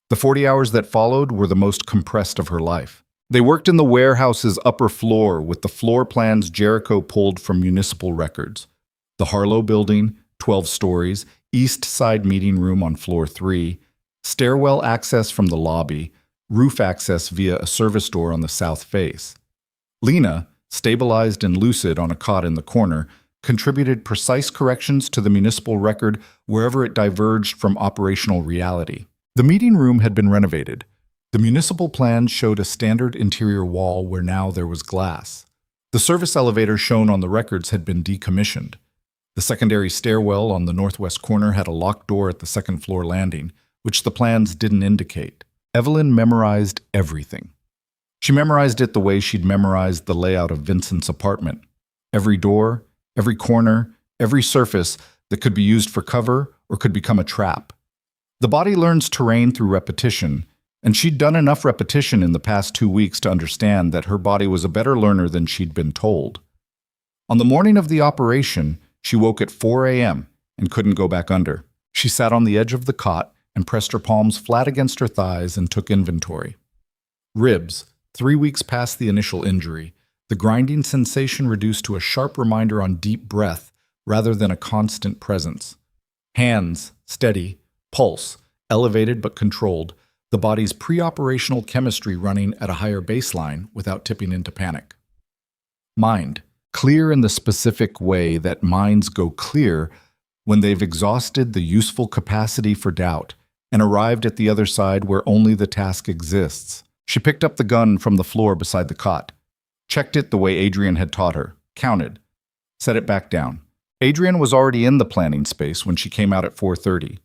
The 40 hours that followed were the most compressed of her life. They worked in the warehouse's upper floor with the floor plans Jericho pulled from municipal records. The Harlow building, 12 stories, east side meeting room on floor 3, stairwell access from the lobby, roof access via a service door on the south face. Lena, stabilized and lucid on a cot in the corner, contributed precise corrections to the municipal record wherever it diverged from operational reality. The meeting room had been renovated. The municipal plans showed a standard interior wall where now there was glass. The service elevator shown on the records had been decommissioned. The secondary stairwell on the northwest corner had a locked door at the second floor landing, which the plans didn't indicate. Evelyn memorized everything. She memorized it the way she'd memorized the layout of Vincent's apartment. Every door, every corner, every surface that could be used for cover or could become a trap. The body learns terrain through repetition, and she'd done enough repetition in the past 2 weeks to understand that her body was a better learner than she'd been told. On the morning of the operation, she woke at 4 a.m. and couldn't go back under. She sat on the edge of the cot and pressed her palms flat against her thighs and took inventory. Ribs, 3 weeks past the initial injury, the grinding sensation reduced to a sharp reminder on deep breath rather than a constant presence. Hands, steady, pulse, elevated but controlled, the body's pre-operational chemistry running at a higher baseline without tipping into panic. Mind, clear in the specific way that minds go clear when they've exhausted the useful capacity for doubt and arrived at the other side where only the task exists. She picked up the gun from the floor beside the cot, checked it the way Adrian had taught her, counted, set it back down. Adrian was already in the planning space when she came out at 4:30.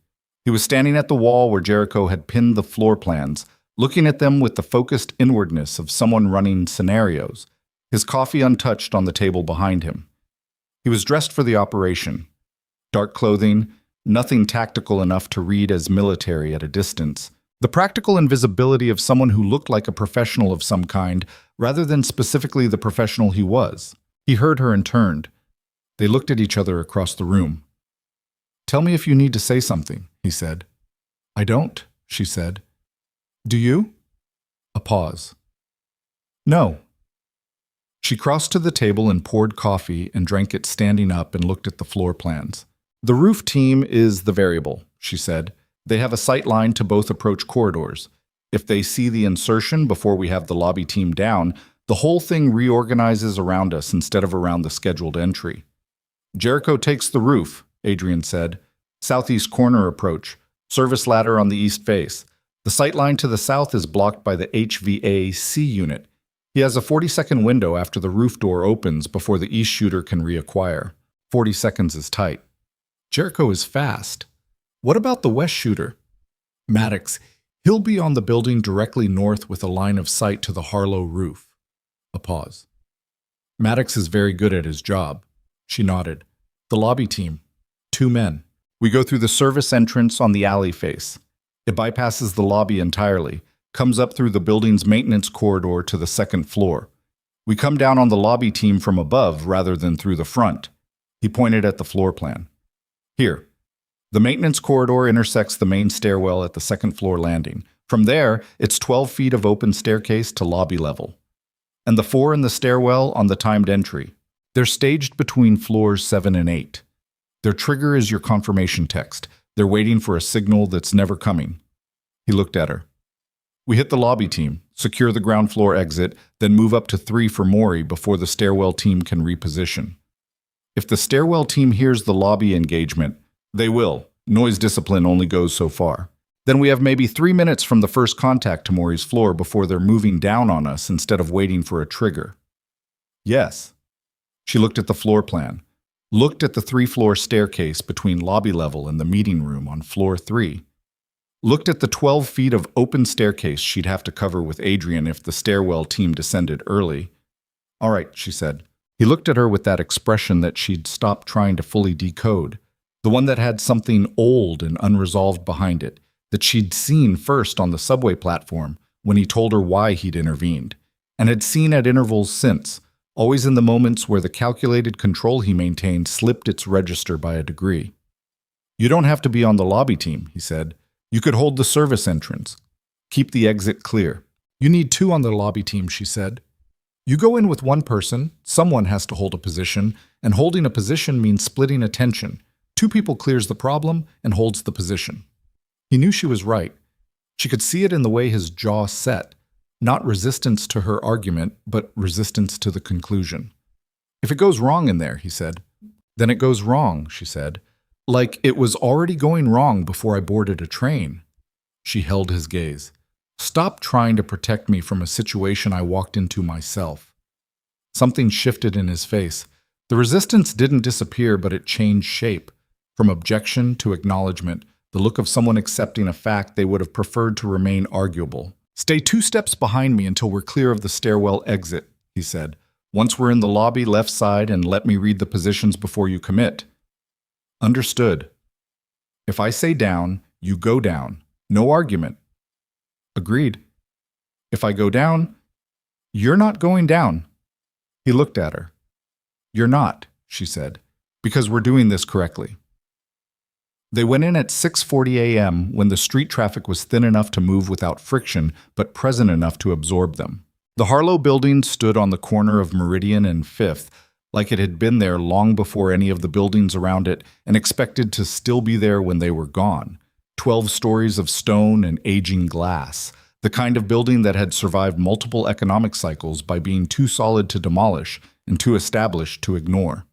He was standing at the wall where Jericho had pinned the floor plans, looking at them with the focused inwardness of someone running scenarios, his coffee untouched on the table behind him. He was dressed for the operation. Dark clothing, nothing tactical enough to read as military at a distance. The practical invisibility of someone who looked like a professional of some kind, rather than specifically the professional he was. He heard her and turned. They looked at each other across the room. "Tell me if you need to say something," he said. "I don't," she said. "Do you?" A pause. "No." She crossed to the table and poured coffee and drank it standing up and looked at the floor plans. "The roof team is the variable," she said. "They have a sight line to both approach corridors. If they see the insertion before we have the lobby team down, the whole thing reorganizes around us instead of around the scheduled entry." "Jericho takes the roof," Adrian said. "Southeast corner approach. Service ladder on the east face. The sight line to the south is blocked by the HVAC unit. He has a 40-second window after the roof door opens before the east shooter can reacquire. 40 seconds is tight." "Jericho is fast. What about the west shooter?" "Maddox, he'll be on the building directly north with a line of sight to the Harlow roof." A pause. "Maddox is very good at his job." She nodded. "The lobby team. 2 men. We go through the service entrance on the alley face. It bypasses the lobby entirely, comes up through the building's maintenance corridor to the second floor. We come down on the lobby team from above rather than through the front. He pointed at the floor plan. Here. The maintenance corridor intersects the main stairwell at the second floor landing. From there, it's 12 feet of open staircase to lobby level. And the 4 in the stairwell on the timed entry. They're staged between floors 7 and 8. Their trigger is your confirmation text. They're waiting for a signal that's never coming. He looked at her. We hit the lobby team, secure the ground floor exit, then move up to 3 for Maury before the stairwell team can reposition. If the stairwell team hears the lobby engagement, they will. Noise discipline only goes so far. Then we have maybe 3 minutes from the first contact to Maury's floor before they're moving down on us instead of waiting for a trigger. Yes. She looked at the floor plan, looked at the 3-floor staircase between lobby level and the meeting room on floor 3. Looked at the 12 feet of open staircase she'd have to cover with Adrian if the stairwell team descended early. All right, she said. He looked at her with that expression that she'd stopped trying to fully decode, the one that had something old and unresolved behind it, that she'd seen first on the subway platform when he told her why he'd intervened, and had seen at intervals since, always in the moments where the calculated control he maintained slipped its register by a degree. You don't have to be on the lobby team, he said. You could hold the service entrance. Keep the exit clear. You need 2 on the lobby team, she said. You go in with 1 person, someone has to hold a position, and holding a position means splitting attention. 2 people clears the problem and holds the position. He knew she was right. She could see it in the way his jaw set. Not resistance to her argument, but resistance to the conclusion. If it goes wrong in there, he said. Then it goes wrong, she said. Like it was already going wrong before I boarded a train. She held his gaze. Stop trying to protect me from a situation I walked into myself. Something shifted in his face. The resistance didn't disappear, but it changed shape. From objection to acknowledgement, the look of someone accepting a fact they would have preferred to remain arguable. Stay 2 steps behind me until we're clear of the stairwell exit, he said. Once we're in the lobby left side, and let me read the positions before you commit. Understood. If I say down, you go down. No argument. Agreed. If I go down, you're not going down. He looked at her. You're not, she said, because we're doing this correctly. They went in at 6:40 a.m. when the street traffic was thin enough to move without friction, but present enough to absorb them. The Harlow building stood on the corner of Meridian and 5th, like it had been there long before any of the buildings around it and expected to still be there when they were gone. 12 stories of stone and aging glass, the kind of building that had survived multiple economic cycles by being too solid to demolish and too established to ignore.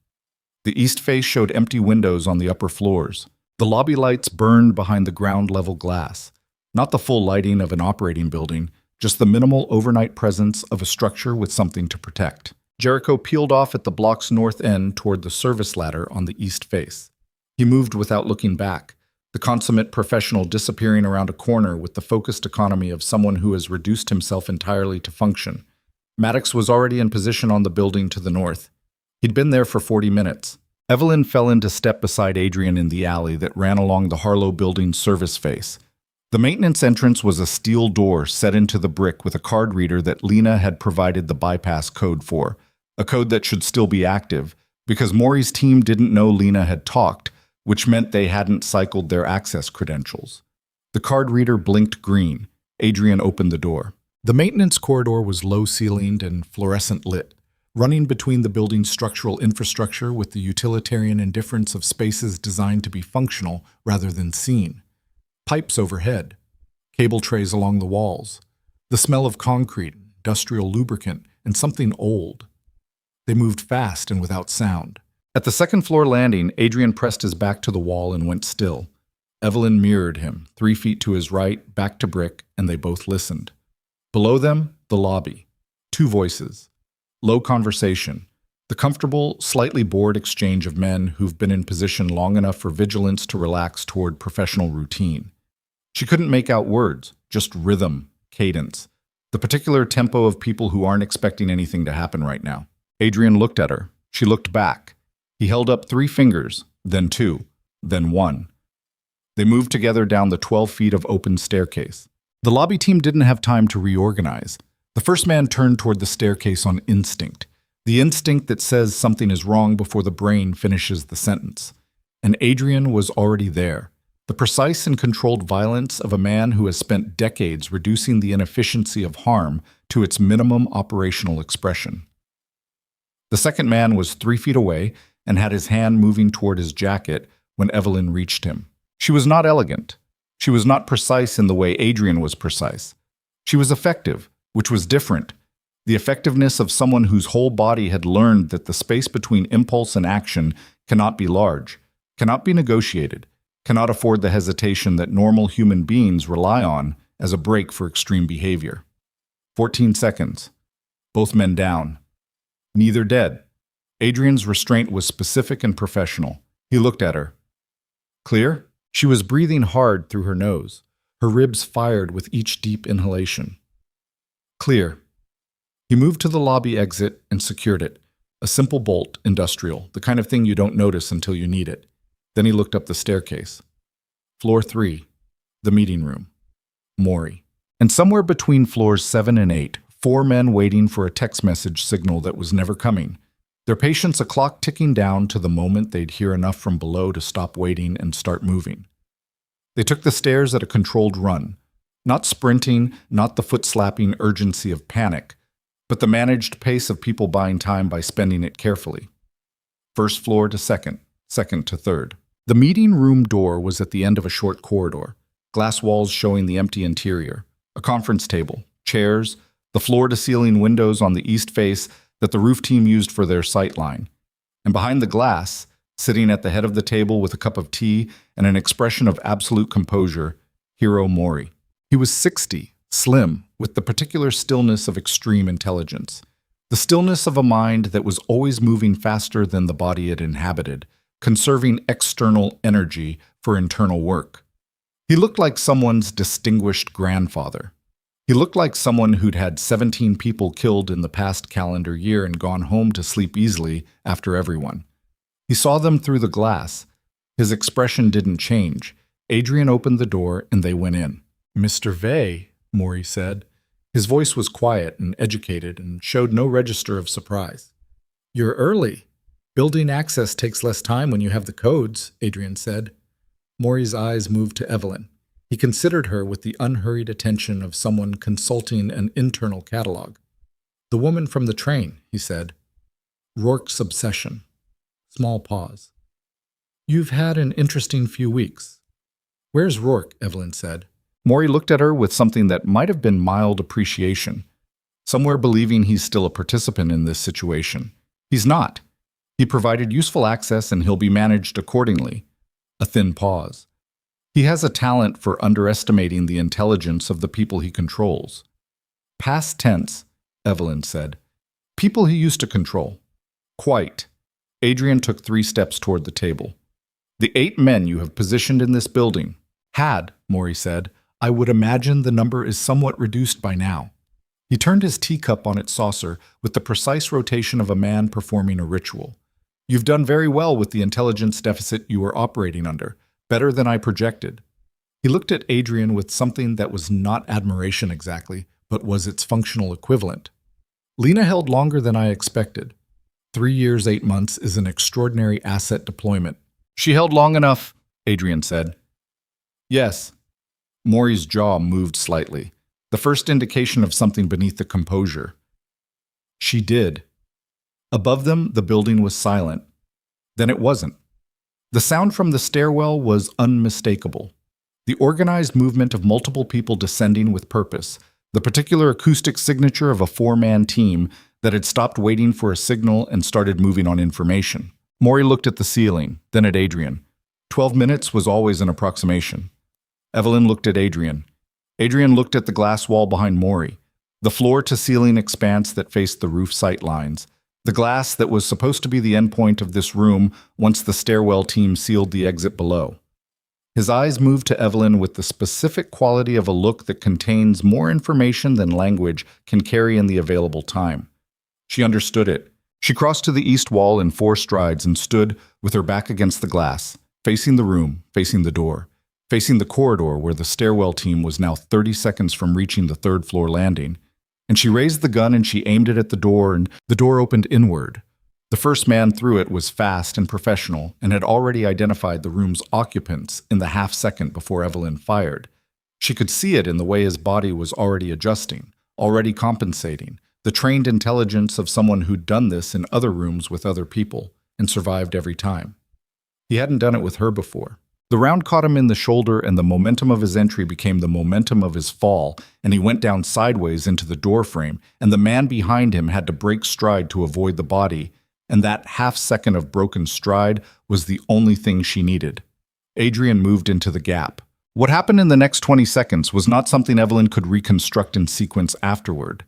The east face showed empty windows on the upper floors. The lobby lights burned behind the ground-level glass. Not the full lighting of an operating building, just the minimal overnight presence of a structure with something to protect. Jericho peeled off at the block's north end toward the service ladder on the east face. He moved without looking back, the consummate professional disappearing around a corner with the focused economy of someone who has reduced himself entirely to function. Maddox was already in position on the building to the north. He'd been there for 40 minutes. Evelyn fell into step beside Adrian in the alley that ran along the Harlow building's service face. The maintenance entrance was a steel door set into the brick with a card reader that Lena had provided the bypass code for, a code that should still be active, because Maury's team didn't know Lena had talked, which meant they hadn't cycled their access credentials. The card reader blinked green. Adrian opened the door. The maintenance corridor was low-ceilinged and fluorescent lit, running between the building's structural infrastructure with the utilitarian indifference of spaces designed to be functional rather than seen. Pipes overhead, cable trays along the walls, the smell of concrete, industrial lubricant, and something old. They moved fast and without sound. At the second-floor landing, Adrian pressed his back to the wall and went still. Evelyn mirrored him, 3 feet to his right, back to brick, and they both listened. Below them, the lobby. 2 voices. Low conversation. The comfortable, slightly bored exchange of men who've been in position long enough for vigilance to relax toward professional routine. She couldn't make out words, just rhythm, cadence. The particular tempo of people who aren't expecting anything to happen right now. Adrian looked at her. She looked back. He held up 3 fingers, then 2, then 1. They moved together down the 12 feet of open staircase. The lobby team didn't have time to reorganize. The first man turned toward the staircase on instinct, the instinct that says something is wrong before the brain finishes the sentence. And Adrian was already there, the precise and controlled violence of a man who has spent decades reducing the inefficiency of harm to its minimum operational expression. The second man was 3 feet away and had his hand moving toward his jacket when Evelyn reached him. She was not elegant. She was not precise in the way Adrian was precise. She was effective, which was different. The effectiveness of someone whose whole body had learned that the space between impulse and action cannot be large, cannot be negotiated, cannot afford the hesitation that normal human beings rely on as a break for extreme behavior. 14 seconds. Both men down. Neither dead. Adrian's restraint was specific and professional. He looked at her. Clear? She was breathing hard through her nose, her ribs fired with each deep inhalation. Clear. He moved to the lobby exit and secured it. A simple bolt, industrial, the kind of thing you don't notice until you need it. Then he looked up the staircase. Floor 3, the meeting room. Maury. And somewhere between floors 7 and 8, 4 men waiting for a text message signal that was never coming. Their patience a clock ticking down to the moment they'd hear enough from below to stop waiting and start moving. They took the stairs at a controlled run. Not sprinting, not the foot-slapping urgency of panic, but the managed pace of people buying time by spending it carefully. First floor to second, second to third. The meeting room door was at the end of a short corridor, glass walls showing the empty interior, a conference table, chairs, the floor-to-ceiling windows on the east face that the roof team used for their sight line. And behind the glass, sitting at the head of the table with a cup of tea and an expression of absolute composure, Hiro Mori. He was 60, slim, with the particular stillness of extreme intelligence, the stillness of a mind that was always moving faster than the body it inhabited, conserving external energy for internal work. He looked like someone's distinguished grandfather. He looked like someone who'd had 17 people killed in the past calendar year and gone home to sleep easily after everyone. He saw them through the glass. His expression didn't change. Adrian opened the door and they went in. "Mr. Vey," Maury said. His voice was quiet and educated and showed no register of surprise. "You're early. Building access takes less time when you have the codes," Adrian said. Maury's eyes moved to Evelyn. He considered her with the unhurried attention of someone consulting an internal catalog. "The woman from the train," he said. "Rourke's obsession." Small pause. "You've had an interesting few weeks." "Where's Rourke?" Evelyn said. Maury looked at her with something that might have been mild appreciation, somewhere believing he's still a participant in this situation. He's not. He provided useful access and he'll be managed accordingly. A thin pause. He has a talent for underestimating the intelligence of the people he controls. "Past tense," Evelyn said. "People he used to control." "Quite." Adrian took 3 steps toward the table. "The 8 men you have positioned in this building had," Maury said. "I would imagine the number is somewhat reduced by now." He turned his teacup on its saucer with the precise rotation of a man performing a ritual. "You've done very well with the intelligence deficit you were operating under. Better than I projected." He looked at Adrian with something that was not admiration exactly, but was its functional equivalent. "Lena held longer than I expected. 3 years, 8 months is an extraordinary asset deployment." "She held long enough," Adrian said. "Yes." Maury's jaw moved slightly, the first indication of something beneath the composure. "She did." Above them, the building was silent. Then it wasn't. The sound from the stairwell was unmistakable. The organized movement of multiple people descending with purpose, the particular acoustic signature of a 4-man team that had stopped waiting for a signal and started moving on information. Maury looked at the ceiling, then at Adrian. 12 minutes was always an approximation. Evelyn looked at Adrian. Adrian looked at the glass wall behind Maury, the floor-to-ceiling expanse that faced the roof sight lines, the glass that was supposed to be the endpoint of this room once the stairwell team sealed the exit below. His eyes moved to Evelyn with the specific quality of a look that contains more information than language can carry in the available time. She understood it. She crossed to the east wall in 4 strides and stood with her back against the glass, facing the room, facing the door, facing the corridor where the stairwell team was now 30 seconds from reaching the third-floor landing. And she raised the gun and she aimed it at the door, and the door opened inward. The first man through it was fast and professional and had already identified the room's occupants in the half-second before Evelyn fired. She could see it in the way his body was already adjusting, already compensating, the trained intelligence of someone who'd done this in other rooms with other people and survived every time. He hadn't done it with her before. The round caught him in the shoulder, and the momentum of his entry became the momentum of his fall, and he went down sideways into the doorframe, and the man behind him had to break stride to avoid the body, and that half-second of broken stride was the only thing she needed. Adrian moved into the gap. What happened in the next 20 seconds was not something Evelyn could reconstruct in sequence afterward.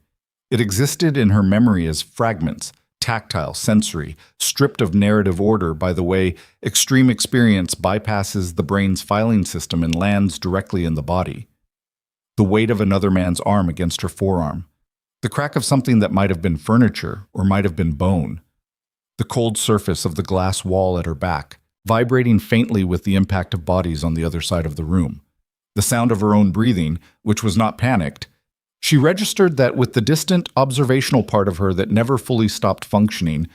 It existed in her memory as fragments, tactile, sensory, stripped of narrative order by the way extreme experience bypasses the brain's filing system and lands directly in the body. The weight of another man's arm against her forearm. The crack of something that might have been furniture or might have been bone. The cold surface of the glass wall at her back, vibrating faintly with the impact of bodies on the other side of the room. The sound of her own breathing, which was not panicked. She registered that with the distant, observational part of her that never fully stopped functioning,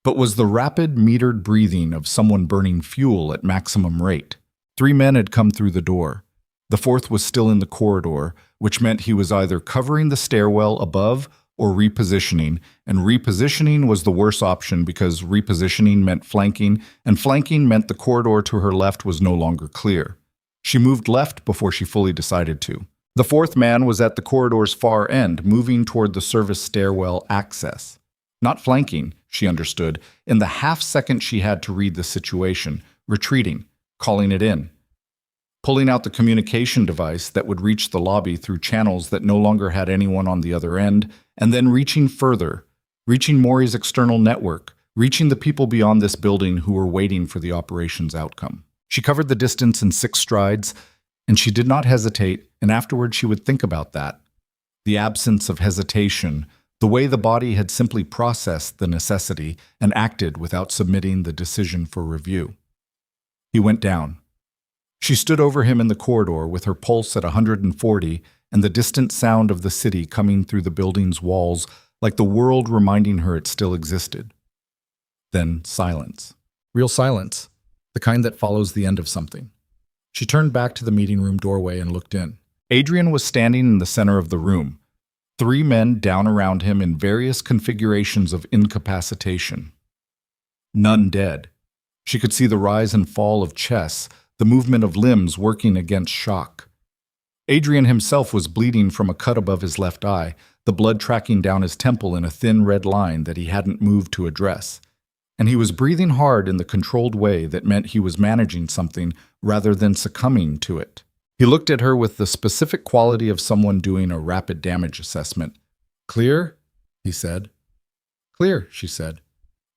but was the rapid, metered breathing of someone burning fuel at maximum rate. 3 men had come through the door. The fourth was still in the corridor, which meant he was either covering the stairwell above or repositioning, and repositioning was the worst option because repositioning meant flanking, and flanking meant the corridor to her left was no longer clear. She moved left before she fully decided to. The fourth man was at the corridor's far end, moving toward the service stairwell access. Not flanking, she understood, in the half-second she had to read the situation, retreating, calling it in. Pulling out the communication device that would reach the lobby through channels that no longer had anyone on the other end, and then reaching further, reaching Maury's external network, reaching the people beyond this building who were waiting for the operation's outcome. She covered the distance in 6 strides, and she did not hesitate, and afterward she would think about that. The absence of hesitation, the way the body had simply processed the necessity and acted without submitting the decision for review. He went down. She stood over him in the corridor with her pulse at 140 and the distant sound of the city coming through the building's walls like the world reminding her it still existed. Then silence. Real silence, the kind that follows the end of something. She turned back to the meeting room doorway and looked in. Adrian was standing in the center of the room, 3 men down around him in various configurations of incapacitation. None dead. She could see the rise and fall of chests, the movement of limbs working against shock. Adrian himself was bleeding from a cut above his left eye, the blood tracking down his temple in a thin red line that he hadn't moved to address. And he was breathing hard in the controlled way that meant he was managing something rather than succumbing to it. He looked at her with the specific quality of someone doing a rapid damage assessment. "Clear?" he said. "Clear," she said.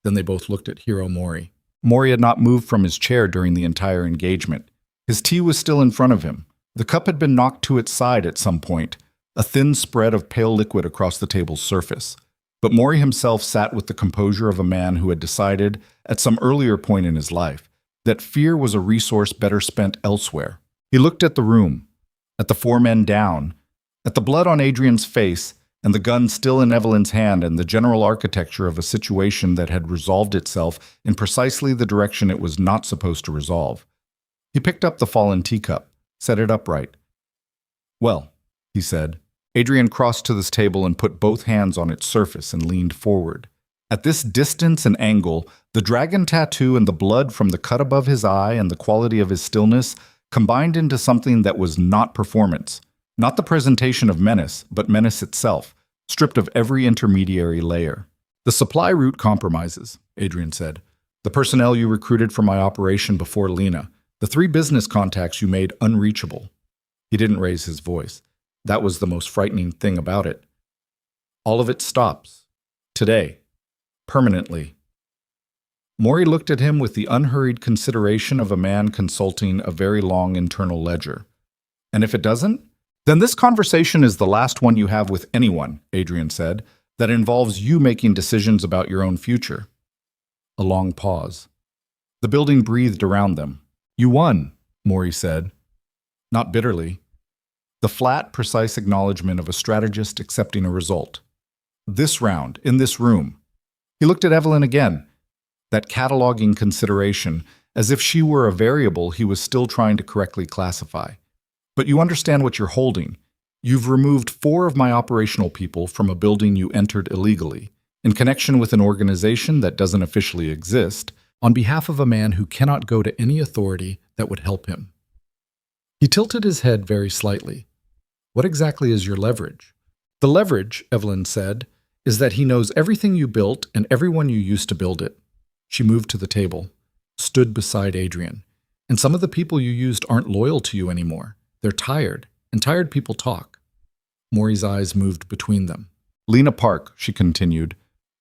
Then they both looked at Hero Mori. Mori had not moved from his chair during the entire engagement. His tea was still in front of him. The cup had been knocked to its side at some point, a thin spread of pale liquid across the table's surface. But Mori himself sat with the composure of a man who had decided, at some earlier point in his life, that fear was a resource better spent elsewhere. He looked at the room, at the 4 men down, at the blood on Adrian's face, and the gun still in Evelyn's hand, and the general architecture of a situation that had resolved itself in precisely the direction it was not supposed to resolve. He picked up the fallen teacup, set it upright. "Well," he said. Adrian crossed to this table and put both hands on its surface and leaned forward. At this distance and angle, the dragon tattoo and the blood from the cut above his eye and the quality of his stillness combined into something that was not performance, not the presentation of menace, but menace itself, stripped of every intermediary layer. "The supply route compromises," Adrian said. "The personnel you recruited for my operation before Lena, the 3 business contacts you made unreachable." He didn't raise his voice. That was the most frightening thing about it. "All of it stops. Today. Permanently." Mori looked at him with the unhurried consideration of a man consulting a very long internal ledger. "And if it doesn't? Then this conversation is the last one you have with anyone," Adrian said, "that involves you making decisions about your own future." A long pause. The building breathed around them. "You won," Mori said. not bitterly. The flat, precise acknowledgement of a strategist accepting a result. This round, in this room. He looked at Evelyn again, that cataloging consideration, as if she were a variable he was still trying to correctly classify. But you understand what you're holding. You've removed 4 of my operational people from a building you entered illegally, in connection with an organization that doesn't officially exist, on behalf of a man who cannot go to any authority that would help him. He tilted his head very slightly. What exactly is your leverage? The leverage, Evelyn said, is that he knows everything you built and everyone you used to build it. She moved to the table, stood beside Adrian. And some of the people you used aren't loyal to you anymore. They're tired, and tired people talk. Maury's eyes moved between them. Lena Park, she continued.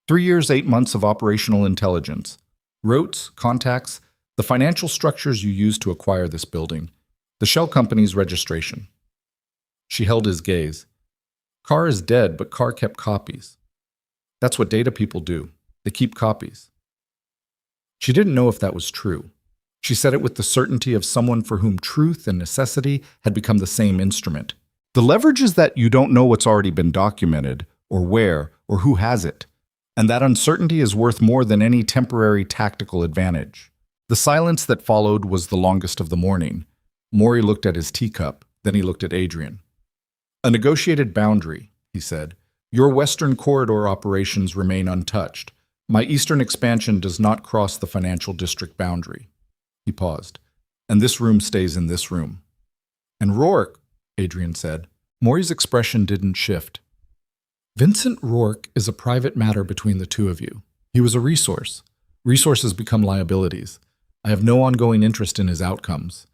3 years, 8 months of operational intelligence. Rotes, contacts, the financial structures you used to acquire this building. The shell company's registration. She held his gaze. Carr is dead, but Carr kept copies. That's what data people do. They keep copies. She didn't know if that was true. She said it with the certainty of someone for whom truth and necessity had become the same instrument. The leverage is that you don't know what's already been documented, or where, or who has it. And that uncertainty is worth more than any temporary tactical advantage. The silence that followed was the longest of the morning. Maury looked at his teacup, then he looked at Adrian. A negotiated boundary, he said. Your Western corridor operations remain untouched. My Eastern expansion does not cross the financial district boundary. He paused. And this room stays in this room. And Rourke, Adrian said. Maury's expression didn't shift. Vincent Rourke is a private matter between the two of you. He was a resource. Resources become liabilities. I have no ongoing interest in his outcomes.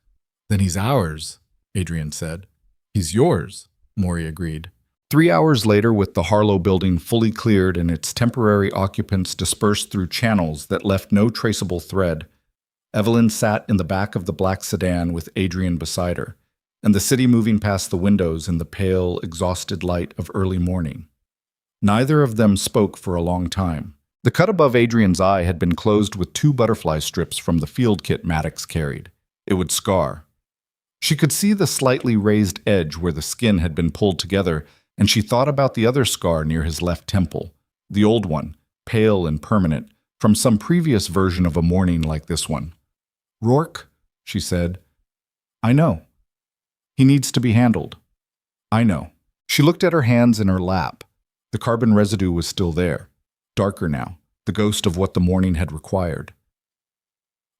Then he's ours, Adrian said. He's yours, Maury agreed. 3 hours later, with the Harlow building fully cleared and its temporary occupants dispersed through channels that left no traceable thread, Evelyn sat in the back of the black sedan with Adrian beside her, and the city moving past the windows in the pale, exhausted light of early morning. Neither of them spoke for a long time. The cut above Adrian's eye had been closed with 2 butterfly strips from the field kit Maddox carried. It would scar. She could see the slightly raised edge where the skin had been pulled together, and she thought about the other scar near his left temple, the old one, pale and permanent, from some previous version of a morning like this one. Rourke, she said, I know. He needs to be handled. I know. She looked at her hands in her lap. The carbon residue was still there, darker now, the ghost of what the morning had required.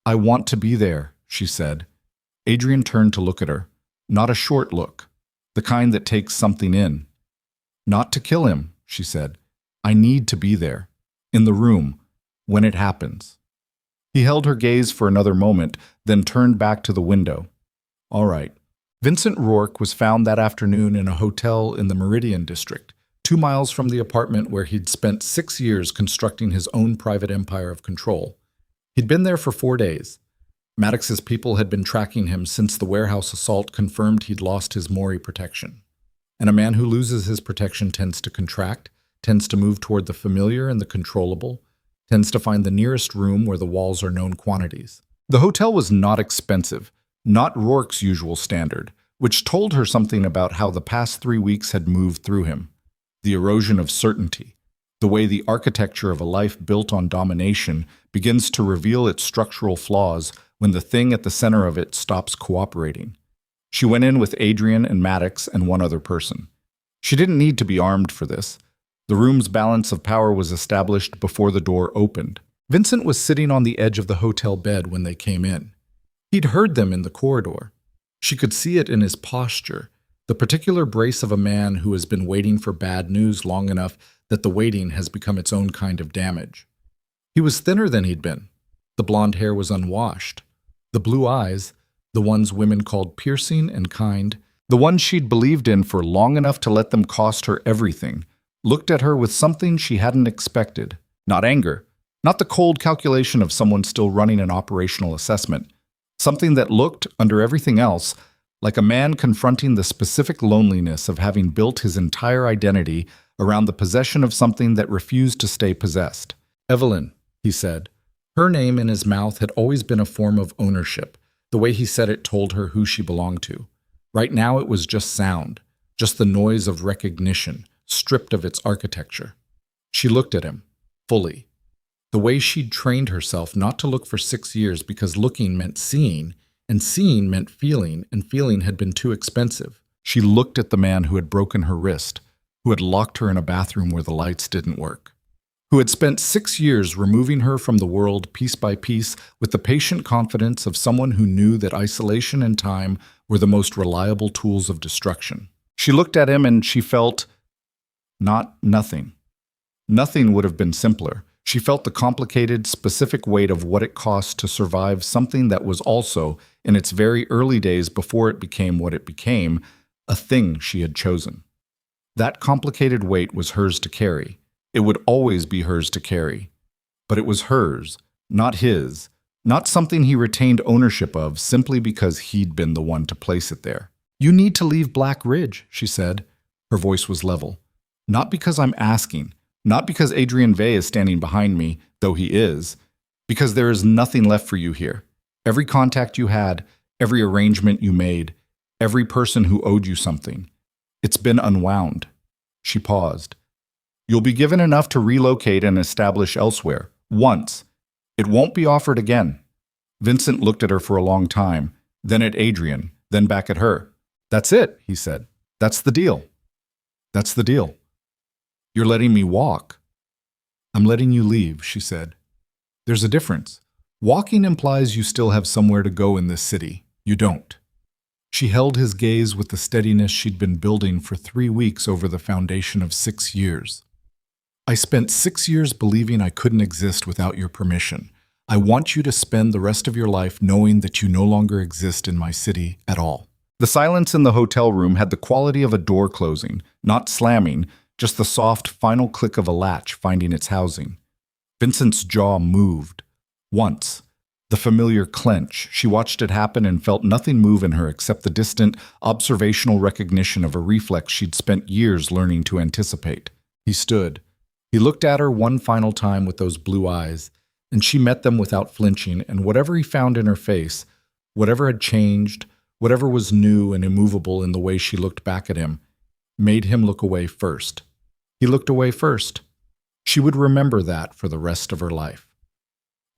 I want to be there, she said. Adrian turned to look at her, not a short look, the kind that takes something in. Not to kill him, she said. I need to be there, in the room, when it happens. He held her gaze for another moment, then turned back to the window. All right. Vincent Rourke was found that afternoon in a hotel in the Meridian district, 2 miles from the apartment where he'd spent 6 years constructing his own private empire of control. He'd been there for 4 days. Maddox's people had been tracking him since the warehouse assault confirmed he'd lost his Maury protection. And a man who loses his protection tends to contract, tends to move toward the familiar and the controllable, tends to find the nearest room where the walls are known quantities. The hotel was not expensive, not Rourke's usual standard, which told her something about how the past 3 weeks had moved through him. The erosion of certainty, the way the architecture of a life built on domination begins to reveal its structural flaws when the thing at the center of it stops cooperating. She went in with Adrian and Maddox and one other person. She didn't need to be armed for this. The room's balance of power was established before the door opened. Vincent was sitting on the edge of the hotel bed when they came in. He'd heard them in the corridor. She could see it in his posture, the particular brace of a man who has been waiting for bad news long enough that the waiting has become its own kind of damage. He was thinner than he'd been. The blonde hair was unwashed. The blue eyes, the ones women called piercing and kind, the ones she'd believed in for long enough to let them cost her everything, looked at her with something she hadn't expected. Not anger, not the cold calculation of someone still running an operational assessment. Something that looked, under everything else, like a man confronting the specific loneliness of having built his entire identity around the possession of something that refused to stay possessed. Evelyn, he said. Her name in his mouth had always been a form of ownership. The way he said it told her who she belonged to. Right now it was just sound, just the noise of recognition, stripped of its architecture. She looked at him, fully. The way she'd trained herself not to look for 6 years because looking meant seeing, and seeing meant feeling, and feeling had been too expensive. She looked at the man who had broken her wrist, who had locked her in a bathroom where the lights didn't work, who had spent 6 years removing her from the world piece by piece with the patient confidence of someone who knew that isolation and time were the most reliable tools of destruction. She looked at him and she felt nothing. Nothing would have been simpler. She felt the complicated, specific weight of what it cost to survive something that was also, in its very early days before it became what it became, a thing she had chosen. That complicated weight was hers to carry. It would always be hers to carry. But it was hers, not his, not something he retained ownership of simply because he'd been the one to place it there. "You need to leave Black Ridge," she said. Her voice was level. "Not because I'm asking. Not because Adrian Vey is standing behind me, though he is. Because there is nothing left for you here. Every contact you had, every arrangement you made, every person who owed you something. It's been unwound." She paused. "You'll be given enough to relocate and establish elsewhere. Once. It won't be offered again." Vincent looked at her for a long time, then at Adrian, then back at her. "That's it," he said. "That's the deal. That's the deal. You're letting me walk." "I'm letting you leave," she said. "There's a difference. Walking implies you still have somewhere to go in this city. You don't." She held his gaze with the steadiness she'd been building for 3 weeks over the foundation of 6 years. "I spent 6 years believing I couldn't exist without your permission. I want you to spend the rest of your life knowing that you no longer exist in my city at all." The silence in the hotel room had the quality of a door closing, not slamming, just the soft, final click of a latch finding its housing. Vincent's jaw moved. Once. The familiar clench. She watched it happen and felt nothing move in her except the distant, observational recognition of a reflex she'd spent years learning to anticipate. He stood. He looked at her one final time with those blue eyes, and she met them without flinching, and whatever he found in her face, whatever had changed, whatever was new and immovable in the way she looked back at him, made him look away first. He looked away first. She would remember that for the rest of her life.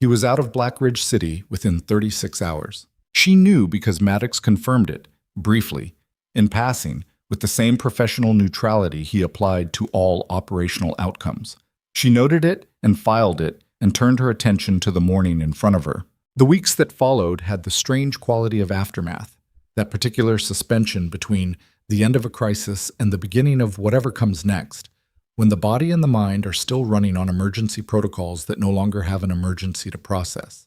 He was out of Black Ridge City within 36 hours. She knew because Maddox confirmed it, briefly, in passing, with the same professional neutrality he applied to all operational outcomes. She noted it and filed it and turned her attention to the morning in front of her. The weeks that followed had the strange quality of aftermath, that particular suspension between the end of a crisis and the beginning of whatever comes next, when the body and the mind are still running on emergency protocols that no longer have an emergency to process.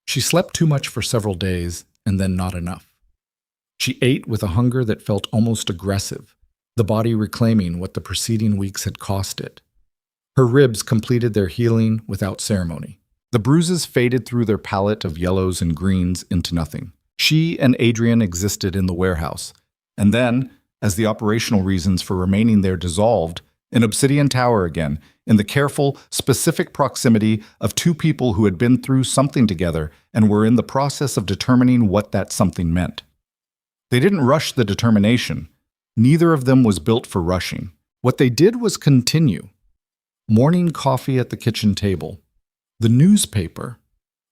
She slept too much for several days, and then not enough. She ate with a hunger that felt almost aggressive, the body reclaiming what the preceding weeks had cost it. Her ribs completed their healing without ceremony. The bruises faded through their palette of yellows and greens into nothing. She and Adrian existed in the warehouse, and then, as the operational reasons for remaining there dissolved, in Obsidian Tower again, in the careful, specific proximity of two people who had been through something together and were in the process of determining what that something meant. They didn't rush the determination. Neither of them was built for rushing. What they did was continue. Morning coffee at the kitchen table. The newspaper.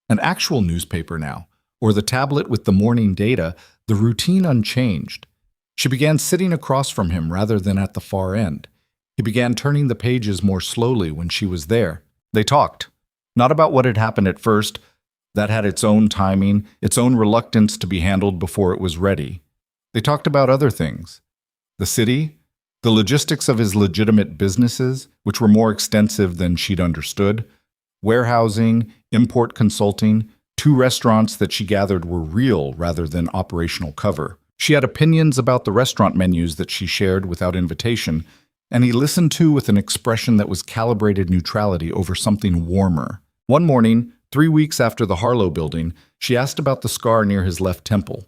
An actual newspaper now, or the tablet with the morning data, the routine unchanged. She began sitting across from him rather than at the far end. He began turning the pages more slowly when she was there. They talked. Not about what had happened at first. That had its own timing, its own reluctance to be handled before it was ready. They talked about other things. The city, the logistics of his legitimate businesses, which were more extensive than she'd understood, warehousing, import consulting, 2 restaurants that she gathered were real rather than operational cover. She had opinions about the restaurant menus that she shared without invitation, and he listened to with an expression that was calibrated neutrality over something warmer. One morning, 3 weeks after the Harlow building, she asked about the scar near his left temple.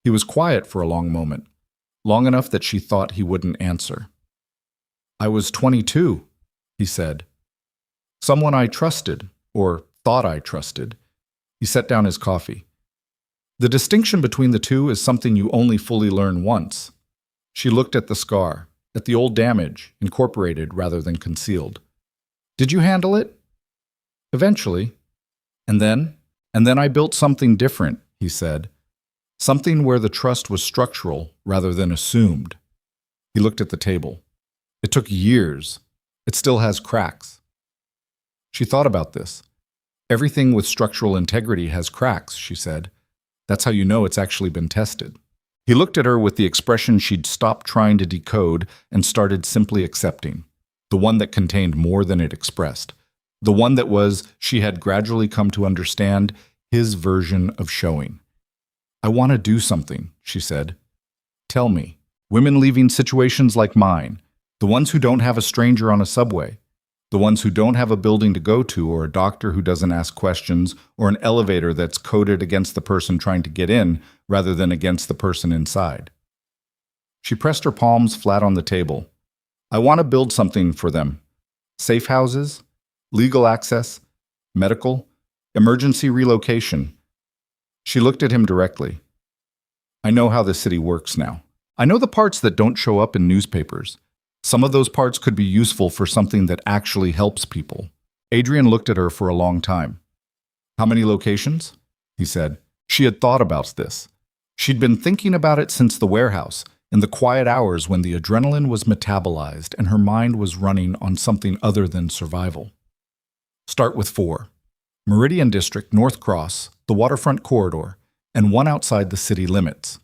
He was quiet for a long moment, long enough that she thought he wouldn't answer. "I was 22, he said. "Someone I trusted, or thought I trusted." He set down his coffee. The distinction between the two is something you only fully learn once. She looked at the scar, at the old damage, incorporated rather than concealed. Did you handle it? Eventually. And then? And then I built something different, he said. Something where the trust was structural rather than assumed. He looked at the table. It took years. It still has cracks. She thought about this. Everything with structural integrity has cracks, she said. That's how you know it's actually been tested. He looked at her with the expression she'd stopped trying to decode and started simply accepting. The one that contained more than it expressed. The one that was, she had gradually come to understand, his version of showing. I want to do something, she said. Tell me. Women leaving situations like mine, the ones who don't have a stranger on a subway, the ones who don't have a building to go to or a doctor who doesn't ask questions or an elevator that's coded against the person trying to get in rather than against the person inside. She pressed her palms flat on the table. I want to build something for them. Safe houses, legal access, medical, emergency relocation. She looked at him directly. I know how the city works now. I know the parts that don't show up in newspapers. Some of those parts could be useful for something that actually helps people. Adrian looked at her for a long time. How many locations? He said. She had thought about this. She'd been thinking about it since the warehouse, in the quiet hours when the adrenaline was metabolized and her mind was running on something other than survival. Start with 4. Meridian District, North Cross, the waterfront corridor, and 1 outside the city limits.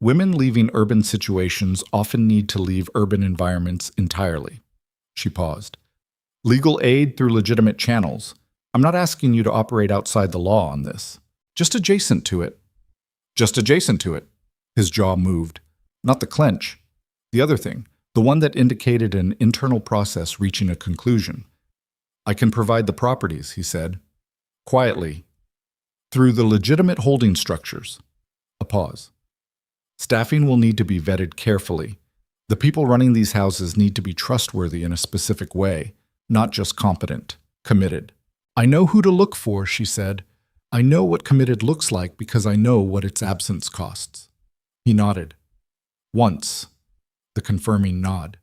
Women leaving urban situations often need to leave urban environments entirely. She paused. Legal aid through legitimate channels. I'm not asking you to operate outside the law on this. Just adjacent to it. Just adjacent to it. His jaw moved. Not the clench. The other thing, the one that indicated an internal process reaching a conclusion. I can provide the properties, he said. Quietly. Through the legitimate holding structures. A pause. Staffing will need to be vetted carefully. The people running these houses need to be trustworthy in a specific way, not just competent, committed. I know who to look for, she said. I know what committed looks like because I know what its absence costs. He nodded. Once. The confirming nod.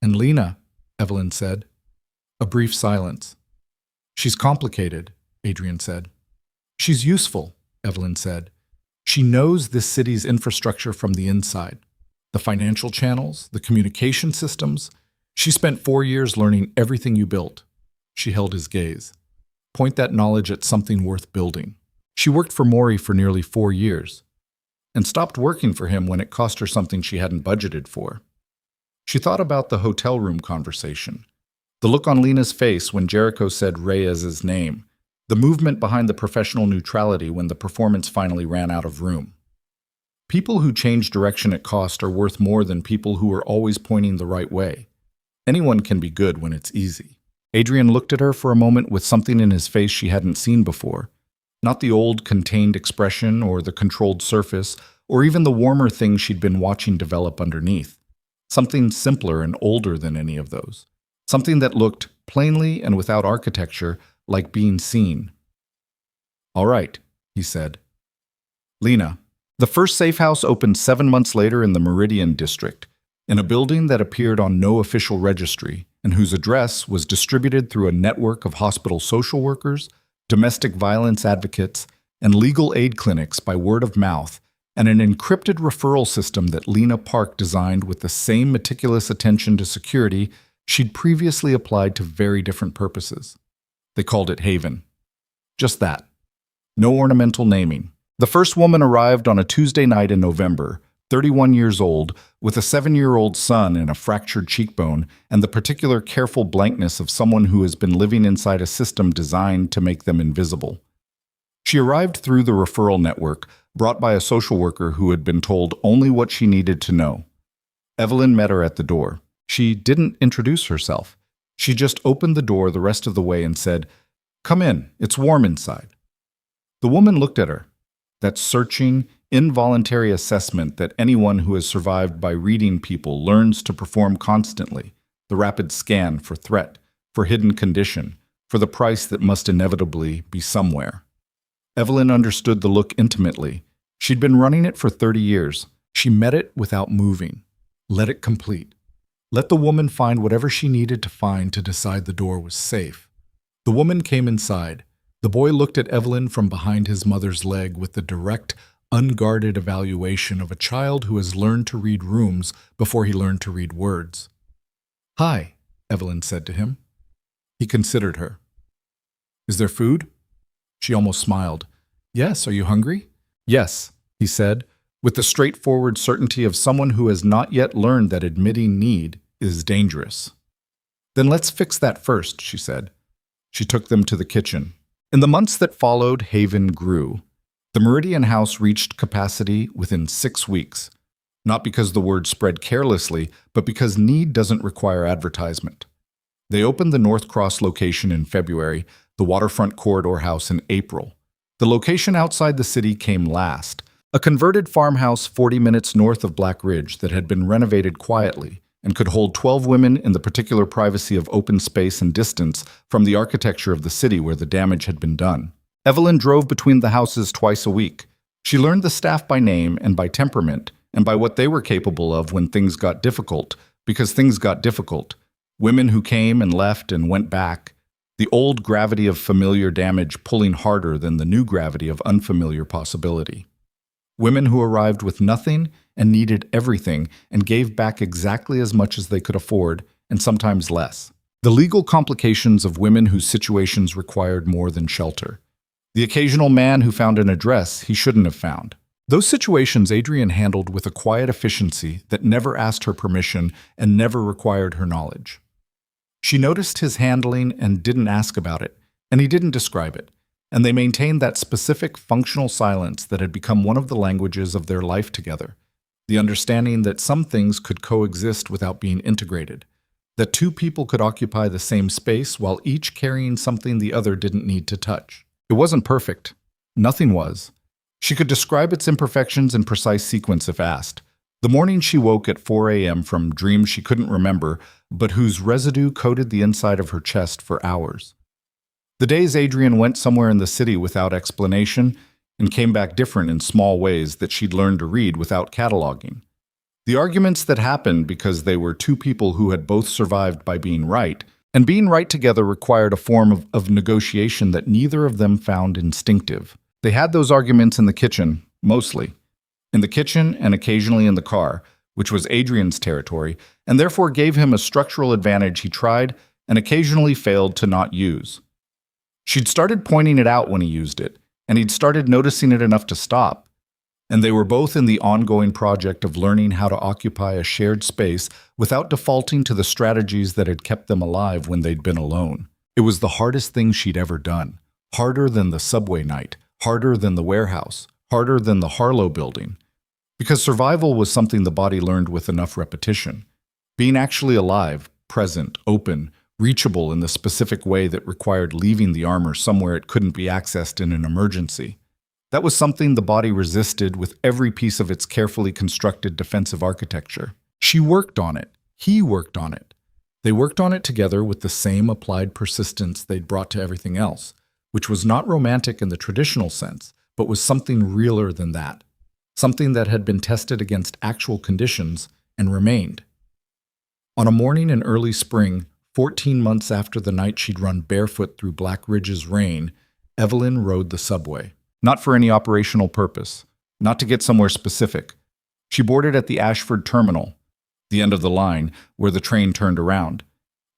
And Lena, Evelyn said. A brief silence. She's complicated, Adrian said. She's useful, Evelyn said. She knows this city's infrastructure from the inside. The financial channels, the communication systems. She spent 4 years learning everything you built. She held his gaze. Point that knowledge at something worth building. She worked for Maury for nearly 4 years and stopped working for him when it cost her something she hadn't budgeted for. She thought about the hotel room conversation, the look on Lena's face when Jericho said Reyes's name, the movement behind the professional neutrality when the performance finally ran out of room. People who change direction at cost are worth more than people who are always pointing the right way. Anyone can be good when it's easy. Adrian looked at her for a moment with something in his face she hadn't seen before. Not the old, contained expression or the controlled surface, or even the warmer thing she'd been watching develop underneath. Something simpler and older than any of those. Something that looked, plainly and without architecture, like being seen. All right, he said. Lena. The first safe house opened 7 months later in the Meridian District, in a building that appeared on no official registry and whose address was distributed through a network of hospital social workers, domestic violence advocates, and legal aid clinics by word of mouth, and an encrypted referral system that Lena Park designed with the same meticulous attention to security she'd previously applied to very different purposes. They called it Haven. Just that. No ornamental naming. The first woman arrived on a Tuesday night in November, 31 years old, with a 7-year-old son and a fractured cheekbone, and the particular careful blankness of someone who has been living inside a system designed to make them invisible. She arrived through the referral network, brought by a social worker who had been told only what she needed to know. Evelyn met her at the door. She didn't introduce herself. She just opened the door the rest of the way and said, "Come in, it's warm inside." The woman looked at her. That searching, involuntary assessment that anyone who has survived by reading people learns to perform constantly, the rapid scan for threat, for hidden condition, for the price that must inevitably be somewhere. Evelyn understood the look intimately. She'd been running it for 30 years. She met it without moving. Let it complete. Let the woman find whatever she needed to find to decide the door was safe. The woman came inside. The boy looked at Evelyn from behind his mother's leg with the direct, unguarded evaluation of a child who has learned to read rooms before he learned to read words. "Hi," Evelyn said to him. He considered her. "Is there food?" She almost smiled. "Yes, are you hungry?" "Yes," he said, with the straightforward certainty of someone who has not yet learned that admitting need is dangerous. "Then let's fix that first," she said. She took them to the kitchen. In the months that followed, Haven grew. The Meridian House reached capacity within 6 weeks, not because the word spread carelessly, but because need doesn't require advertisement. They opened the North Cross location in February, the Waterfront Corridor House in April. The location outside the city came last, a converted farmhouse 40 minutes north of Black Ridge that had been renovated quietly and could hold 12 women in the particular privacy of open space and distance from the architecture of the city where the damage had been done. Evelyn drove between the houses twice a week. She learned the staff by name and by temperament, and by what they were capable of when things got difficult, because things got difficult. Women who came and left and went back. The old gravity of familiar damage pulling harder than the new gravity of unfamiliar possibility. Women who arrived with nothing and needed everything and gave back exactly as much as they could afford, and sometimes less. The legal complications of women whose situations required more than shelter. The occasional man who found an address he shouldn't have found. Those situations Adrian handled with a quiet efficiency that never asked her permission and never required her knowledge. She noticed his handling and didn't ask about it, and he didn't describe it, and they maintained that specific functional silence that had become one of the languages of their life together, the understanding that some things could coexist without being integrated, that two people could occupy the same space while each carrying something the other didn't need to touch. It wasn't perfect. Nothing was. She could describe its imperfections in precise sequence if asked. The morning she woke at 4 a.m. from dreams she couldn't remember, but whose residue coated the inside of her chest for hours. The days Adrian went somewhere in the city without explanation and came back different in small ways that she'd learned to read without cataloging. The arguments that happened because they were two people who had both survived by being right, and being right together required a form of negotiation that neither of them found instinctive. They had those arguments in the kitchen, mostly. In the kitchen and occasionally in the car, which was Adrian's territory, and therefore gave him a structural advantage he tried and occasionally failed to not use. She'd started pointing it out when he used it, and he'd started noticing it enough to stop. And they were both in the ongoing project of learning how to occupy a shared space without defaulting to the strategies that had kept them alive when they'd been alone. It was the hardest thing she'd ever done. Harder than the subway night, harder than the warehouse, harder than the Harlow building. Because survival was something the body learned with enough repetition. Being actually alive, present, open, reachable in the specific way that required leaving the armor somewhere it couldn't be accessed in an emergency. That was something the body resisted with every piece of its carefully constructed defensive architecture. She worked on it. He worked on it. They worked on it together with the same applied persistence they'd brought to everything else, which was not romantic in the traditional sense, but was something realer than that. Something that had been tested against actual conditions and remained. On a morning in early spring, 14 months after the night she'd run barefoot through Black Ridge's rain, Evelyn rode the subway. Not for any operational purpose, not to get somewhere specific. She boarded at the Ashford Terminal, the end of the line, where the train turned around,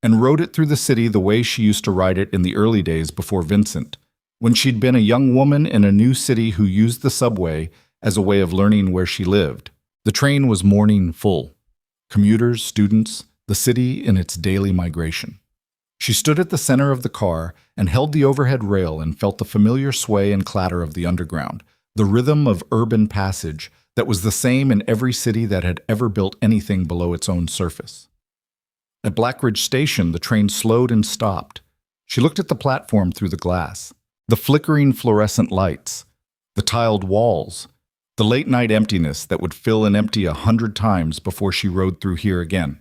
and rode it through the city the way she used to ride it in the early days before Vincent, when she'd been a young woman in a new city who used the subway as a way of learning where she lived. The train was morning full. Commuters, students, the city in its daily migration. She stood at the center of the car and held the overhead rail and felt the familiar sway and clatter of the underground, the rhythm of urban passage that was the same in every city that had ever built anything below its own surface. At Black Ridge Station, the train slowed and stopped. She looked at the platform through the glass, the flickering fluorescent lights, the tiled walls, the late-night emptiness that would fill and empty 100 times before she rode through here again.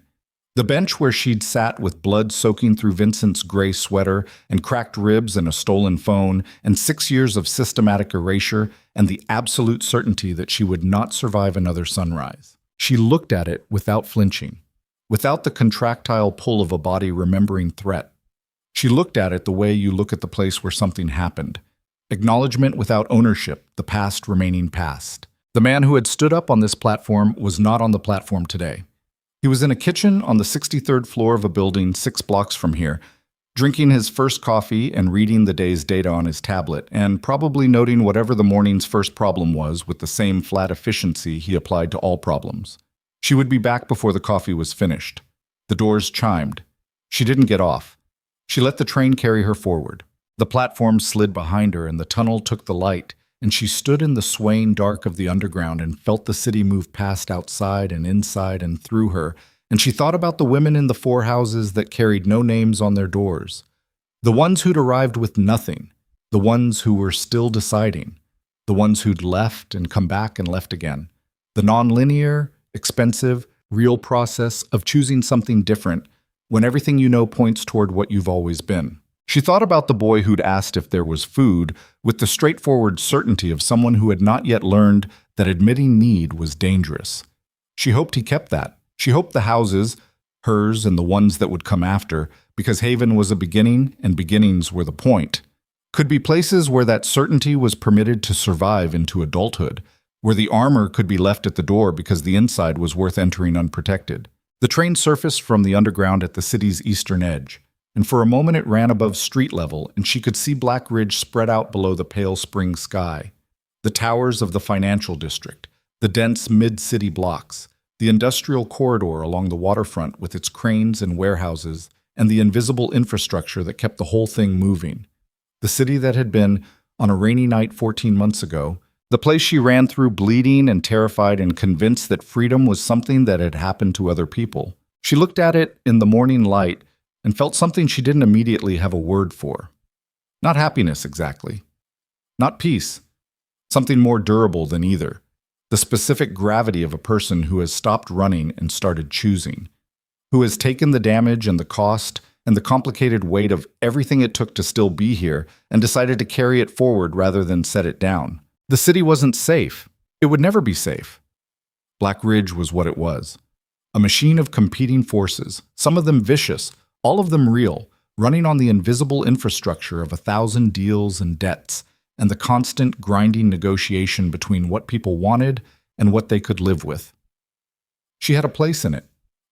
The bench where she'd sat with blood soaking through Vincent's gray sweater and cracked ribs and a stolen phone and 6 years of systematic erasure and the absolute certainty that she would not survive another sunrise. She looked at it without flinching, without the contractile pull of a body remembering threat. She looked at it the way you look at the place where something happened. Acknowledgement without ownership, the past remaining past. The man who had stood up on this platform was not on the platform today. He was in a kitchen on the 63rd floor of a building 6 blocks from here, drinking his first coffee and reading the day's data on his tablet, and probably noting whatever the morning's first problem was with the same flat efficiency he applied to all problems. She would be back before the coffee was finished. The doors chimed. She didn't get off. She let the train carry her forward. The platform slid behind her and the tunnel took the light, and she stood in the swaying dark of the underground and felt the city move past outside and inside and through her, and she thought about the women in the 4 houses that carried no names on their doors. The ones who'd arrived with nothing, the ones who were still deciding, the ones who'd left and come back and left again. The non-linear, expensive, real process of choosing something different when everything you know points toward what you've always been. She thought about the boy who'd asked if there was food with the straightforward certainty of someone who had not yet learned that admitting need was dangerous. She hoped he kept that. She hoped the houses, hers and the ones that would come after, because Haven was a beginning and beginnings were the point, could be places where that certainty was permitted to survive into adulthood, where the armor could be left at the door because the inside was worth entering unprotected. The train surfaced from the underground at the city's eastern edge, and for a moment it ran above street level, and she could see Black Ridge spread out below the pale spring sky. The towers of the financial district, the dense mid-city blocks, the industrial corridor along the waterfront with its cranes and warehouses, and the invisible infrastructure that kept the whole thing moving. The city that had been, on a rainy night 14 months ago, the place she ran through bleeding and terrified and convinced that freedom was something that had happened to other people. She looked at it in the morning light and felt something she didn't immediately have a word for. Not happiness, exactly. Not peace. Something more durable than either. The specific gravity of a person who has stopped running and started choosing. Who has taken the damage and the cost and the complicated weight of everything it took to still be here and decided to carry it forward rather than set it down. The city wasn't safe. It would never be safe. Black Ridge was what it was. A machine of competing forces, some of them vicious, all of them real, running on the invisible infrastructure of 1,000 deals and debts, and the constant grinding negotiation between what people wanted and what they could live with. She had a place in it.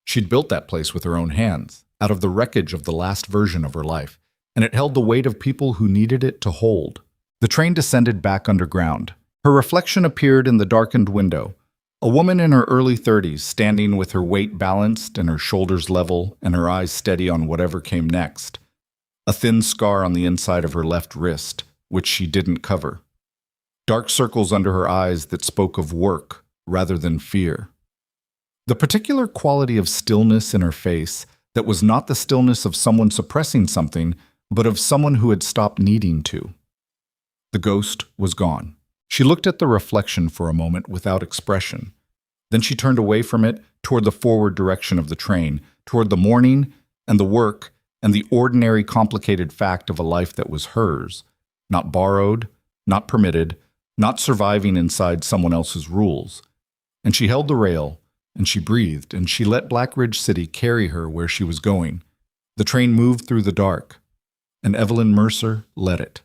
She'd built that place with her own hands, out of the wreckage of the last version of her life, and it held the weight of people who needed it to hold. The train descended back underground. Her reflection appeared in the darkened window. A woman in her early 30s, standing with her weight balanced and her shoulders level and her eyes steady on whatever came next. A thin scar on the inside of her left wrist, which she didn't cover. Dark circles under her eyes that spoke of work rather than fear. The particular quality of stillness in her face that was not the stillness of someone suppressing something, but of someone who had stopped needing to. The ghost was gone. She looked at the reflection for a moment without expression. Then she turned away from it toward the forward direction of the train, toward the morning and the work and the ordinary complicated fact of a life that was hers, not borrowed, not permitted, not surviving inside someone else's rules. And she held the rail, and she breathed, and she let Black Ridge City carry her where she was going. The train moved through the dark, and Evelyn Mercer led it.